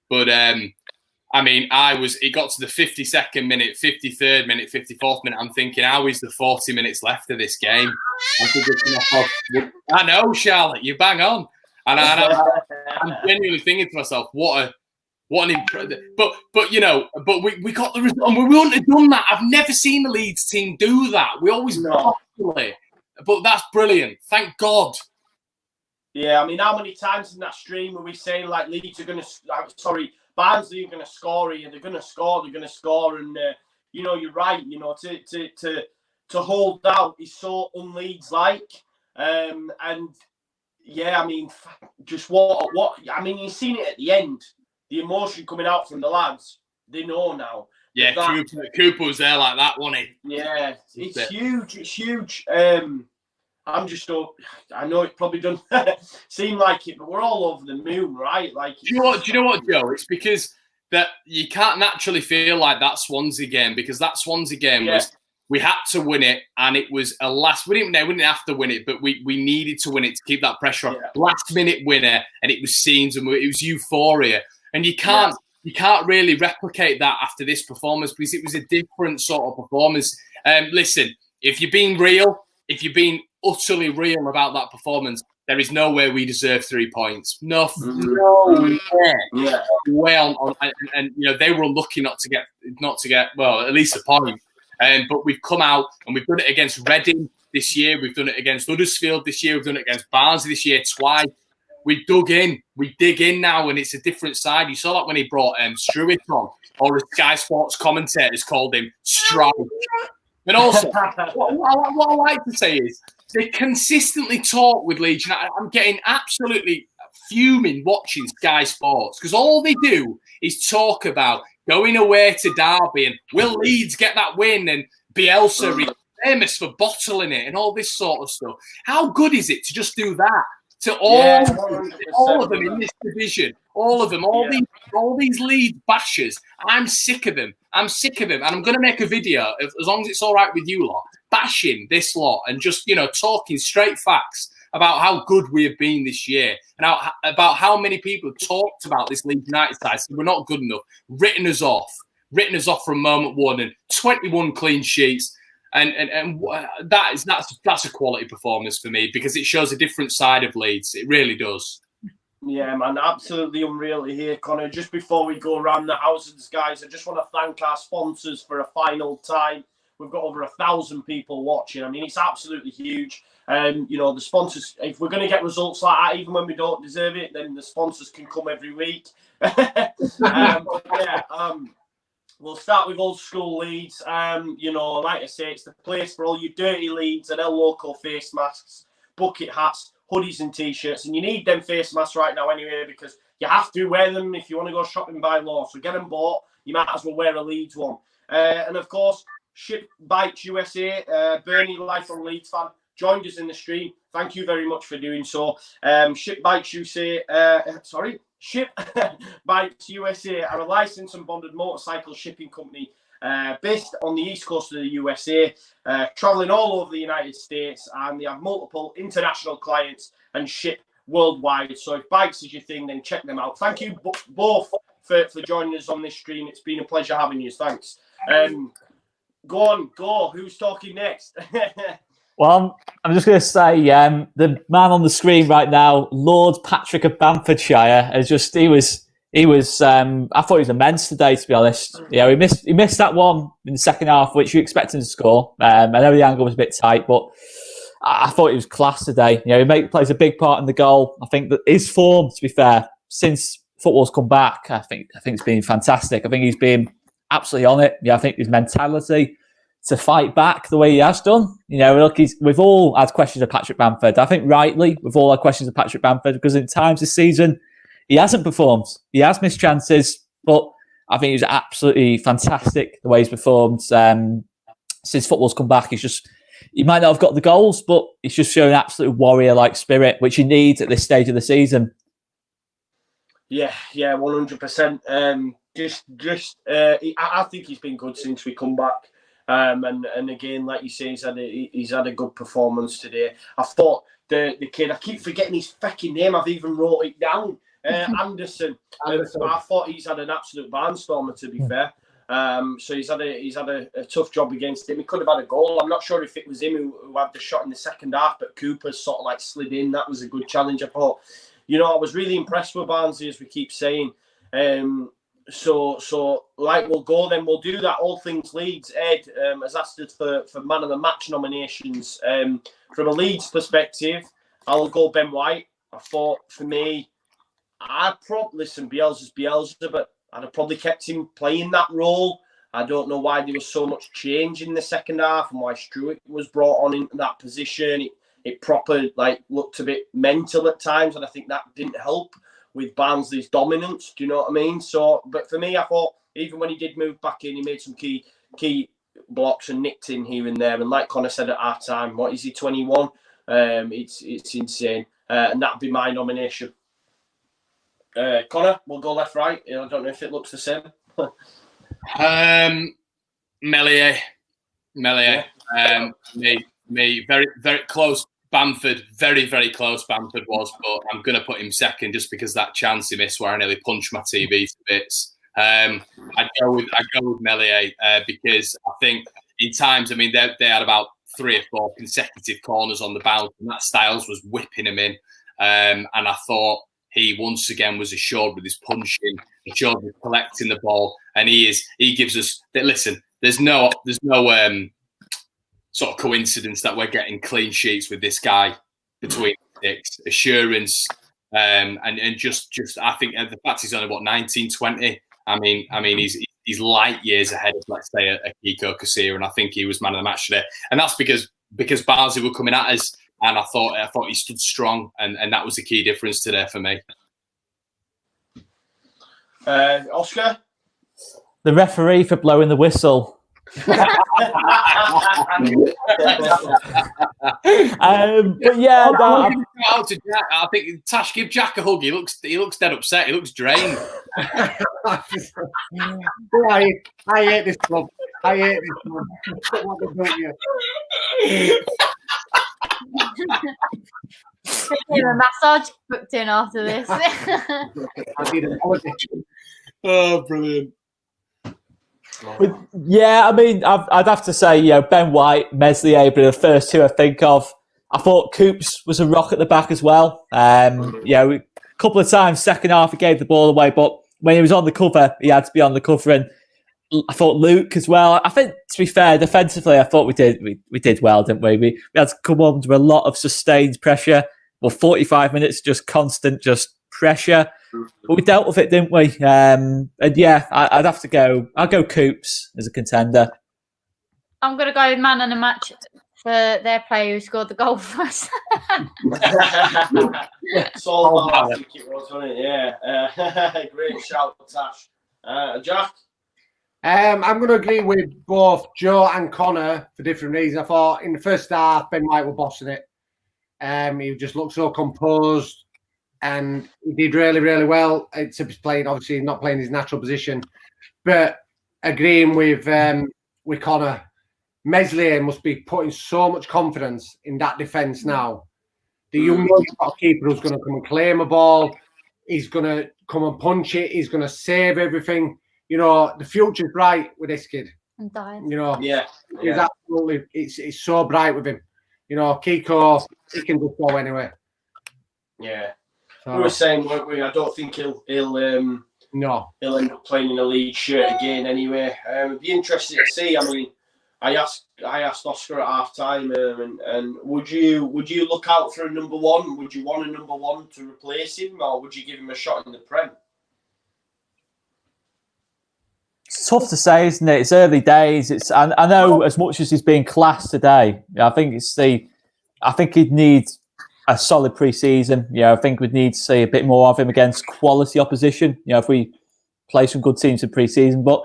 F: But I mean, it got to the 52nd minute, 53rd minute, 54th minute. I'm thinking, how is the 40 minutes left of this game? I know, Charlotte, you bang on, and I'm genuinely thinking to myself, what an impressive. But you know, we got the result, and we wouldn't have done that. I've never seen the Leeds team do that. We always play, but that's brilliant. Thank God.
A: Yeah, I mean, how many times in that stream were we saying like Leeds are going to, Barnsley are going to score here. They're going to score, and you know, you're right. You know, to hold out is so un-Leeds like, and yeah, I mean, just what I mean, you've seen it at the end. The emotion coming out from the lads, they know now.
F: Yeah, Cooper was there like that, wasn't he?
A: Yeah, it's huge. It's huge. I'm just, I know it probably doesn't seem like it, but we're all over the moon, right? Like,
F: do you know what, Joe? It's because that you can't naturally feel like that Swansea game, because that Swansea game was, we had to win it, and it was a last. We didn't have to win it, but we needed to win it to keep that pressure on. Last minute winner, and it was scenes, and it was euphoria, and you can't really replicate that after this performance, because it was a different sort of performance. Listen, if you're being real, if you're being utterly real about that performance, there is no way we deserve 3 points. No way on, and you know, they were unlucky not to get well, at least a point. But we've come out and we've done it against Reading this year. We've done it against Huddersfield this year. We've done it against Barnsley this year twice. We dug in. We dig in now, and it's a different side. You saw that when he brought Struick on, or as Sky Sports commentators called him, Strike. And also, what I like to say is they consistently talk with Leeds. And I'm getting absolutely fuming watching Sky Sports, because all they do is talk about going away to Derby and will Leeds get that win, and Bielsa is famous for bottling it and all this sort of stuff. How good is it to just do that to all of them in this division? All of them, all these Leeds bashers. I'm sick of them. And I'm going to make a video, as long as it's all right with you lot, bashing this lot and just, you know, talking straight facts about how good we have been this year, and about how many people talked about this Leeds United side, so we're not good enough, written us off from moment one, and 21 clean sheets. And that's a quality performance for me, because it shows a different side of Leeds. It really does.
A: Yeah, man, absolutely unreal to hear, Connor. Just before we go around the houses, guys, I just want to thank our sponsors for a final time. We've got over 1,000 people watching. I mean, it's absolutely huge. You know, the sponsors, if we're going to get results like that, even when we don't deserve it, then the sponsors can come every week. We'll start with Old School Leeds. You know, like I say, it's the place for all your dirty Leeds and El Loco face masks, bucket hats, hoodies and T-shirts. And you need them face masks right now anyway, because you have to wear them if you want to go shopping by law. So get them bought. You might as well wear a Leeds one. And of course, Ship Bikes USA, Bernie, lifelong Leeds fan, joined us in the stream. Thank you very much for doing so. Ship Bikes USA, Ship Bikes USA are a licensed and bonded motorcycle shipping company based on the east coast of the USA, traveling all over the United States, and they have multiple international clients and ship worldwide. So if bikes is your thing, then check them out. Thank you both for joining us on this stream. It's been a pleasure having you. Thanks. Go on, go. Who's talking next?
B: Well, I'm just going to say, the man on the screen right now, Lord Patrick of Bamfordshire, I thought he was immense today, to be honest. Yeah, he missed that one in the second half, which you expect him to score. I know the angle was a bit tight, but I thought he was class today. He plays a big part in the goal. I think that his form, to be fair, since football's come back, I think it's been fantastic. I think he's been absolutely on it. I think his mentality to fight back the way he has done. Look, we've all had questions of Patrick Bamford. I think rightly, we've all had questions of Patrick Bamford because in times this season, he hasn't performed. He has missed chances, but I think he was absolutely fantastic the way he's performed. Since football's come back, he might not have got the goals, but he's just shown an absolute warrior-like spirit, which he needs at this stage of the season.
A: Yeah, 100%. I think he's been good since we come back. And again, like you say, he's had a good performance today. I thought the kid, I keep forgetting his fucking name. I've even wrote it down. Anderson. I thought he's had an absolute barnstormer, to be fair. So he's had a tough job against him. He could have had a goal. I'm not sure if it was him who had the shot in the second half, but Cooper sort of slid in. That was a good challenge. I thought. I was really impressed with Barnsley, as we keep saying. So we'll go then. We'll do that. All things Leeds. Ed has asked us for man of the match nominations. From a Leeds perspective, I'll go Ben White. I thought, for me, Bielsa's Bielsa, but I'd have probably kept him playing that role. I don't know why there was so much change in the second half and why Struick was brought on into that position. It proper looked a bit mental at times, and I think that didn't help with Barnsley's dominance. Do you know what I mean? So, but for me, I thought even when he did move back in, he made some key blocks and nicked in here and there. And like Connor said at our time, what is he, 21? It's insane, and that'd be my nomination. Connor, we'll go left, right. I don't know if it looks the same.
F: Meslier. Me, very, very close. Bamford, very, very close. Bamford was, but I'm going to put him second just because that chance he missed where I nearly punched my TV to bits. I'd go with Meslier because I think in times, they had about 3 or 4 consecutive corners on the bounce, and that Styles was whipping him in. And I thought he once again was assured with his punching, assured with collecting the ball, and he gives us that. Listen, there's no sort of coincidence that we're getting clean sheets with this guy between sticks, assurance, and just I think the fact he's only 19, 20. He's light years ahead of, let's say, a Kiko Casilla, and I think he was man of the match today, and that's because Barnsley were coming at us, and I thought he stood strong, and that was the key difference today for me.
A: Oscar,
B: the referee for blowing the whistle. But yeah,
F: out to Jack. I think Tash, give Jack a hug. He looks dead upset. He looks drained.
E: I hate this club. I hate this club.
C: A massage booked in after this.
E: I need an apology.
F: Oh, brilliant.
B: But yeah, I'd have to say, Ben White, Meslier, but the first two I think of. I thought Coops was a rock at the back as well. A couple of times, second half, he gave the ball away, but when he was on the cover, he had to be on the cover. And I thought Luke as well. I think, to be fair, defensively, I thought we did well, didn't we? We had to come under a lot of sustained pressure. Well, 45 minutes, just constant, just pressure. But we dealt with it, didn't we? And yeah, I'd have to go. I'll go Coops as a contender.
C: I'm going to go man of the match for their player who scored the goal for us.
A: Solomon, I think it was, wasn't it? Yeah. Great shout, Tash. Jack?
E: I'm going to agree with both Joe and Connor for different reasons. I thought in the first half, Ben White was bossing it. He just looked so composed. And he did really, really well. Except he's playing, obviously, not playing his natural position. But agreeing with Connor, Meslier must be putting so much confidence in that defence now. He's got a keeper who's going to come and claim a ball. He's going to come and punch it. He's going to save everything. The future's bright with this kid.
C: And dying.
E: You know,
A: Yeah.
E: he's absolutely. It's so bright with him. You know, Kiko, he can just go anywhere.
A: Yeah.
E: So,
A: We were saying, weren't we? I don't think he'll
E: no.
A: he'll end up playing in a Leeds shirt again anyway. It'd be interesting to see. I mean, I asked Oscar at half time, and would you look out for a number one? Would you want a number one to replace him, or would you give him a shot in the Prem?
B: It's tough to say, isn't it? It's early days. I know as much as he's being classed today. I think he'd need a solid pre-season. I think we'd need to see a bit more of him against quality opposition. If we play some good teams in pre-season, but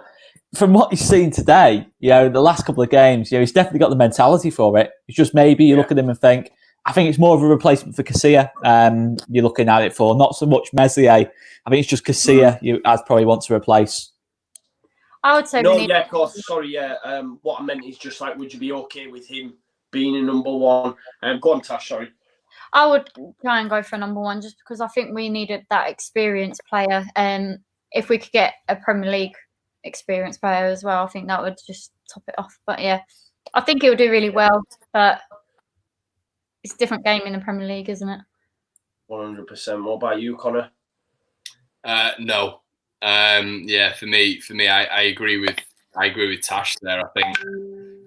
B: from what you've seen today, the last couple of games, he's definitely got the mentality for it. It's just maybe you look at him and think, I think it's more of a replacement for Casilla. You're looking at it for not so much Meslier. I think it's just Casilla I'd probably want to replace.
C: I would say
A: of course. Sorry, what I meant is just like, would you be okay with him being a number one? Go on, Tash. Sorry.
C: I would try and go for a number one just because I think we needed that experienced player. If we could get a Premier League experienced player as well, I think that would just top it off. But yeah, I think it would do really well. But it's a different game in the Premier League, isn't it?
A: 100%. What about you, Connor?
D: No. Yeah, for me, I agree with Tash there. I think.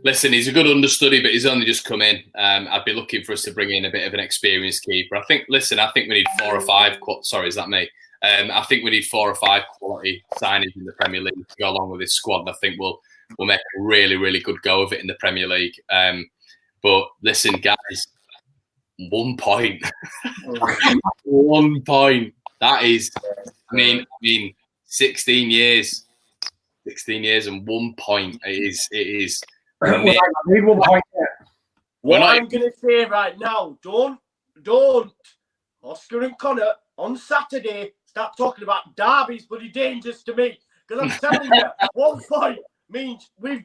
D: Listen, he's a good understudy, but he's only just come in. I'd be looking for us to bring in a bit of an experienced keeper. I think we need 4 or 5. Sorry, is that me? I think we need 4 or 5 quality signings in the Premier League to go along with this squad, and I think we'll make a really, really good go of it in the Premier League. But listen, guys, 1 point, 1 point. That is, I mean, 16 years and 1 point. It is.
A: What I'm going to say right now, don't, Oscar and Connor, on Saturday, start talking about derbies, bloody dangerous to me. Because I'm telling you, 1 point means we've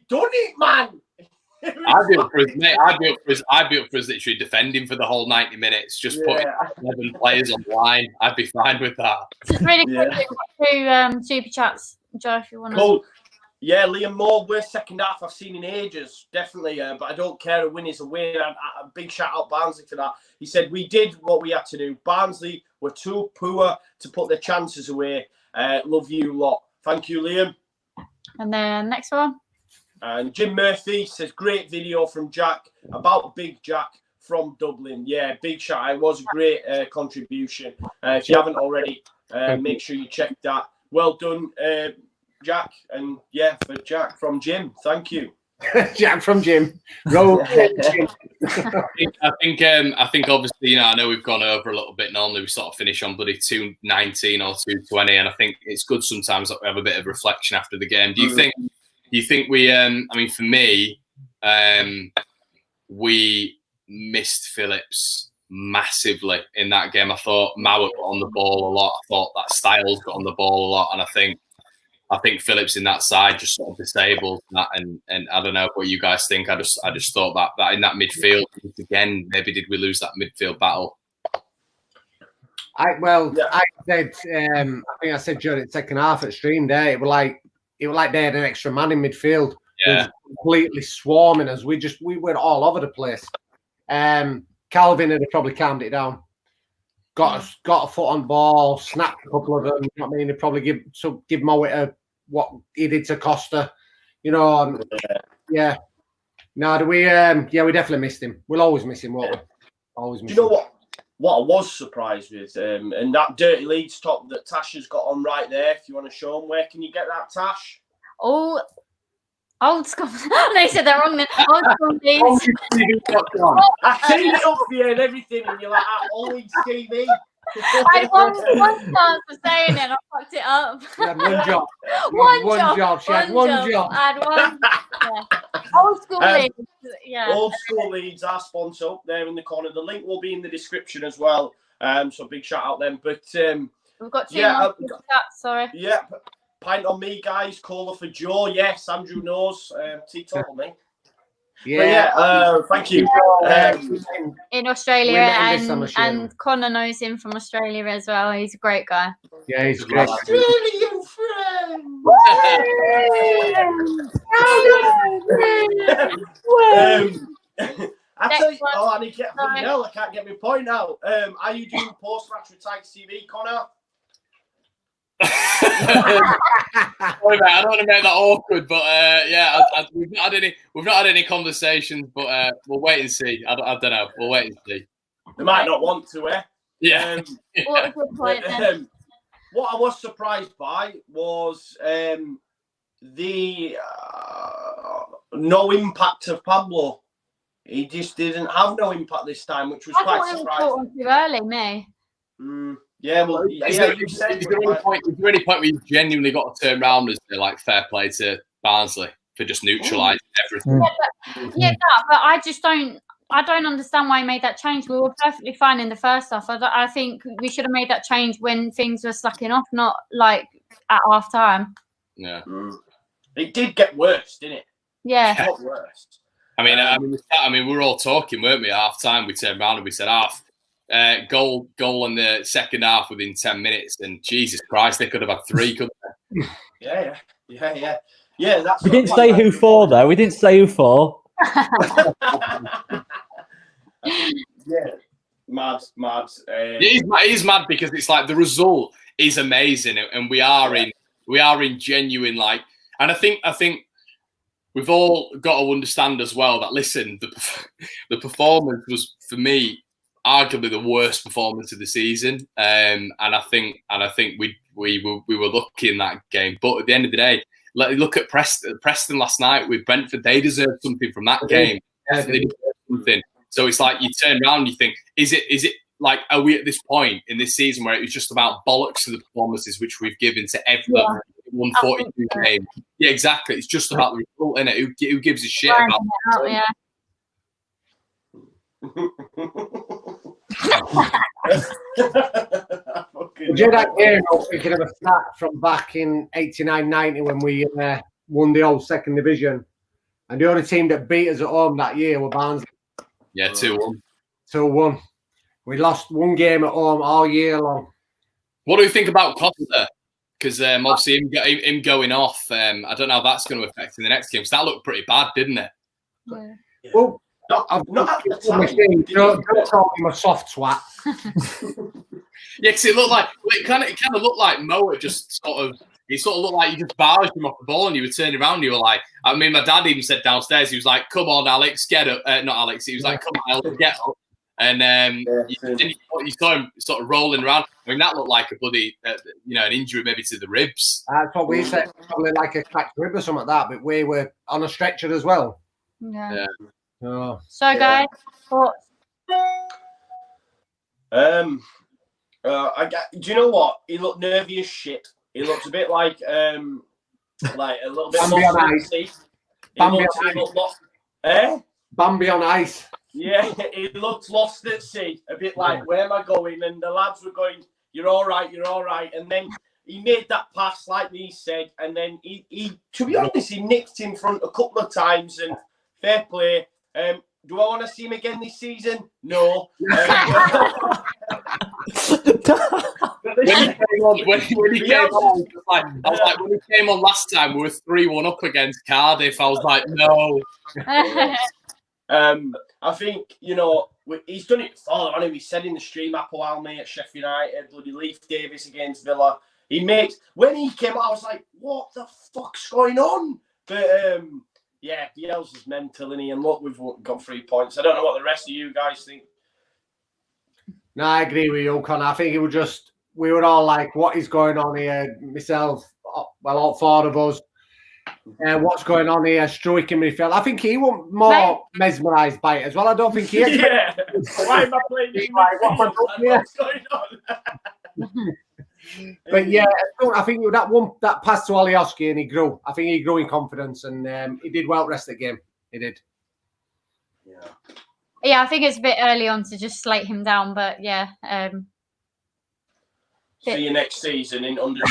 A: done it, man.
D: I'd be up for us, mate. I'd be up for us literally defending for the whole 90 minutes, just putting 11 players on the line. I'd be fine with that.
C: Just really quickly, two super chats, Joe, if you want to.
A: Cool. Yeah, Liam Moore, worst second half I've seen in ages, definitely. But I don't care. A win is a win. A big shout out Barnsley for that. He said, we did what we had to do. Barnsley were too poor to put their chances away. Love you lot. Thank you, Liam.
C: And then next one.
A: And Jim Murphy says, great video from Jack about Big Jack from Dublin. Yeah, big shout out. It was a great contribution. If you haven't already, make sure you check that. Well done, Jack, and yeah, for Jack from Jim, thank you.
E: Jack from Jim. Roll.
D: I think obviously, I know we've gone over a little bit. Normally we sort of finish on bloody 2:19 or 2:20, and I think it's good sometimes that we have a bit of reflection after the game. Do you think we? I mean, for me, we missed Phillips massively in that game. I thought Mauer got on the ball a lot. I thought that Styles got on the ball a lot, and I think Phillips in that side just sort of disabled that, and I don't know what you guys think. I just thought that in that midfield again, maybe did we lose that midfield battle?
E: I said, I think I said during the second half at stream there, it was like they had an extra man in midfield.
D: Yeah,
E: completely swarming us. We were all over the place. Calvin had probably calmed it down. Got a foot on ball, snapped a couple of them. You know what I mean? He'd probably give Mowat what he did to Costa. Yeah. No, we definitely missed him. We'll always miss him, won't we? Always miss him.
A: Do you know what I was surprised with? And that dirty Leeds top that Tash has got on right there, if you want to show them, where can you get that, Tash?
C: Oh, old school. They said they're wrong then. Old school Leeds.
A: I've seen it up here and everything, and you're like, old Leeds TV.
C: I had one chance of saying it, and I fucked it up.
E: You had one job.
C: One job.
E: She had one job.
C: I had one. Yeah. Old school Leeds. Yeah.
A: Old school Leeds, our sponsor up there in the corner. The link will be in the description as well. So big shout out them. But
C: we've got two more chats, sorry.
A: Yeah. Pint on me, guys. Cola for Joe. Yes, Andrew knows. Teetotal me. Yeah, thank you.
C: In Australia,
E: we met him this summer,
C: and Connor knows him from Australia as well. He's a great guy.
E: Yeah, he's great.
A: Australian friend. I tell you, I need to get I can't get my point out. Are you doing post-match with Tigers TV, Connor?
F: Sorry, mate, I don't want to make that awkward, but we've not had any conversations, but we'll wait and see. I don't know. We'll wait and see.
A: They might not want to,
F: Yeah.
C: What was the point then?
A: What I was surprised by was the no impact of Pablo. He just didn't have no impact this time, which was quite surprising.
C: Too early, me.
A: Yeah, well,
F: is there any point where you genuinely got to turn around and say, like, fair play to Barnsley for just neutralising everything?
C: But I just don't. I don't understand why he made that change. We were perfectly fine in the first half. I think we should have made that change when things were slacking off, not like at half time.
F: Yeah,
A: it did get worse, didn't it?
C: Yeah,
A: it got worse.
F: I mean, we were all talking, weren't we? At half time, we turned around and we said, goal in the second half within 10 minutes, and Jesus Christ, they could have had 3, couldn't they?
A: Yeah. That's.
B: We didn't say who for, though. We didn't say who for.
A: Yeah, mad.
F: It is mad because it's like the result is amazing, and we are in genuine like. And I think we've all got to understand as well that listen, the performance was for me arguably the worst performance of the season, and I think we were lucky in that game. But at the end of the day, look at Preston last night with Brentford. They deserved something from that game. They deserved something. So it's like you turn around and you think, is it like, are we at this point in this season where it was just about bollocks to the performances which we've given to everyone? 142 games. Yeah, exactly. It's just about the result, innit? Who gives a shit about
C: yeah.
E: During that game, I was thinking of a stat from back in 89-90 when we won the old second division. And the only team that beat us at home that year were Barnsley.
F: Yeah, 2-1.
E: 2-1. We lost one game at home all year long.
F: What do you think about Costa? Because obviously him going off, I don't know how that's going to affect in the next game. So that looked pretty bad, didn't it?
C: Yeah.
E: Well, don't call him a soft swat.
F: Yeah, because it kind of looked like Moa just it sort of looked like you just barged him off the ball and you were turning around and you were like, I mean, my dad even said downstairs, he was like, come on, Alex, get up. Not Alex, he was like, come on, Alex, get up. And you saw him sort of rolling around. I mean, that looked like a bloody, an injury maybe to the ribs.
E: That's what we said, probably like a cracked rib or something like that, but we were on a stretcher as well.
C: Yeah.
E: Oh.
C: So, guys, thoughts?
A: Do you know what? He looked nervy as shit. He looked a bit like a little bit
E: Bambi
A: lost
E: on
A: in
E: ice.
A: the sea.
E: Bambi
A: Looked lost.
E: Bambi on ice.
A: Yeah, he looked lost at sea. A bit like, where am I going? And the lads were going, you're all right. And then he made that pass, like he said, and then he to be honest, he nicked in front a couple of times, and fair play. Do I want to see him again this season? No.
F: When he came on last time, we were 3-1 up against Cardiff. I was like, no.
A: I think, he's done it before. I know he said in the stream, Apple Alme at Sheffield United, bloody Leaf Davis against Villa. When he came out, I was like, what the fuck's going on? But, yeah, Bielsa's mental, and look, we've got 3 points. I don't know what the rest of you guys think.
E: No, I agree with you, Connor. I think we were all like, what is going on here? Myself, well, all 4 of us. What's going on here? Struik in midfield. I think he was more mesmerised by it as well. I don't think he.
A: Yeah. Why am I playing this? What's going on?
E: But yeah, I think that pass to Alioski and he grew. I think he grew in confidence and he did well the rest of the game. He did.
C: Yeah, I think it's a bit early on to just slate him down, but yeah.
A: See you next season in under.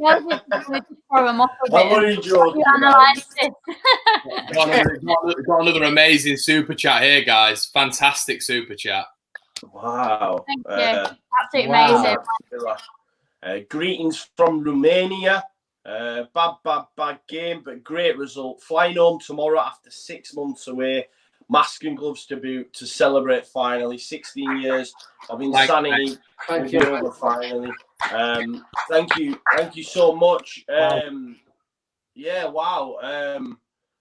C: throw him off a bit.
A: I'm only joking.
C: Analysed it.
F: Got another amazing super chat here, guys. Fantastic super chat.
A: Wow.
C: Thank you. Absolutely amazing.
A: Greetings from Romania. Bad game, but great result. Flying home tomorrow after 6 months away. Mask and gloves to boot to celebrate finally. 16 years of insanity.
E: Thank you.
A: Over finally. Thank you so much. Yeah, wow.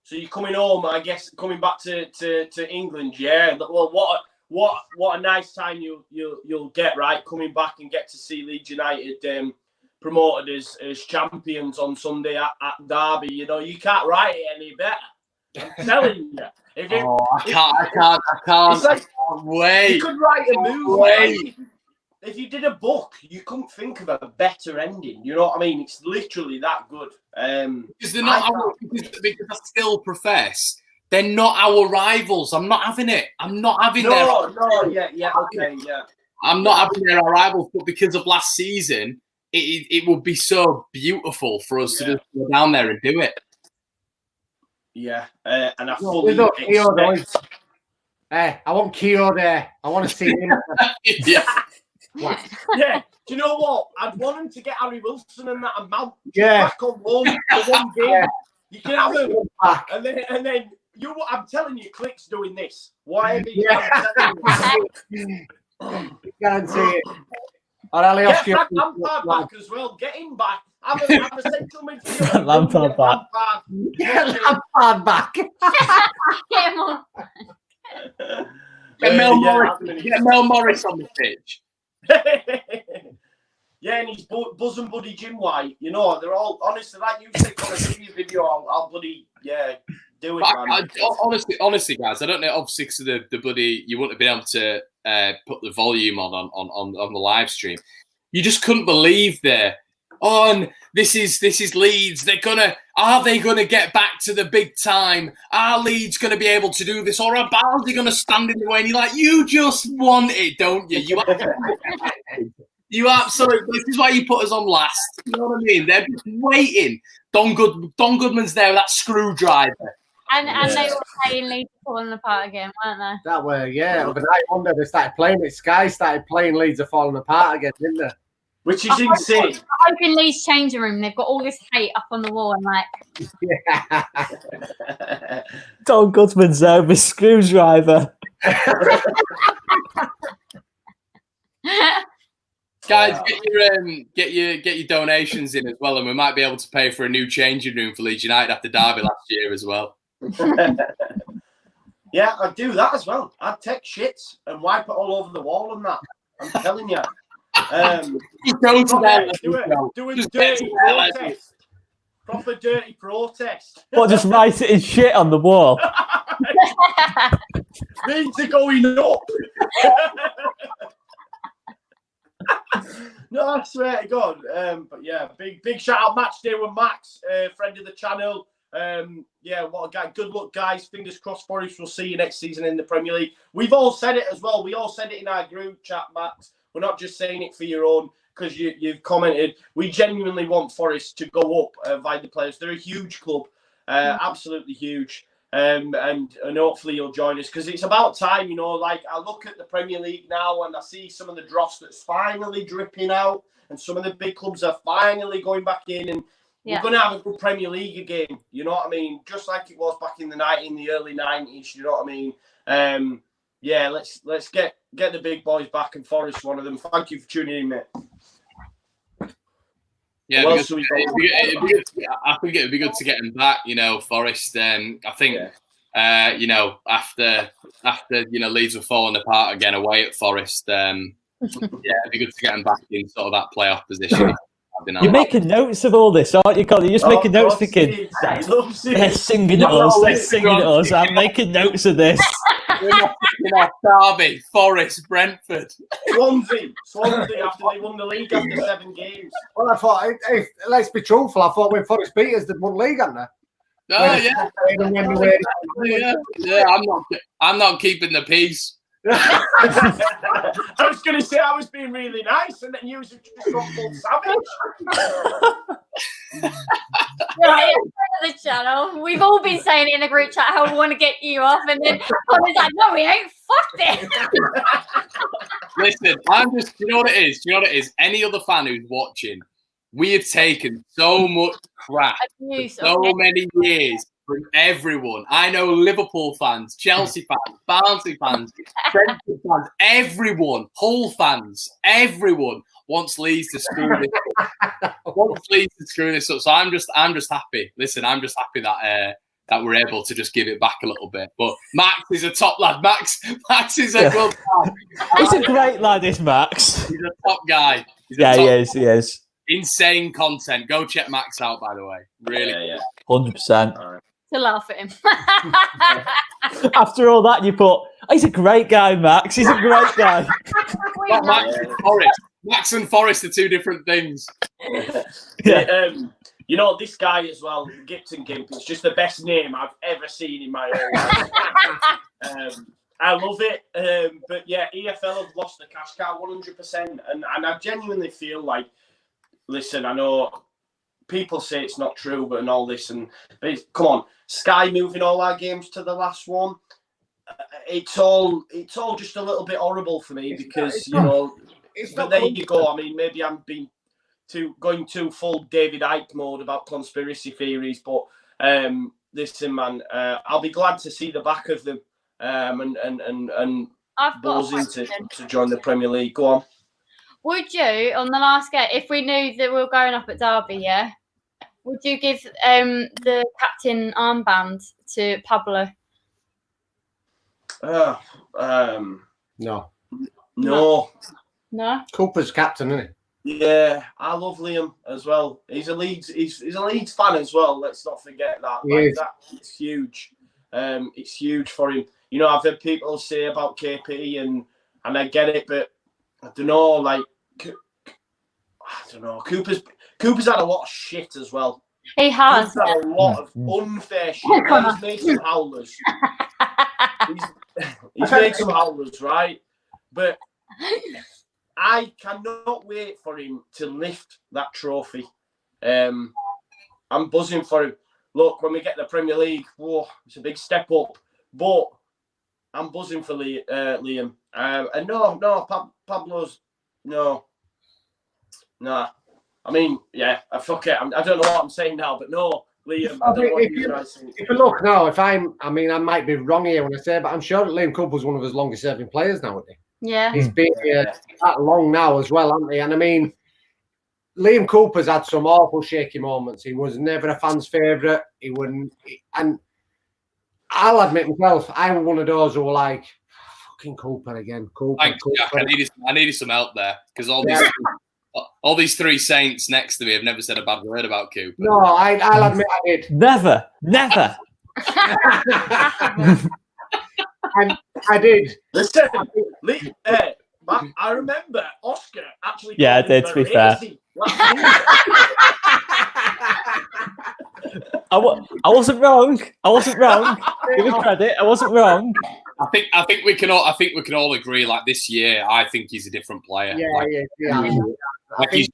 A: So you're coming home, I guess, coming back to England. Yeah. Well, what a nice time you'll get, right? Coming back and get to see Leeds United promoted as champions on Sunday at Derby. You know, you can't write it any better. I'm telling you.
F: I can't.
A: Like,
F: wait.
A: You could write a movie. If you did a book, you couldn't think of a better ending. You know what I mean? It's literally that good.
F: Because they're not because I still profess they're not our rivals. I'm not having it. I'm not having
A: okay, yeah.
F: I'm not having their rivals, but because of last season, it would be so beautiful for us to just go down there and do it.
A: Yeah, and I fully
E: expect... Hey, I want Keogh there. I want to see him.
F: Yeah.
A: Yeah. Do you know what? I'd want him to get Harry Wilson and that amount back on loan for one game. Yeah. You can have him back, and then you. I'm telling you, Click's doing this. Whatever you
E: guarantee it. Get
A: Frank Lampard back as well. Get him back. Have a central midfielder.
B: Lampard back.
E: Get Lampard back.
C: Get him on.
F: Get Mel Morris on the pitch.
A: Yeah, and he's bosom buddy Jim White. You know, they're all honestly like you said on a TV video. I'll bloody do it. Man.
F: Honestly, guys, I don't know. Obviously, because of the bloody, you wouldn't have been able to put the volume on the live stream. You just couldn't believe there. And this is Leeds. Are they gonna get back to the big time? Are Leeds gonna be able to do this, or are Barnsley gonna stand in the way? And you're like, you just want it, don't you? You absolutely. This is why you put us on last. You know what I mean? They're just waiting. Don Goodman's there with that screwdriver.
C: And they were playing Leeds falling apart again, weren't they?
E: That way, yeah. Overnight wonder they started playing it. Sky started playing Leeds are falling apart again, didn't they?
A: Which is insane.
C: I hope in Leeds changing room they've got all this hate up on the wall and like.
B: Don Goodman's there with a screwdriver.
F: Guys, get your donations in as well, and we might be able to pay for a new changing room for Leeds United after Derby last year as well.
A: Yeah, I'd do that as well. I'd take shits and wipe it all over the wall and that. I'm telling you. Do a dirty protest. Proper dirty protest.
B: What, just write it in shit on the wall?
A: Things are going up. No, I swear to God. But yeah, big shout out match day with Max, friend of the channel. Yeah, what a guy. Good luck, guys. Fingers crossed Forest will see you next season in the Premier League. We've all said it as well. We all said it in our group chat, Max. We're not just saying it for your own because you've commented. We genuinely want Forest to go up via the players. They're a huge club, absolutely huge. And hopefully you'll join us because it's about time, you know. Like I look at the Premier League now and I see some of the dross that's finally dripping out, and some of the big clubs are finally going back in, and we're going to have a good Premier League again. You know what I mean? Just like it was back in the early 90s. You know what I mean? Yeah, let's get the big boys back, and Forest one of them. Thank you for tuning in, mate.
F: Yeah, I think it would be good to get him back. You know, Forest. I think you know, after Leeds were falling apart again away at Forest. Yeah, it'd be good to get him back in sort of that playoff position.
B: You're making notes of all this, aren't you, Colin? You're just making notes, thinking they're singing at us, they're singing at us. I'm making notes of this.
F: Derby, Forest, Brentford,
A: Swansea after they won the league after 7 games.
E: Well, I thought, let's be truthful. I thought when Forest beat us, they'd won league, hadn't they?
F: Yeah. I'm not keeping the peace.
A: I was going to say I was being really nice, and then you was just gone full savage.
C: Right, the channel. We've all been saying it in the group chat how we want to get you off, and then Connor's like, "No, we ain't. Fuck it."
F: Listen, I'm just. Do you know what it is? Do you know what it is? Any other fan who's watching, we have taken so much crap for so many years from everyone. I know Liverpool fans, Chelsea fans, Barnsley fans, Brentford fans, everyone, Hull fans, everyone wants Leeds to screw this up. Wants Leeds to screw this up. So I'm just happy. Listen, I'm just happy that we're able to just give it back a little bit. But Max is a top lad. Max is a good lad.
B: He's a great lad, is Max.
F: He's a top guy.
B: He is.
F: Insane content. Go check Max out, by the way. Really.
B: 100%.
C: To laugh at him.
B: After all that, you put, he's a great guy, Max. He's a great guy.
F: Max and Forrest. Max and Forrest are two different things.
B: Yeah.
A: You know, this guy as well, Gipton Gimp, it's just the best name I've ever seen in my whole life. I love it. But yeah, EFL have lost the cash cow 100%. And I genuinely feel like, listen, I know people say it's not true, but and all this, but come on, Sky moving all our games to the last one. It's all just a little bit horrible for me because you know. But there you go. I mean, maybe I'm going too full David Icke mode about conspiracy theories, but listen, man, I'll be glad to see the back of them and buzzing to join the Premier League. Go on.
C: Would you, on the last game, if we knew that we were going up at Derby, yeah, would you give the captain armband to Pablo?
E: No.
C: No.
E: Cooper's captain, isn't
A: he? Yeah, I love Liam as well. He's a Leeds fan as well. Let's not forget that. It's huge. It's huge for him. You know, I've heard people say about KP and I get it, but I don't know. Like, I don't know. Cooper's had a lot of shit as well.
C: He has.
A: He's had a lot of unfair shit. He's made some howlers. He's made some howlers, right? But I cannot wait for him to lift that trophy. I'm buzzing for him. Look, when we get the Premier League, whoa, it's a big step up. But I'm buzzing for Liam. And no, Pablo's no. I mean, yeah, fuck it. I don't know what I'm saying now, but no, Liam. I don't know what you guys think.
E: If you look now, I might be wrong here when I say, but I'm sure that Liam Cooper's one of his longest serving players now, isn't he?
C: Yeah.
E: He's been here that long now as well, hasn't he? And I mean, Liam Cooper's had some awful shaky moments. He was never a fan's favourite. He wouldn't, and I'll admit myself, I was one of those who were like, fucking Cooper again.
F: Thanks, Jack. I needed some help there because all these three saints next to me have never said a bad word about Cooper.
E: No, I'll admit I did.
B: Never.
E: And I did.
A: Listen, I remember Oscar actually.
B: Yeah, I did, to be fair. I wasn't wrong. Give me credit. I wasn't wrong.
F: I think we can all agree. Like this year, I think he's a different player.
E: Yeah.
A: He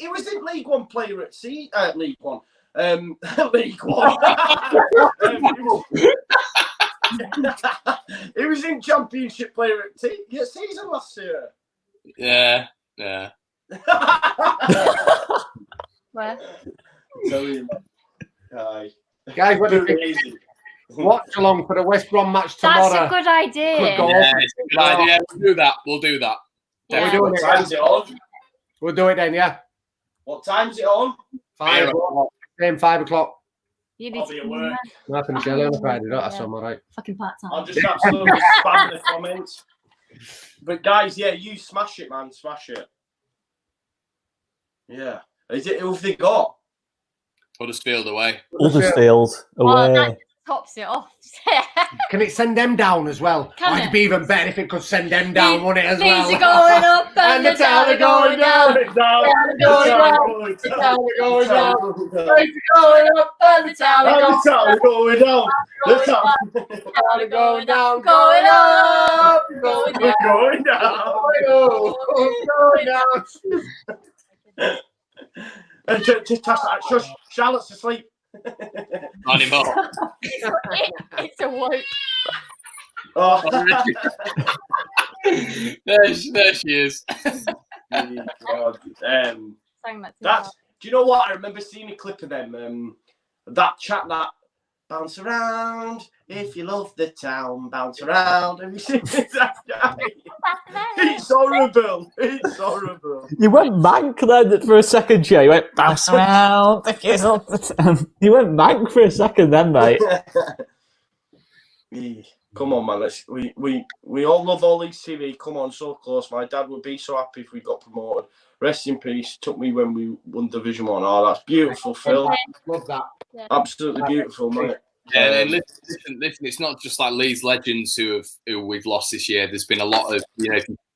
A: was in League One player at League One. League One. He was in Championship player at season last year.
F: Yeah.
C: Where?
E: Guys, what do you think? Watch along for the West Brom match tomorrow.
C: That's a good idea.
F: Yeah, it's a good idea. We'll do that.
C: Yeah.
A: What time's it on?
E: We'll do it then, yeah.
A: What time's it on?
E: 5 o'clock. Same 5 o'clock.
A: I'll be at work.
E: Nothing to on a Friday, that's all right.
C: Fucking part time.
A: I'll just absolutely spam the comments. But guys, yeah, you smash it, man. Smash it. Yeah. Who have they got?
F: Huddersfield away.
B: Huddersfield away.
C: Oh, that tops it off.
E: Can it send them down as well? It'd be even better if it could send them down, wouldn't it, as well?
C: These are going up
E: and the town are going down.
A: The town are going down.
C: These are going up and the town are
A: going down. The town
C: are going down. Going up.
A: Going down. Shush, Charlotte's asleep.
F: Not anymore.
C: It's a woke.
A: Oh.
F: there she is.
A: God.
C: Saying that to
A: That's. Do you know what? I remember seeing a clip of them. That chat that bounce around if you love the town, bounce around. Have you seen that guy? It's horrible. It's horrible.
B: You went mank then for a second, Jay. You went bounce around. You went mank for a second then, mate.
A: Come on, man. We all love all Leeds TV. Come on, so close. My dad would be so happy if we got promoted. Rest in peace. Took me when we won Division 1. Oh, that's beautiful, Phil.
E: Love that.
C: Yeah.
A: Absolutely beautiful, mate.
F: And listen, it's not just like Leeds legends who we've lost this year. There's been a lot of,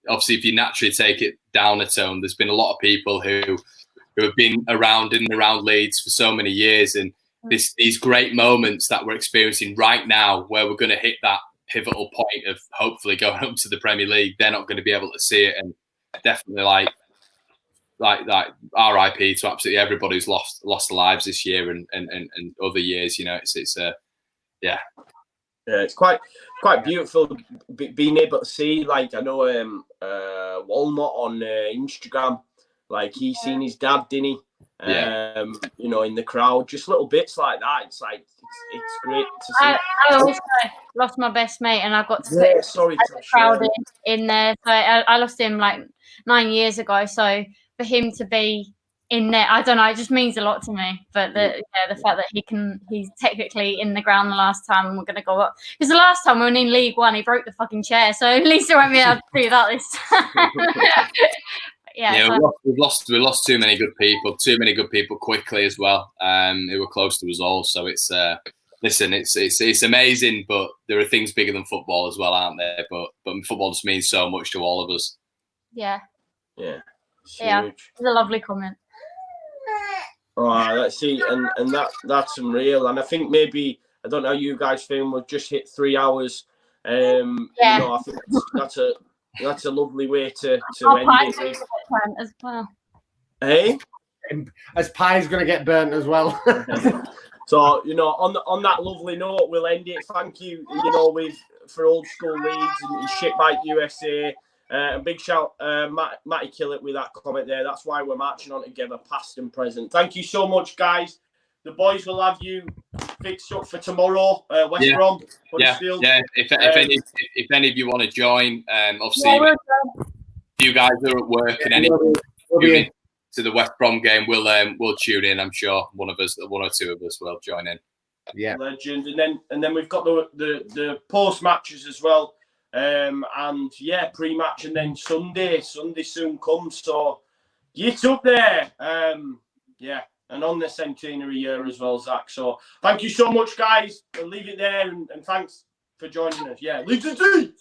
F: obviously if you naturally take it down a tone, there's been a lot of people who have been around in and around Leeds for so many years, and these great moments that we're experiencing right now, where we're going to hit that pivotal point of hopefully going up to the Premier League, they're not going to be able to see it, and definitely like RIP to absolutely everybody who's lost their lives this year and other years. Yeah,
A: it's quite beautiful being able to see. Like I know Walnut on Instagram, like he's seen his dad, didn't he?
F: Yeah.
A: In the crowd, just little bits like that. It's like it's great to see.
C: I also lost my best mate, and I got to sit
A: the
C: crowd in there. So I lost him like 9 years ago. So for him to be in there, I don't know, it just means a lot to me. But the fact that he's technically in the ground the last time, and we're going to go up, because the last time we were in League One, he broke the fucking chair. So at least I won't be able to do that this time.
F: We've lost too many good people quickly as well. Who were close to us all. So it's it's amazing, but there are things bigger than football as well, aren't there? But football just means so much to all of us.
C: Yeah.
A: Yeah.
C: It's a lovely comment.
A: Oh, let's see, and that's unreal. And I think maybe, I don't know how you guys feel, we've just hit 3 hours. I think that's a lovely way to end it.
C: As well.
A: Hey?
E: As pie's going to get burnt as well.
A: So, on that lovely note, we'll end it. Thank you, for Old School Leeds and Shitbike USA. A big shout, Matty Killett with that comment there. That's why we're marching on together, past and present. Thank you so much, guys. The boys will have you fixed up for tomorrow. West Brom, Huddersfield.
F: Yeah. If any of you want to join, obviously, if you guys are at work and anybody to the West Brom game, we'll tune in. I'm sure one or two of us will join in.
E: Yeah,
A: legend. And then we've got the post matches as well. Pre-match, and then Sunday soon comes, so get up there. And on the centenary year as well, Zach. So thank you so much, guys. I'll leave it there, and thanks for joining us. Yeah, Leeds TV.